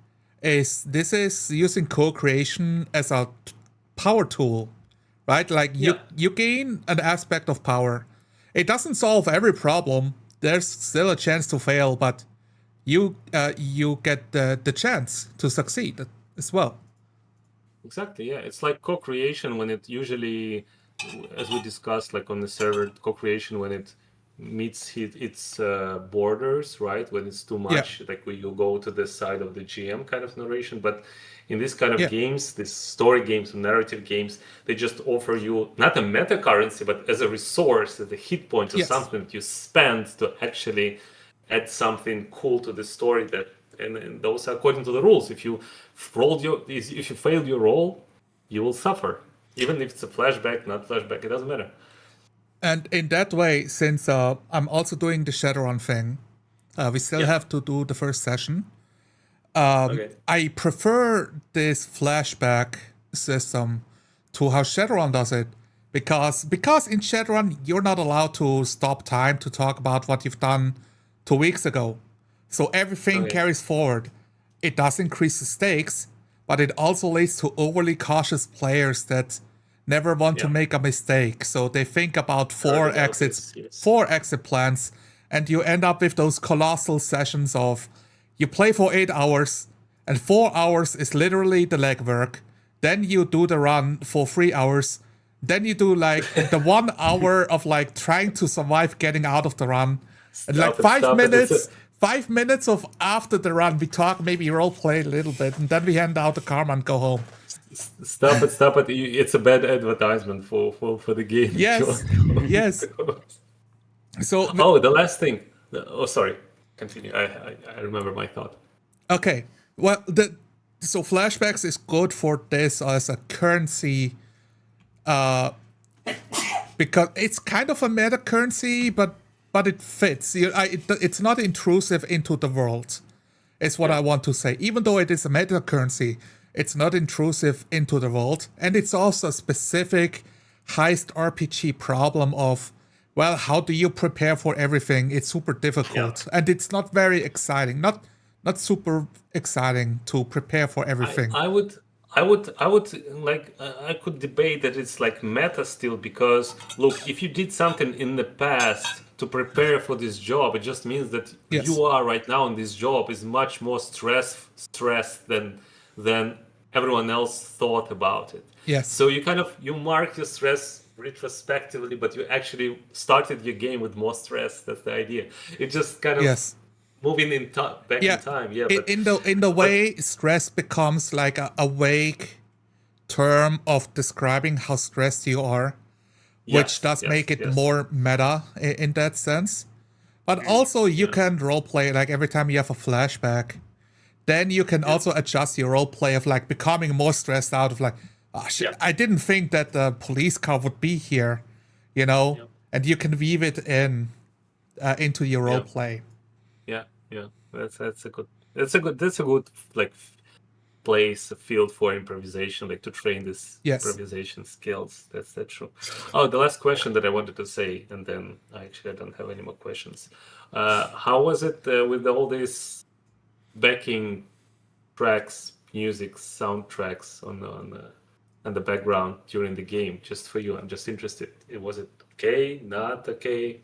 this is using co-creation as a power tool, right? Like Yeah. you gain an aspect of power. It doesn't solve every problem. There's still a chance to fail, but you get the chance to succeed as well. exactly. Yeah, it's like co-creation when it usually, as we discussed, like on the server, co-creation when it meets its borders, right? When it's too much, like when you go to the side of the GM kind of narration. But in this kind of Yeah. games, these story games, narrative games, they just offer you not a meta currency, but as a resource, as a hit point or Yes. something that you spend to actually add something cool to the story that. And those are according to the rules. If you failed your roll, you will suffer. Even if it's a flashback, not flashback, it doesn't matter. And in that way, since I'm also doing the Shadowrun thing, we still Yeah. have to do the first session. Okay. I prefer this flashback system to how Shadowrun does it, because in Shadowrun you're not allowed to stop time to talk about what you've done 2 weeks ago. So everything Okay. carries forward. It does increase the stakes, but it also leads to overly cautious players that never want to Yeah. make a mistake. So they think about heard four about exits, this, yes. 4 exit plans, and you end up with those colossal sessions of you play for 8 hours, and 4 hours is literally the legwork. Then you do the run for 3 hours. Then you do like the 1 hour of like trying to survive getting out of the run. And like Stop it, 5 minutes. It's 5 minutes of after the run, we talk, maybe role play a little bit, and then we hand out the karma and go home. Stop it. It's a bad advertisement for the game. Yes, yes. So Oh, the last thing. Oh, sorry. Continue. I remember my thought. okay, well, so flashbacks is good for this as a currency, because it's kind of a meta currency, but it fits. It's not intrusive into the world. Is what I want to say. Even though it is a meta currency, it's not intrusive into the world, and it's also a specific heist RPG problem of, well, how do you prepare for everything? It's super difficult, and it's not very exciting. Not super exciting to prepare for everything. I would like I could debate that it's like meta still, because look, if you did something in the past to prepare for this job, it just means that Yes. you are right now in this job is much more stressed than everyone else thought about it. Yes. So you mark your stress retrospectively, but you actually started your game with more stress. That's the idea. It just kind of Yes. moving back in time. Yeah, but In the way, stress becomes like a vague term of describing how stressed you are, which does make it more meta in that sense. But also you can roleplay, like every time you have a flashback, then you can also adjust your roleplay of like becoming more stressed out of like, oh shit, I didn't think that the police car would be here, you know? Yep. And you can weave it into your roleplay. Yeah. That's a good like place, a field for improvisation, like to train this improvisation skills. That's true. Oh, the last question that I wanted to say, and then I don't have any more questions. How was it with all these backing tracks, music, soundtracks on the background during the game? Just for you, I'm just interested. Was it okay? Not okay?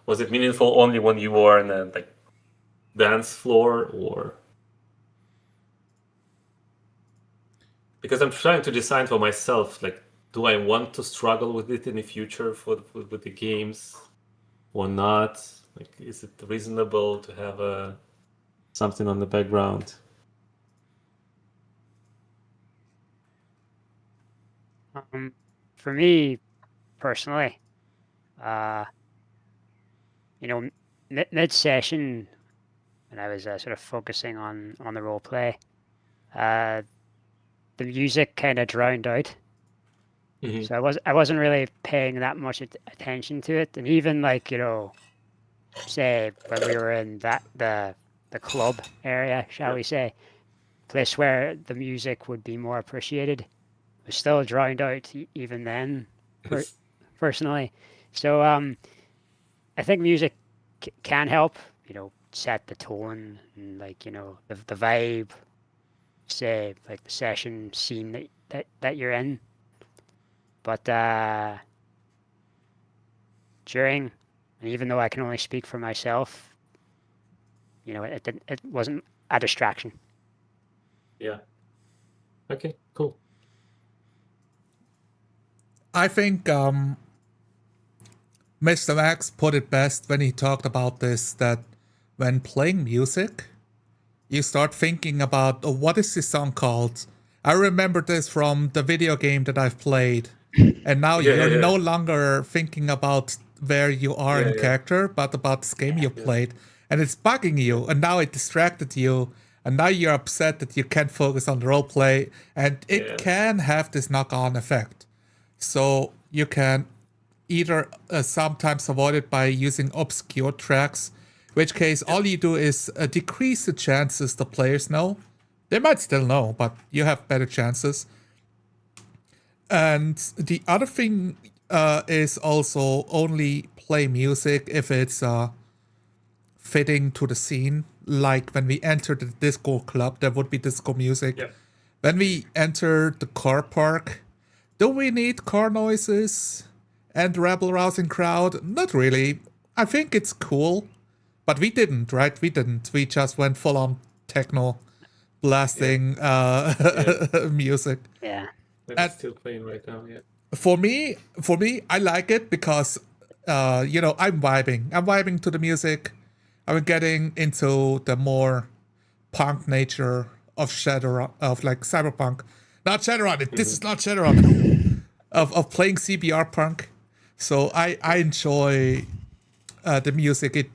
Was it meaningful only when you were in a like dance floor, or because I'm trying to decide for myself, like, do I want to struggle with it in the future with the games or not? Like, is it reasonable to have something on the background? For me personally, mid session, when I was sort of focusing on the role play, the music kind of drowned out. Mhm. So I wasn't really paying that much attention to it, and even like say when we were in the club area, shall we say, place where the music would be more appreciated, it was still drowned out even then, Yes. personally. So I think music can help, set the tone and like the vibe, say like the session scene that you're in. But during, and even though I can only speak for myself, it wasn't a distraction. Yeah. Okay, cool. I think Mr. Max put it best when he talked about this, that when playing music, you start thinking about, oh, what is this song called? I remember this from the video game that I've played. And now you're Yeah. no longer thinking about where you are in Yeah. character, but about this game you played. And it's bugging you, and now it distracted you, and now you're upset that you can't focus on the roleplay, and it Yes. can have this knock-on effect. So you can either sometimes avoid it by using obscure tracks, which case all you do is decrease the chances the players know. They might still know, but you have better chances. And the other thing is also only play music if it's fitting to the scene. Like when we enter the disco club, there would be disco music. Yeah. When we enter the car park, do we need car noises and rabble-rousing crowd? Not really. I think it's cool. But we didn't, right? We didn't. We just went full-on techno blasting music. Yeah. It's still playing right now, yeah. For me, I like it because, I'm vibing. I'm vibing to the music. I'm getting into the more punk nature of of like cyberpunk. Not Shadowrun. This is not Shadowrun. of playing CBR punk. So I enjoy the music. It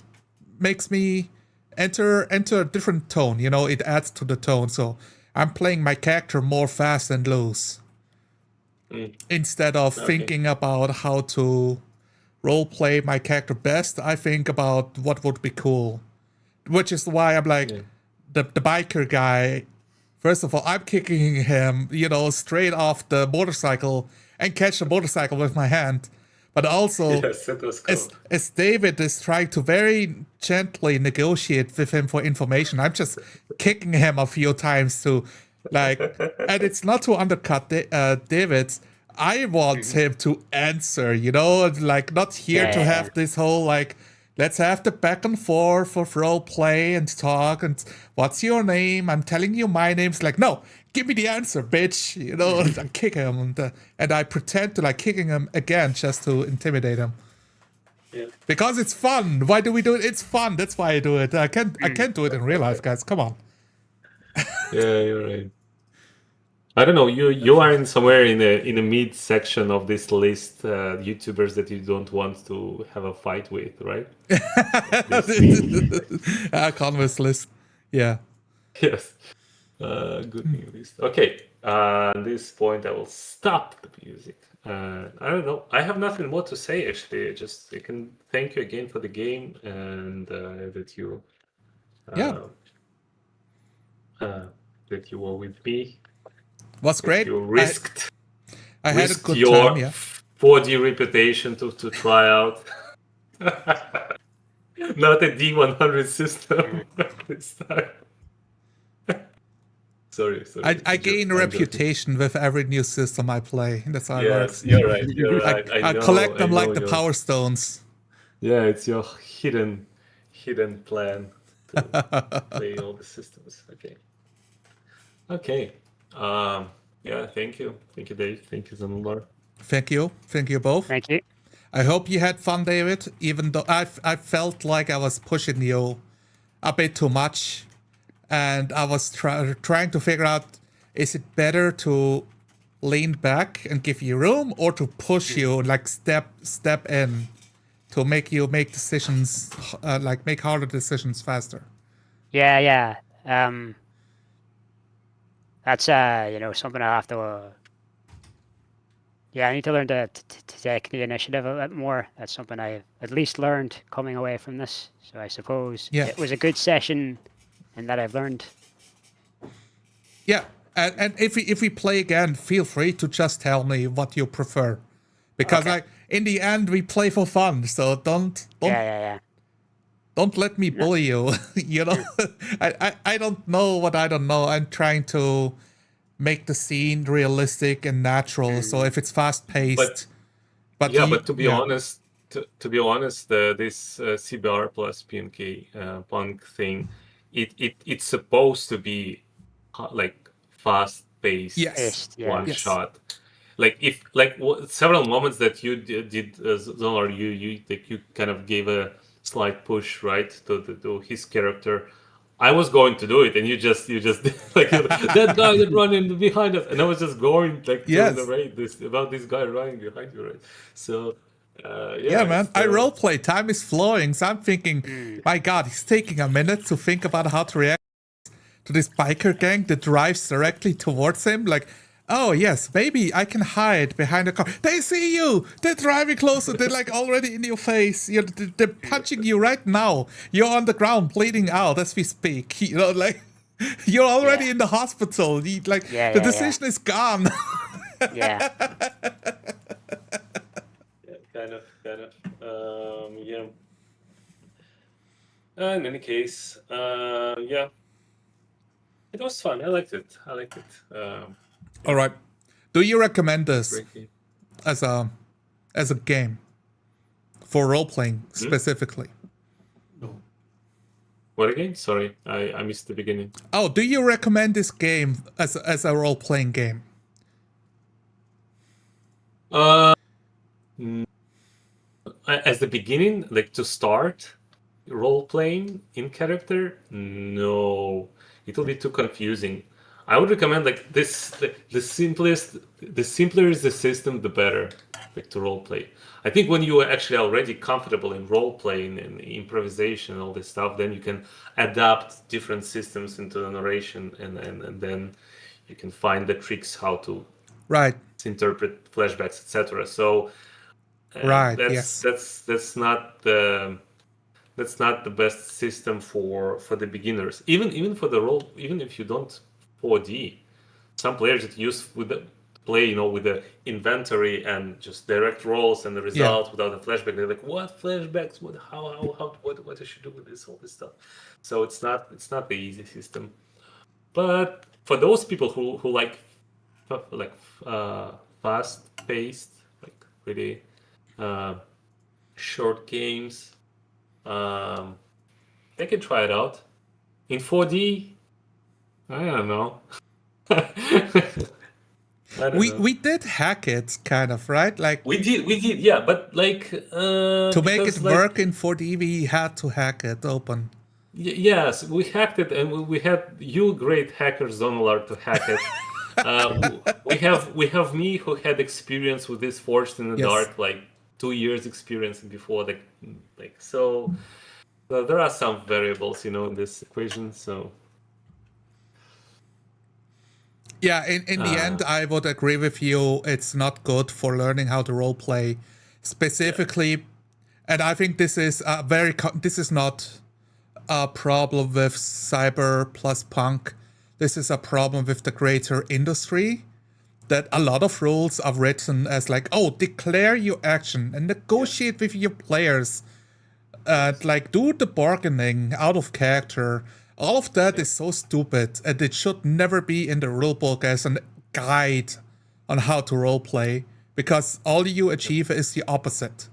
makes me enter a different tone. It adds to the tone. So I'm playing my character more fast and loose. Instead of thinking about how to roleplay my character best, I think about what would be cool. Which is why I'm like, the biker guy, first of all, I'm kicking him, straight off the motorcycle and catch the motorcycle with my hand. But also, Yes, that was cool. as David is trying to very gently negotiate with him for information, I'm just kicking him a few times to, like, and it's not to undercut David. I want him to answer, like, not here to have this whole, like, let's have the back and forth of role play and talk and what's your name? I'm telling you my name's like, no, give me the answer, bitch. And I kick him and I pretend to like kicking him again just to intimidate him. Yeah. Because it's fun. Why do we do it? It's fun. That's why I do it. I can't do it in real life, guys. Come on. Yeah, you're right. I don't know. You are in somewhere in the mid section of this list, YouTubers that you don't want to have a fight with, right? Converse list. Yeah. Yes. Good new list. Okay. At this point, I will stop the music. I don't know. I have nothing more to say. Actually, I can thank you again for the game and that you. That you were with me. Was great. You risked. I had a good your time. Yeah. 4D reputation to try out. Not a D100 system this time. Sorry. I gain a reputation with every new system I play. That's how it works. You're right. I collect them like the Power Stones. Yeah, it's your hidden plan to play all the systems. Okay. Yeah, thank you. Thank you, Dave. Thank you, Zanumbar. Thank you both. Thank you. I hope you had fun, David, even though I felt like I was pushing you a bit too much. And I was trying to figure out, is it better to lean back and give you room, or to push you, like step in to make you make decisions, like make harder decisions faster? Yeah. That's something I have to. I need to learn to take the initiative a bit more. That's something I've at least learned coming away from this. So I suppose Yeah. it was a good session, and that I've learned. Yeah, and if we play again, feel free to just tell me what you prefer, because Okay. like in the end we play for fun. So don't Yeah. don't let me bully you. You know, I don't know what I don't know. I'm trying to make the scene realistic and natural. So if it's fast paced, but to be honest, this CBR plus PNK punk thing, it's supposed to be like fast paced yes, one yes. shot. Like if several moments that you did Zolar, you kind of gave a slight push right to his character. I was going to do it, and you just like that guy that running behind us, and I was just going like to Yes. narrate this about this guy running behind you, right? So Yeah, man. it's, I roleplay. Time is flowing, so I'm thinking, my God, he's taking a minute to think about how to react to this biker gang that drives directly towards him. Like, oh yes, maybe I can hide behind a car. They see you. They're driving closer. They're like already in your face. They're punching you right now. You're on the ground, bleeding out as we speak. You know, like you're already in the hospital. The decision is gone. Yeah. kind of. Yeah. In any case, yeah, it was fun. I liked it. All right. Do you recommend this Great game. as a game for role playing specifically? What again? Sorry, I missed the beginning. Oh, do you recommend this game as a role playing game? As the beginning, like to start role playing in character, no, it will be too confusing. I would recommend like this. The simpler is the system, the better. Like to role play. I think when you are actually already comfortable in role playing and improvisation and all this stuff, then you can adapt different systems into the narration, and then you can find the tricks how to Right. interpret flashbacks, etc. So Right. that's Yes. that's not the best system for the beginners. Even for the role, even if you don't 4D, some players that use play with the inventory and just direct rolls and the results without the flashback. They're like, what flashbacks? What I should do with this, all this stuff. So it's not the easy system. But for those people who like fast paced, like really short games, they can try it out. In 4D, I don't know. We did hack it, kind of, right? Like we did, yeah, but like to make it work in 4D, we had to hack it open. Yes, we hacked it, and we had you great hackers Zonolar to hack it. We have me who had experience with this Forged in the Dark, like 2 years experience before, so there are some variables, in this equation. So yeah, in the end, I would agree with you. It's not good for learning how to role play, specifically, and I think this is this is not a problem with CBR+PNK. This is a problem with the greater industry, that a lot of rules are written as like, oh, declare your action and negotiate with your players, like do the bargaining out of character. All of that is so stupid, and it should never be in the rulebook as a guide on how to roleplay, because all you achieve is the opposite.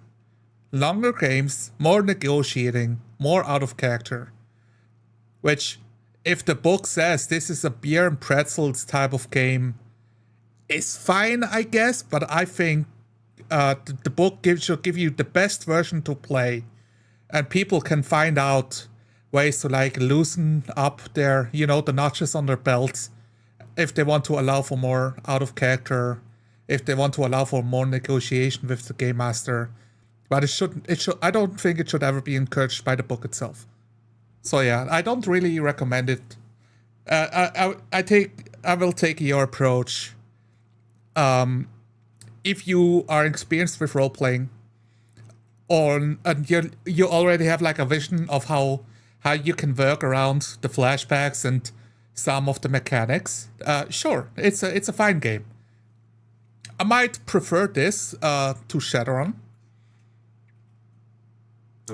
Longer games, more negotiating, more out of character. Which, if the book says this is a beer and pretzels type of game, is fine, I guess, but I think the book should give you the best version to play, and people can find out ways to like loosen up their, the notches on their belts, if they want to allow for more out of character, if they want to allow for more negotiation with the game master. But I don't think it should ever be encouraged by the book itself. So yeah, I don't really recommend it. I will take your approach. If you are experienced with role playing, and you already have like a vision of how you can work around the flashbacks and some of the mechanics, sure, it's a fine game. I might prefer this to Shadowrun.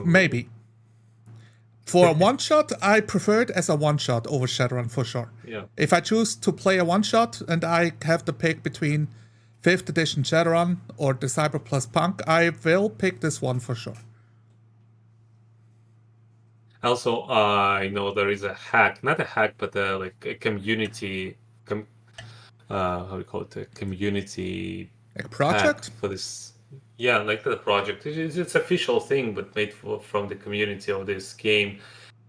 Maybe. For a one-shot, I prefer it as a one-shot over Shadowrun for sure. Yeah. If I choose to play a one-shot and I have to pick between 5th edition Shadowrun or the CBR+PNK, I will pick this one for sure. Also, I know there is a hack, not a hack, but like a community, how do you call it? A community Like a project? hack for this. Yeah, like the project. It's official thing, but made from the community of this game,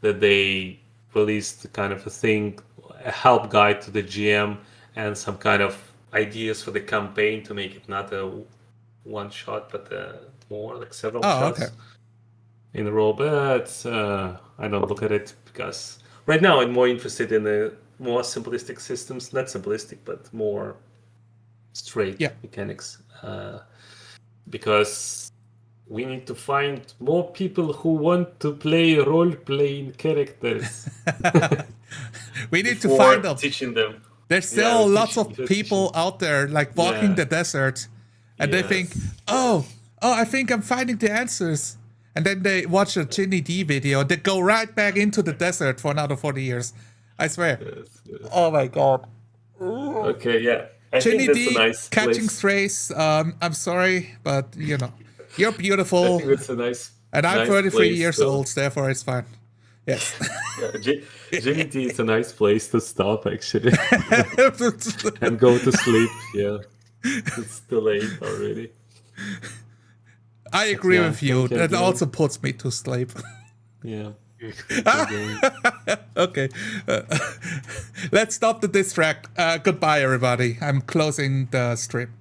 that they released kind of a thing, a help guide to the GM, and some kind of ideas for the campaign to make it not a one shot, but more like several shots in a row. But I don't look at it because right now I'm more interested in the more simplistic systems, not simplistic, but more straight mechanics. Because we need to find more people who want to play role-playing characters. We need to find them. Teaching them. There's still lots of people out there like walking the desert, and they think, oh, I think I'm finding the answers. And then they watch a Ginny D video, and they go right back into the desert for another 40 years. I swear. Yes. Oh my god. Okay, yeah. I Ginny think that's D, a nice catching place. strays. I'm sorry, but you're beautiful. I think that's a nice. And I'm nice 33 place years to- old, therefore it's fine. Yes. Ginny D is a nice place to stop, actually, and go to sleep. Yeah, it's too late already. I agree Yeah, with you. okay, That yeah. also puts me to sleep. Yeah. Okay. Let's stop the distract. Goodbye, everybody. I'm closing the stream.